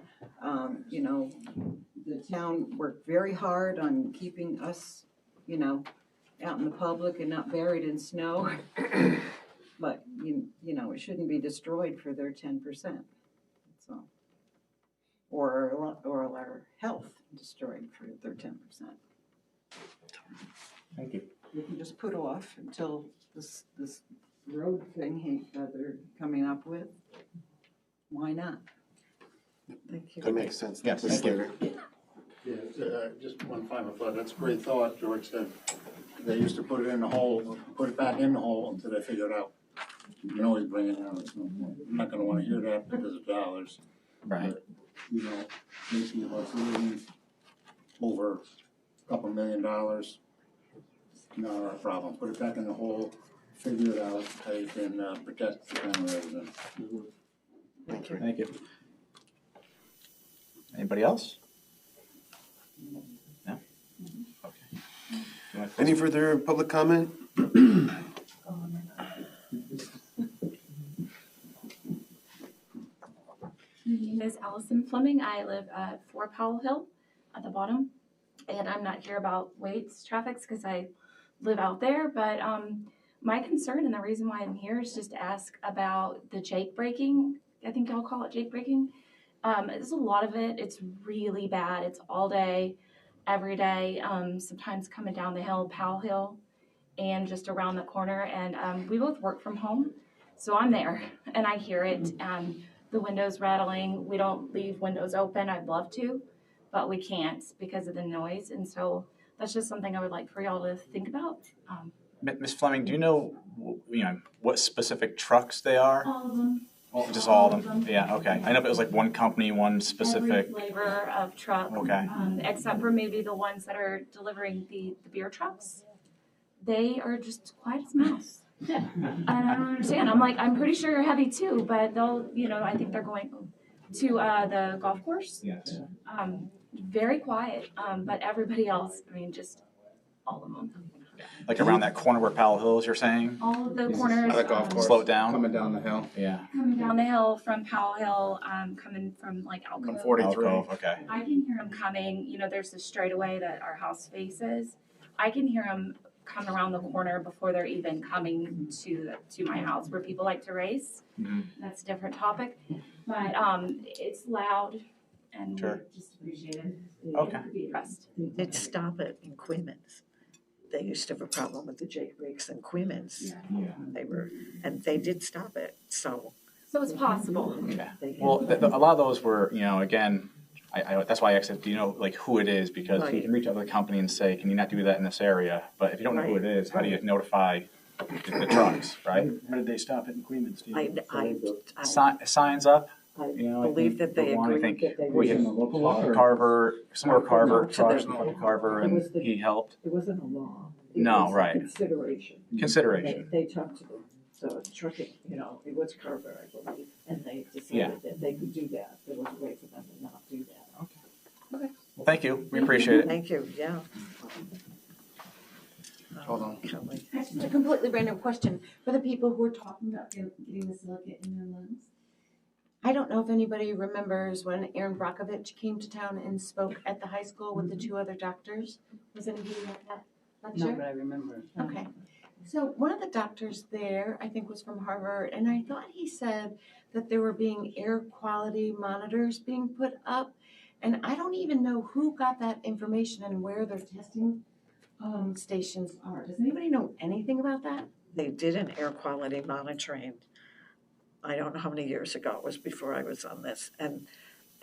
You know, the town worked very hard on keeping us, you know, out in the public and not buried in snow. But, you know, it shouldn't be destroyed for their 10%. So, or our health destroyed for their 10%. Thank you. We can just put off until this road thing they're coming up with. Why not? Thank you. That makes sense. Yes, Thank you. Yeah, just one final thought. That's a great thought, George said. They used to put it in the hole, put it back in the hole until they figure it out. You can always bring it out. It's no point. I'm not gonna wanna hear that because of dollars. Right. But, you know, making of us living over a couple $1 million, not our problem. Put it back in the hole, figure it out, how you can protect the town residents. Thank you. Thank you. Anybody else? No? Okay. Any further public comment? My name is Allison Fleming. I live at 4 Powell Hill at the bottom. And I'm not here about weights traffics because I live out there. But my concern and the reason why I'm here is just to ask about the jake braking. I think y'all call it jake braking. There's a lot of it. It's really bad. It's all day, every day, sometimes coming down the hill, Powell Hill, and just around the corner. And we both work from home. So I'm there and I hear it. The windows rattling. We don't leave windows open. I'd love to, but we can't because of the noise. And so that's just something I would like for y'all to think about. Ms. Fleming, do you know what specific trucks they are? All of them. Just all of them? Yeah, okay. I know if it was like one company, one specific. Every flavor of truck. Okay. Except for maybe the ones that are delivering the beer trucks. They are just quiet as a mouse. And I don't understand. I'm pretty sure you're heavy too, but they'll, I think they're going to the golf course. Yes. Very quiet, but everybody else, just all of them. Like around that corner where Powell Hill is, you're saying? All of the corners. At the golf course. Slow it down. Coming down the hill. Yeah. Coming down the hill from Powell Hill, coming from like Alcove. 43. Okay. I can hear them coming. There's this straightaway that our house faces. I can hear them come around the corner before they're even coming to my house, where people like to race. Mm-hmm. That's a different topic, but it's loud, and Sure. we just appreciate it. Okay. It could be addressed. They did stop it in Queens. They used to have a problem with the jake brakes in Queens. Yeah. They did stop it, so. So it's possible. Yeah. Well, a lot of those were, again, I that's why I asked, do you know who it is? Because you can reach out to the company and say, can you not do that in this area? But if you don't know who it is, how do you notify the trucks, right? Where did they stop it in Queens, Steve? Signs up. I believe that they agreed that they We had Carver, somewhere Carver, trucks, Carver, and he helped. It wasn't a law. No, right. Consideration. Consideration. They talked to them, so trucking, it was Carver, I believe, and they decided that they could do that. There was a way for them to not do that. Okay. Well, thank you. We appreciate it. Thank you, yeah. Hold on. Just a completely random question for the people who are talking about getting the silicate in their lungs. I don't know if anybody remembers when Aaron Brockovich came to town and spoke at the high school with the two other doctors. Was anybody at that lecture? No, but I remember. Okay. So one of the doctors there, I think, was from Harvard, and I thought he said that there were being air quality monitors being put up. And I don't even know who got that information and where their testing stations are. Does anybody know anything about that? They did an air quality monitoring. I don't know how many years ago. It was before I was on this. And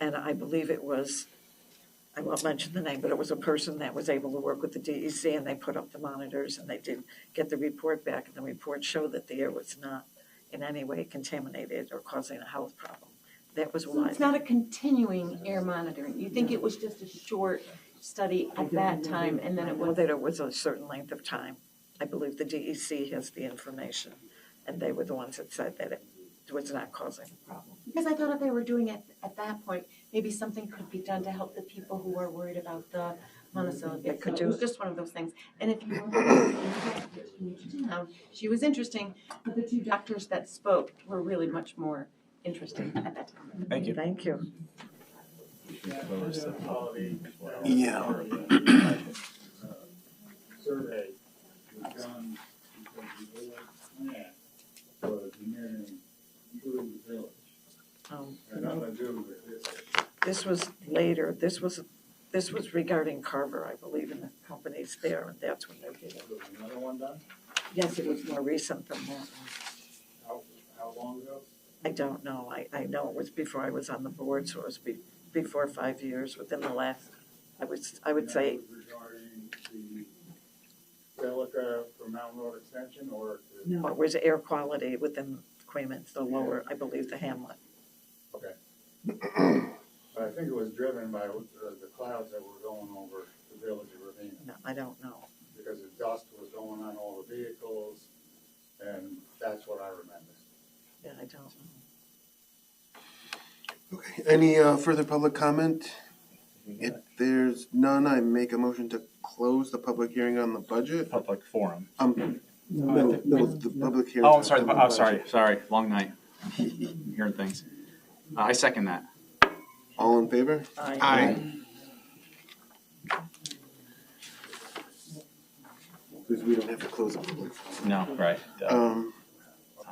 I believe it was, I won't mention the name, but it was a person that was able to work with the DEC, and they put up the monitors and they did get the report back, and the report showed that the air was not in any way contaminated or causing a health problem. That was So why. it's not a continuing air monitoring. You think it was just a short study at that time, and then it Well, was. that it was a certain length of time. I believe the DEC has the information, and they were the ones that said that was not causing a problem. Because I thought if they were doing it at that point, maybe something could be done to help the people who are worried about the monosyllable. It could So it was do- just one of those things. And if you she was interesting, but the two doctors that spoke were really much more interesting at that time. Thank you. Thank you. Yeah. Survey was done because the plan was near improving the village. Had nothing to do with this. This was later, this was regarding Carver, I believe, and the companies there, and that's when they did it. Was another one done? Yes, it was more recent than that. How long ago? I don't know. I know it was before I was on the board, so it was before 5 years, within the last, I would say, That was regarding the Silica from Mountain Road Extension or? no, it was air quality within Queens, the lower, I believe, the hamlet. Okay. I think it was driven by the clouds that were going over the village of Ravena. No, I don't know. Because the dust was going on all the vehicles, and that's what I remember. Yeah, I don't know. Okay, any further public comment? If there's none, I make a motion to close the public hearing on the budget. Public forum. No, the public hearing. Oh, I'm sorry, sorry, long night. I'm hearing things. I second that. All in favor? Aye. Because we don't have to close the public forum. No, right.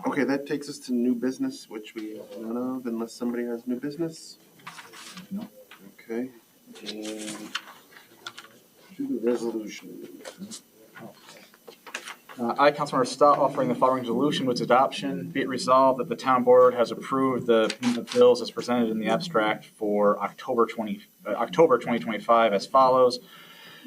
Okay, that takes us to new business, which we have none of, unless somebody has new business. No. Okay, and to the resolution. I, Councilmember Stott, offering the following resolution with adoption. Be it resolved that the town board has approved the payment of bills as presented in the abstract for October 2025 as follows.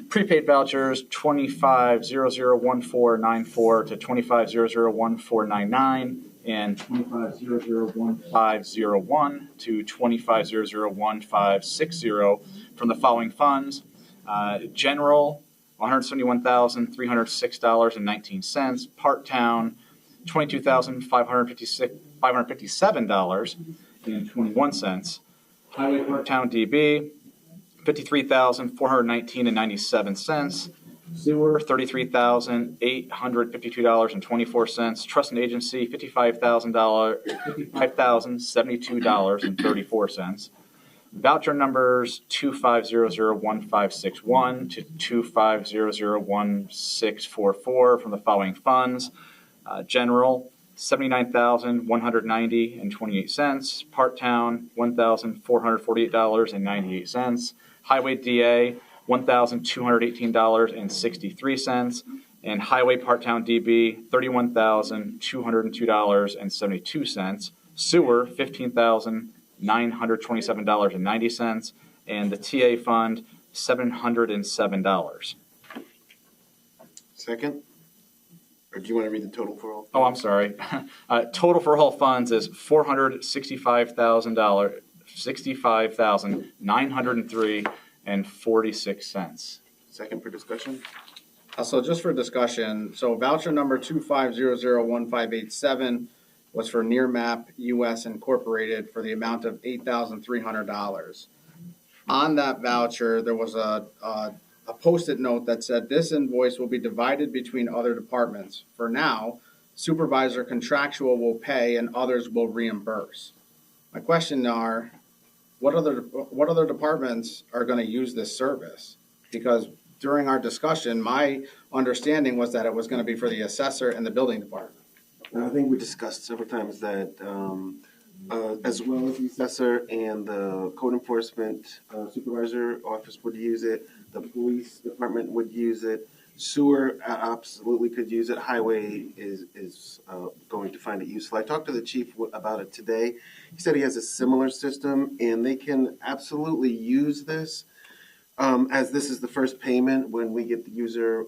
Prepaid vouchers 25001494 to 25001499 and 25001501 to 25001560 from the following funds. General, $171,306.19. Part Town, $22,557.21. Highway Part Town DB, $53,419.97. Sewer, $33,852.24. Trust and agency, $55,072.34. Voucher numbers 25001561 to 25001644 from the following funds. General, $79,190.28. Part Town, $1,448.98. Highway DA, $1,218.63. And Highway Part Town DB, $31,202.72. Sewer, $15,927.90. And the TA fund, $707. Second? Or do you want to read the total for all? Oh, I'm sorry. Total for all funds is $465,000, $65,903.46. Second for discussion? So just for discussion, so voucher number 25001587 was for Nearmap US Incorporated for the amount of $8,300. On that voucher, there was a Post-it note that said this invoice will be divided between other departments. For now, supervisor contractual will pay and others will reimburse. My question are, what other departments are going to use this service? Because during our discussion, my understanding was that it was going to be for the assessor and the building department. I think we discussed several times that as well as the assessor and the code enforcement supervisor office would use it, the police department would use it, sewer absolutely could use it, highway is going to find it useful. I talked to the chief about it today. He said he has a similar system and they can absolutely use this as this is the first payment when we get the user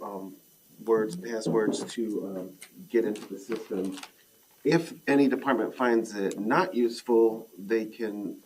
passwords to get into the system. If any department finds it not useful, they can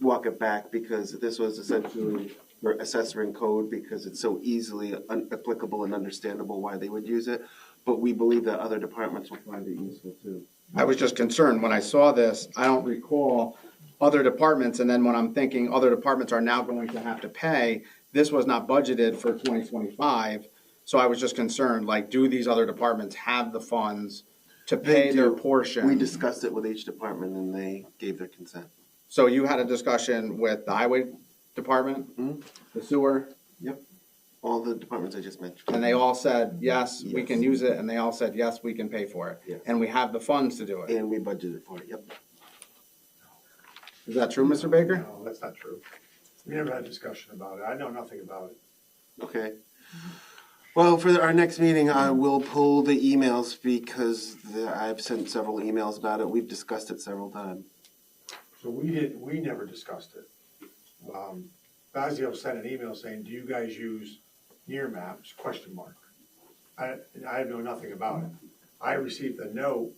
walk it back because this was essentially for assessor and code because it's so easily applicable and understandable why they would use it. But we believe that other departments will find it useful too. I was just concerned when I saw this. I don't recall other departments, and then when I'm thinking other departments are now going to have to pay, this was not budgeted for 2025. So I was just concerned, like, do these other departments have the funds to pay their portion? We discussed it with each department and they gave their consent. So you had a discussion with the highway department, the sewer? Yep. All the departments I just mentioned. And they all said, yes, we can use it, and they all said, yes, we can pay for it. Yes. And we have the funds to do it. And we budgeted for it, yep. Is that true, Mr. Baker? No, that's not true. We never had a discussion about it. I know nothing about it. Okay. Well, for our next meeting, I will pull the emails because I've sent several emails about it. We've discussed it several times. So we never discussed it. Fazio sent an email saying, do you guys use near maps, question mark. I know nothing about it. I received a note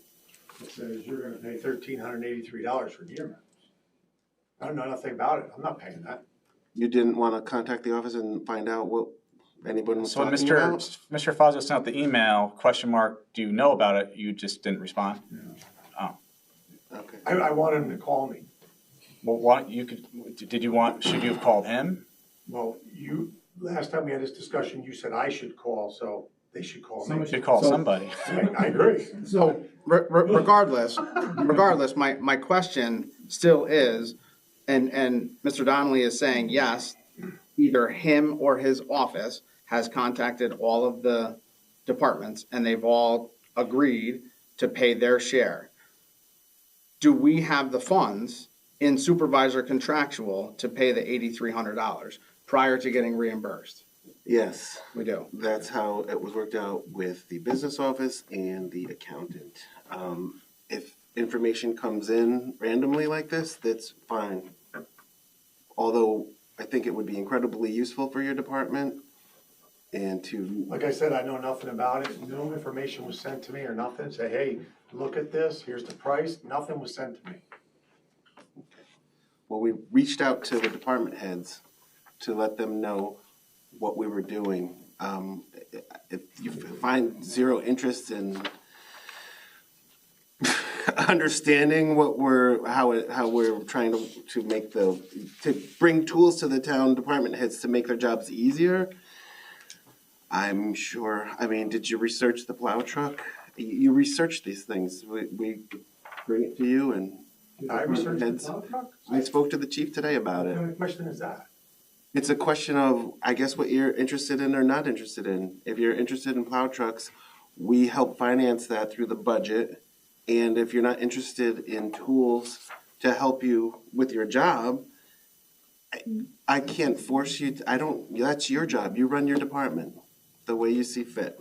that says you're gonna pay $1,383 for near maps. I don't know nothing about it. I'm not paying that. You didn't want to contact the office and find out what anyone was So when talking about? Mr. Fazio sent out the email, question mark, do you know about it? You just didn't respond? Oh. Okay. I wanted him to call me. Well, should you have called him? Well, last time we had this discussion, you said I should call, so they should call me. Someone should call somebody. I agree. So regardless, my question still is, and Mr. Donnelly is saying, yes, either him or his office has contacted all of the departments and they've all agreed to pay their share. Do we have the funds in supervisor contractual to pay the $8,300 prior to getting reimbursed? Yes. We do. That's how it was worked out with the business office and the accountant. If information comes in randomly like this, that's fine. Although I think it would be incredibly useful for your department and to... Like I said, I know nothing about it. No information was sent to me or nothing. Say, hey, look at this. Here's the price. Nothing was sent to me. Well, we reached out to the department heads to let them know what we were doing. If you find zero interest in understanding how we're trying to bring tools to the town department heads to make their jobs easier, I'm sure. I mean, did you research the plow truck? You research these things. We bring it to you and. I researched the plow truck? I spoke to the chief today about What it. kind of question is that? It's a question of, I guess, what you're interested in or not interested in. If you're interested in plow trucks, we help finance that through the budget. And if you're not interested in tools to help you with your job, I can't force you. That's your job. You run your department the way you see fit.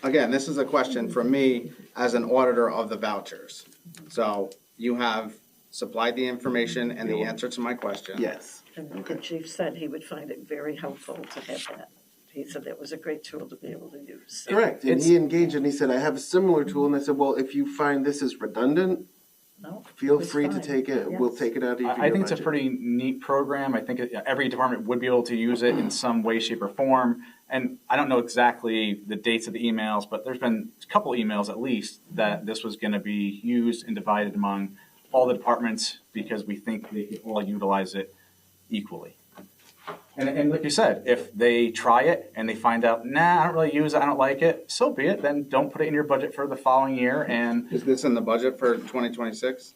Again, this is a question from me as an auditor of the vouchers. So you have supplied the information and the answer to my question. Yes. And the chief said he would find it very helpful to have that. He said that was a great tool to be able to use. Correct. And he engaged and he said, I have a similar tool. And I said, well, if you find this is redundant, feel free to take it. Yes. We'll take it out of your I think budget. it's a pretty neat program. I think every department would be able to use it in some way, shape, or form. And I don't know exactly the dates of the emails, but there's been a couple emails at least that this was going to be used and divided among all the departments because we think they could all utilize it equally. And like you said, if they try it and they find out, nah, I don't really use it, I don't like it, so be it. Then don't put it in your budget for the following year. And is this in the budget for 2026?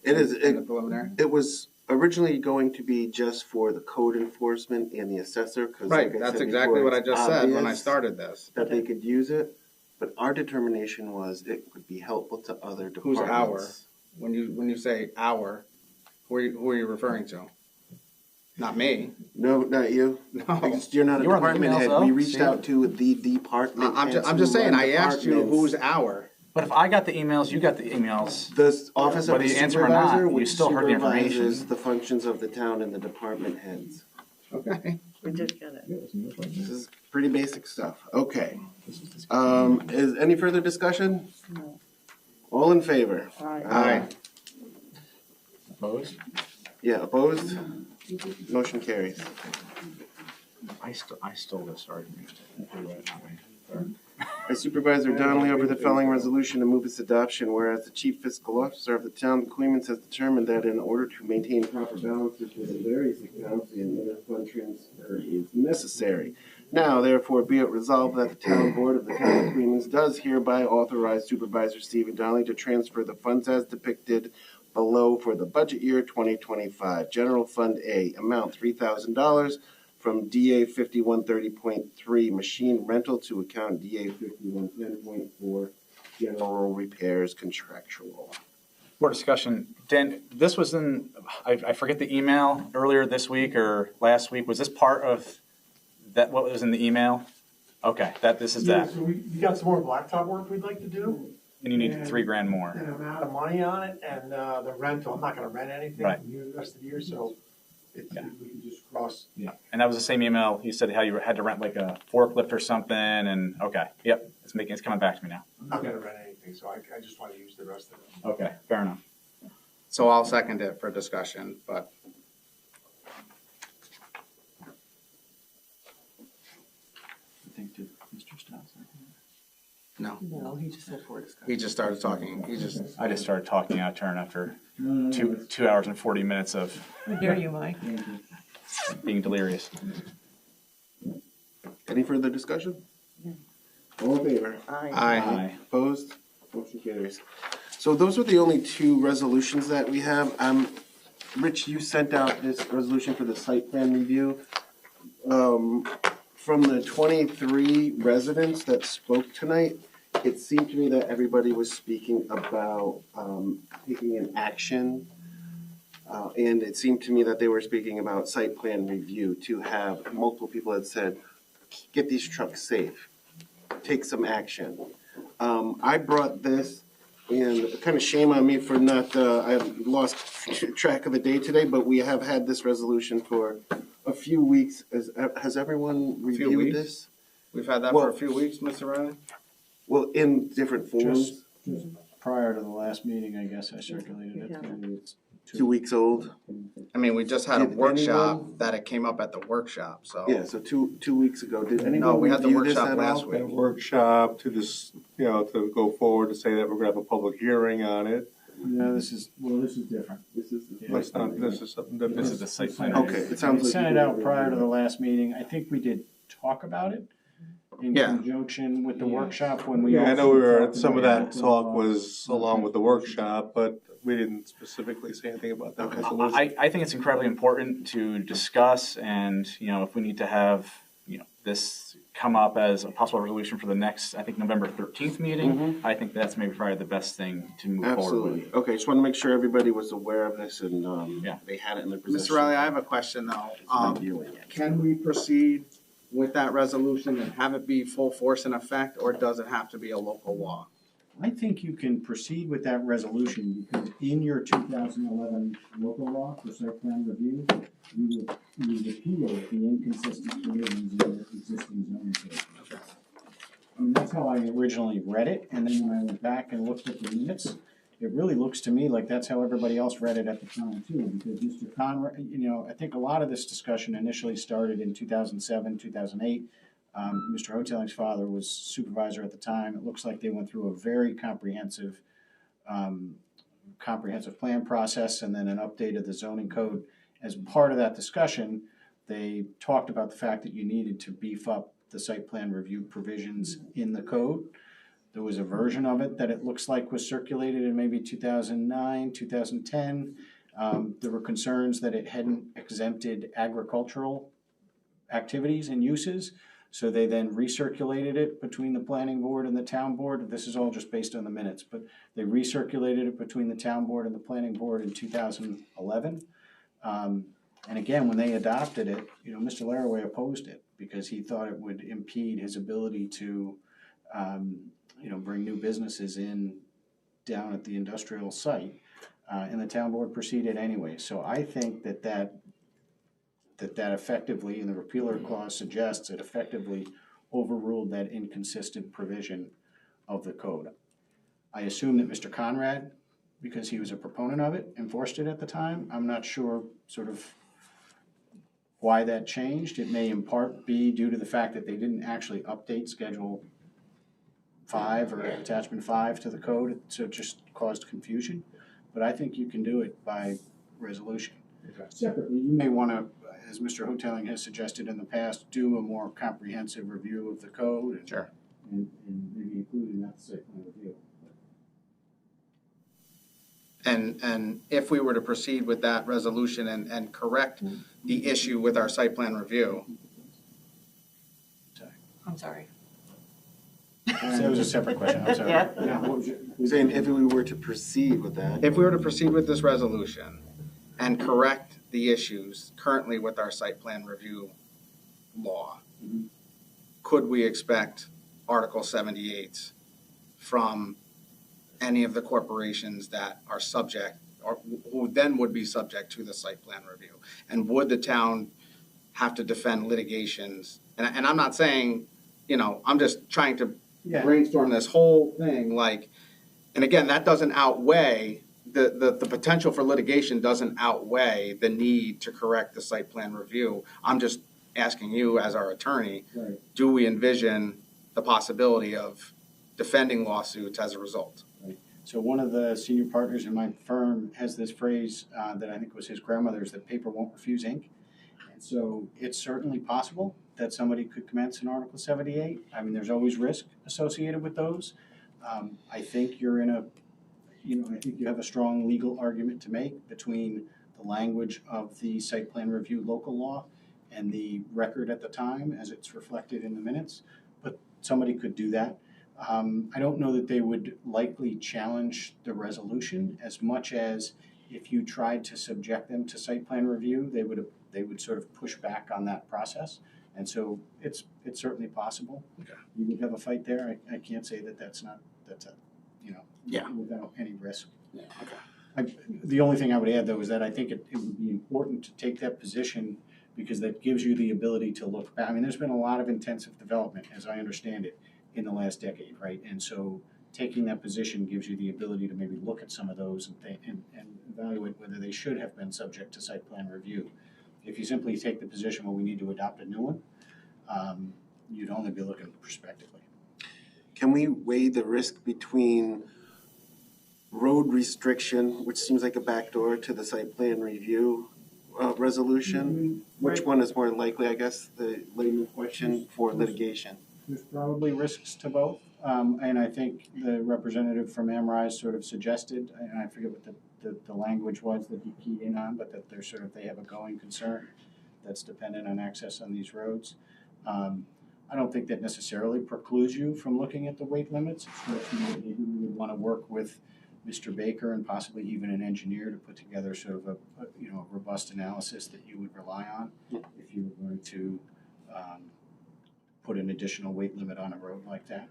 It is. In the preliminary? It was originally going to be just for the code enforcement and the assessor. Right, that's exactly what I just said when I started this. That they could use it, but our determination was it would be helpful to other departments. Who's our? When you say our, who are you referring to? Not me. No, not you. No, you're not a department head. We reached out to the department. I'm just saying. I asked you who's our. But if I got the emails, you got the emails. The office of whether the you answer or not, supervisor, you which still heard the information. supervises the functions of the town and the department heads. Okay. We did get it. This is pretty basic stuff. Okay. Is any further discussion? No. All in favor? Aye. Opposed? Yeah, opposed? Motion carries. I stole this argument. I Supervisor Donnelly over the following resolution to move its adoption, whereas the Chief Fiscal Officer of the town of Queens has determined that in order to maintain proper balances within various accounts, an interfund transfer is necessary. Now, therefore, be it resolved that the town board of the town of Queens does hereby authorize Supervisor Stephen Donnelly to transfer the funds as depicted below for the budget year 2025. General Fund A, amount $3,000 from DA 5130.3 machine rental to account DA 5110.4 general repairs contractual. More discussion. Dan, this was in, I forget the email earlier this week or last week. Was this part of that, what was in the email? Okay, this is that. So we got some more blacktop work we'd like to do. And you need $3,000 more. And I'm out of money on it, and the rental, I'm not gonna rent anything Right. from here the rest of the year, so we can just cross. Yeah. And that was the same email. You said how you had to rent like a forklift or something, and okay, yep, it's coming back to me now. I'm not gonna rent anything, so I just wanna use the rest of it. Okay, fair enough. So I'll second it for discussion, but I think to Mr. Stiles. no. No, he just said for discussion. He just started talking. I just started talking out of turn after No, two hours and 40 minutes of I hear you, Mike. being delirious. Any further discussion? All in favor? Aye. Opposed? Motion carries. So those are the only two resolutions that we have. Rich, you sent out this resolution for the site plan review. From the 23 residents that spoke tonight, it seemed to me that everybody was speaking about taking an action. And it seemed to me that they were speaking about site plan review, to have multiple people that said, get these trucks safe, take some action. I brought this, and kind of shame on me for not, I lost track of the day today, but we have had this resolution for a few weeks. Has everyone reviewed this? We've had that for a few weeks, Mr. Riley? Well, in different forms. Just prior to the last meeting, I guess I circulated it. It's 2 weeks old. I mean, we just had a Did workshop anyone- that it came up at the workshop, so. Yeah, so two weeks ago. Did anyone No, we had the review this workshop at last all? week. A workshop to just, to go forward to say that we're gonna have a public hearing on it. No, this is different. This is That's not, this is something different. This is the site plan. Okay, it sounds We like. sent it out prior to the last meeting. I think we did talk about it in Yeah. conjunction with the workshop when we. Yeah, I know we also were, talked some of about that talk was along with the workshop, but we didn't specifically say anything about that resolution. I think it's incredibly important to discuss, and if we need to have this come up as a possible resolution for the next, I think, November 13th meeting, I think that's maybe probably the best thing to move forward Absolutely. with. Okay, just want to make sure everybody was aware of this and they had it in their possession. Mr. Riley, I have a question though. Can we proceed with that resolution and have it be full force and effect, or does it have to be a local law? I think you can proceed with that resolution because in your 2011 local law for site plan review, you repealed the inconsistent provisions in your existing zoning code. I mean, that's how I originally read it, and then when I went back and looked at the minutes, it really looks to me like that's how everybody else read it at the time too, because Mr. Conrad, I think a lot of this discussion initially started in 2007, 2008. Mr. Hotelling's father was supervisor at the time. It looks like they went through a very comprehensive plan process and then an update of the zoning code. As part of that discussion, they talked about the fact that you needed to beef up the site plan review provisions in the code. There was a version of it that it looks like was circulated in maybe 2009, 2010. There were concerns that it hadn't exempted agricultural activities and uses. So they then recirculated it between the planning board and the town board. This is all just based on the minutes, but they recirculated it between the town board and the planning board in 2011. And again, when they adopted it, Mr. Laraway opposed it because he thought it would impede his ability to, bring new businesses in down at the industrial site. And the town board proceeded anyway. So I think that effectively, and the repealer clause suggests it effectively overruled that inconsistent provision of the code. I assume that Mr. Conrad, because he was a proponent of it, enforced it at the time. I'm not sure sort of why that changed. It may in part be due to the fact that they didn't actually update Schedule 5 or attachment 5 to the code, so it just caused confusion. But I think you can do it by resolution. Separately, you may want to, as Mr. Hoteling has suggested in the past, do a more comprehensive review of the code. And, Sure. And maybe including that site plan review. And if we were to proceed with that resolution and correct the issue with our site plan review. I'm sorry. That was a separate question, I'm sorry. Yeah. What was your- Saying if we were to proceed with that. If we were to proceed with this resolution and correct the issues currently with our site plan review law, could we expect Article 78 from any of the corporations that are subject, or who then would be subject to the site plan review? And would the town have to defend litigations? And I'm not saying, I'm just trying to brainstorm this whole thing, and again, that doesn't outweigh, the potential for litigation doesn't outweigh the need to correct the site plan review. I'm just asking you as our attorney, do we envision the possibility of defending lawsuits as a result? So one of the senior partners in my firm has this phrase that I think was his grandmother's, that paper won't refuse ink. And so it's certainly possible that somebody could commence an Article 78. I mean, there's always risk associated with those. I think you're in a, I think you have a strong legal argument to make between the language of the site plan review local law and the record at the time as it's reflected in the minutes, but somebody could do that. I don't know that they would likely challenge the resolution as much as if you tried to subject them to site plan review, they would sort of push back on that process. And so it's certainly possible. Okay. You would have a fight there. I can't say that's without any risk. Yeah. Okay. The only thing I would add though is that I think it would be important to take that position because that gives you the ability to look back. I mean, there's been a lot of intensive development, as I understand it, in the last decade, right? And so taking that position gives you the ability to maybe look at some of those and evaluate whether they should have been subject to site plan review. If you simply take the position, well, we need to adopt a new one, you'd only be looking prospectively. Can we weigh the risk between road restriction, which seems like a backdoor to the site plan review resolution? Which one is more likely, I guess, the layman question for litigation? There's probably risks to both, and I think the representative from Amrise sort of suggested, and I forget what the language was that he keyed in on, but that they have a going concern that's dependent on access on these roads. I don't think that necessarily precludes you from looking at the weight limits. Maybe we would want to work with Mr. Baker and possibly even an engineer to put together sort of a robust analysis that you would rely on if you were going to put an additional weight limit on a road like that.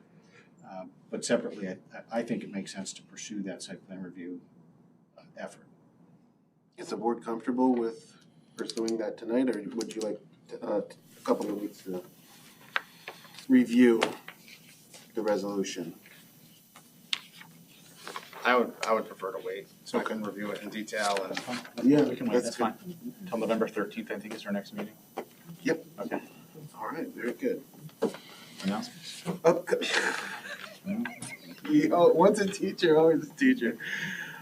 But separately, I think it makes sense to pursue that site plan review effort. Is the board comfortable with pursuing that tonight, or would you like a couple of weeks to review the resolution? I would prefer to wait so I can review it in detail and. Yeah, We can wait, that's fine. Until November 13th, I think is our next meeting. Yep. Okay. All right, very good. Announcements? Once a teacher, always a teacher.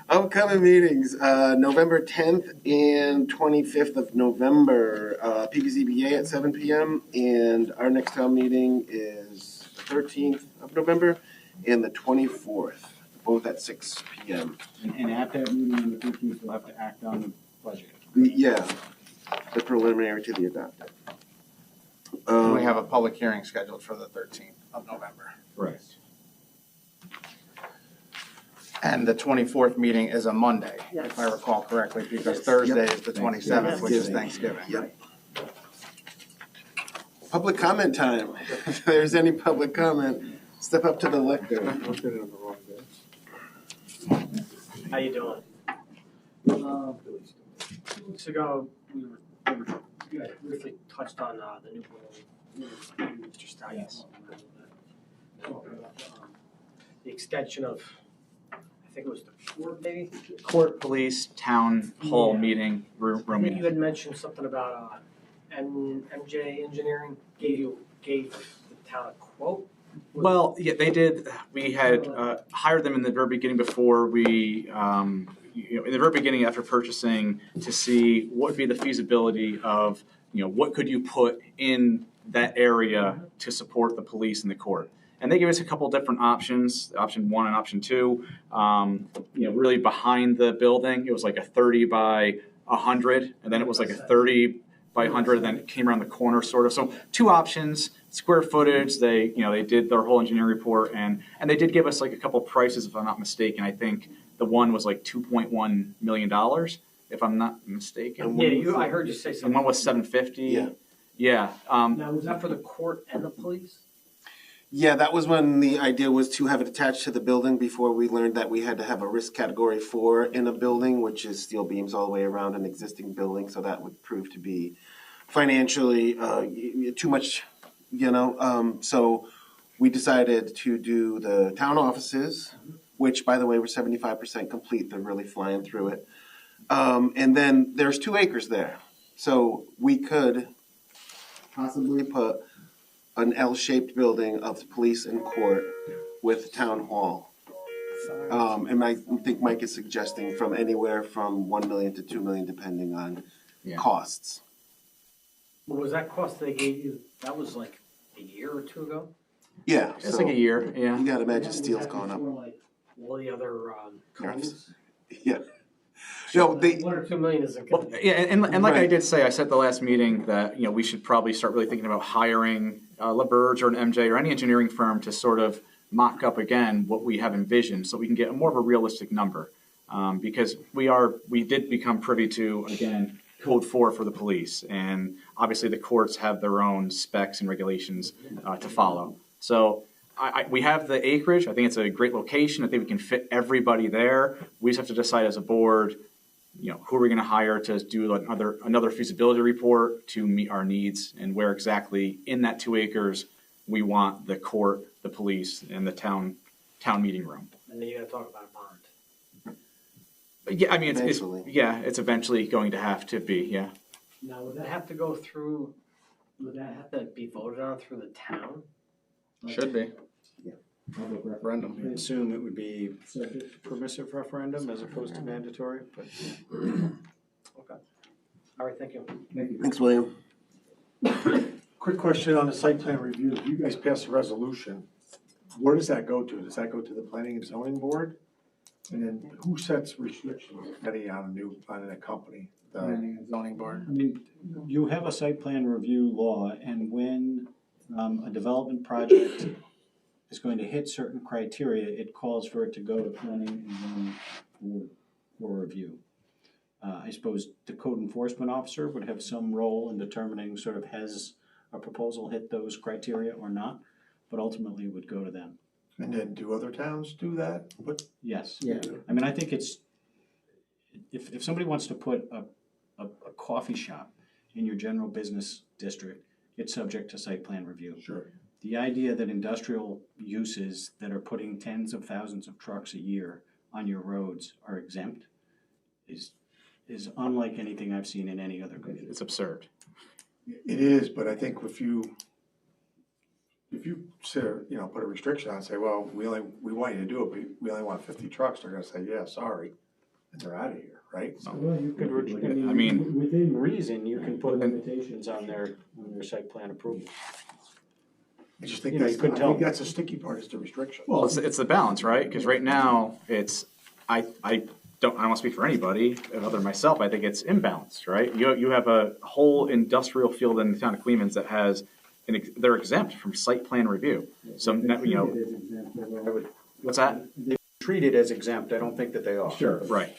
Upcoming meetings, November 10th and 25th of November, PBZBA at 7 p.m. And our next town meeting is the 13th of November and the 24th, both at 6 p.m. And at that meeting on the 13th, we'll have to act on the budget. Yeah, the preliminary to the adopted. We have a public hearing scheduled for the 13th of November. Correct. And the 24th meeting is a Monday, if I recall correctly, because Thursday is the 27th, which is Thanksgiving. Yep. Public comment time. If there's any public comment, step up to the lectern. How you doing? 2 weeks ago, we briefly touched on the new rule, Mr. Stein. Yes. Talking about the extension of, I think it was the court, maybe? Court, police, town hall meeting, room I think meeting. you had mentioned something about MJ Engineering gave the town a quote. Well, yeah, they did. We had hired them in the very beginning before we, in the very beginning after purchasing to see what would be the feasibility of, what could you put in that area to support the police and the court. And they gave us a couple different options, option 1 and option 2. Really behind the building, it was like a 30 by 100, and then it was like a 30 by 100, and then it came around the corner sort of. So 2 options, square footage. They did their whole engineering report, and they did give us like a couple prices, if I'm not mistaken. I think the one was like $2.1 million, if I'm not mistaken. Yeah, I heard you say something. And one was $750. Yeah. Yeah. Now, was that for the court and the police? Yeah, that was when the idea was to have it attached to the building before we learned that we had to have a risk category 4 in a building, which is steel beams all the way around an existing building. So that would prove to be financially too much, So we decided to do the town offices, which, by the way, were 75% complete. They're really flying through it. And then there's 2 acres there. So we could possibly put an L-shaped building of the police and court with town hall. And I think Mike is suggesting from anywhere from 1 million to 2 million, depending on costs. What was that cost they gave you? That was like a year or 2 ago? Yeah. It's like a year, yeah. You gotta imagine steel's gone up. Like all the other codes? Yeah. So 1 or 2 million isn't good. Yeah, and like I did say, I said at the last meeting that we should probably start really thinking about hiring LaBerge or an MJ or any engineering firm to sort of mock up again what we have envisioned, so we can get more of a realistic number. Because we did become privy to, again, Code 4 for the police, and obviously the courts have their own specs and regulations to follow. So we have the acreage. I think it's a great location. I think we can fit everybody there. We just have to decide as a board, who are we going to hire to do another feasibility report to meet our needs, and where exactly in that 2 acres we want the court, the police, and the town meeting room. And then you gotta talk about a bond. Yeah, I mean, it's eventually going to have to be, yeah. Now, would that have to go through, would that have to be voted on through the town? Should be. Yeah. Public referendum. I assume it would be permissive referendum as opposed to mandatory, but. Okay. All right, thank you. Thanks, William. Quick question on the site plan review. If you guys pass a resolution, where does that go to? Does that go to the planning and zoning board? And then who sets restrictions, if any, on a company? The Planning and zoning board. I mean, you have a site plan review law, and when a development project is going to hit certain criteria, it calls for it to go to planning and zoning for review. I suppose the code enforcement officer would have some role in determining sort of has a proposal hit those criteria or not, but ultimately it would go to them. And then do other towns do that? Yes. Yeah. I mean, I think it's, if somebody wants to put a coffee shop in your general business district, it's subject to site plan review. Sure. The idea that industrial uses that are putting tens of thousands of trucks a year on your roads are exempt is unlike anything I've seen in any other country. It's absurd. It is, but I think if you say, put a restriction on and say, well, we want you to do it, but we only want 50 trucks, they're gonna say, yeah, sorry, and they're out of here, right? Well, you could, I mean, within reason, you can put limitations on their site plan approval. I just think You know, that's, you couldn't I tell think them. that's the sticky part, is the restriction. Well, it's the balance, right? Because right now, I don't want to speak for anybody other than myself. I think it's imbalanced, right? You have a whole industrial field in the town of Clemens that has, they're exempt from site plan review. So, what's that? They're treated as exempt. I don't think that they are. Sure. Right.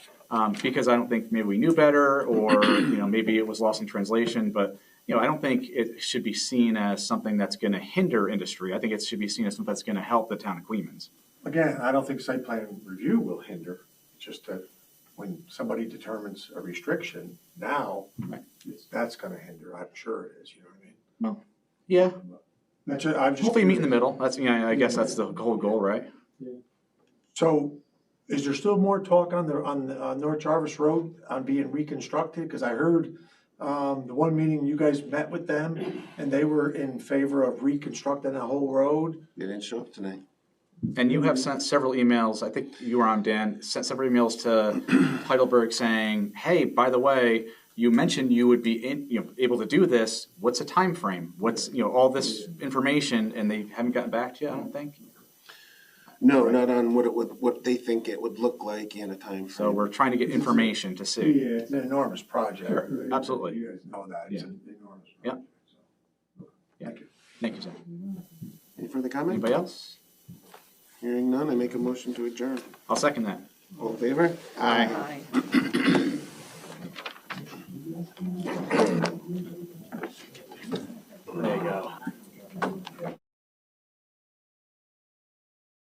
Because I don't think maybe we knew better, or maybe it was lost in translation. But I don't think it should be seen as something that's going to hinder industry. I think it should be seen as something that's going to help the town of Clemens. Again, I don't think site plan review will hinder, it's just that when somebody determines a restriction, now, that's gonna hinder, I'm sure it is, you know what I mean? Well, yeah. That's it, I'm just. Hopefully meet in the middle. That's I guess that's the whole goal, right? So, is there still more talk on North Jarvis Road on being reconstructed? Because I heard The one meeting you guys met with them and they were in favor of reconstructing the whole road. They didn't show up tonight. And you have sent several emails, I think you were on, Dan, sent several emails to Heidelberg saying, hey, by the way, you mentioned you would be able to do this. What's a time frame? What's, all this information, and they haven't gotten back to you, I don't think. No, not on what they think it would look like in a time frame. So we're trying to get information to see. Yeah, it's an enormous project. Sure, absolutely. You guys know that, it's an enormous project. Yeah. Thank you, Sam. Any further comment? Anybody else? Hearing none, I make a motion to adjourn. I'll second that. All in favor? Aye. Aye.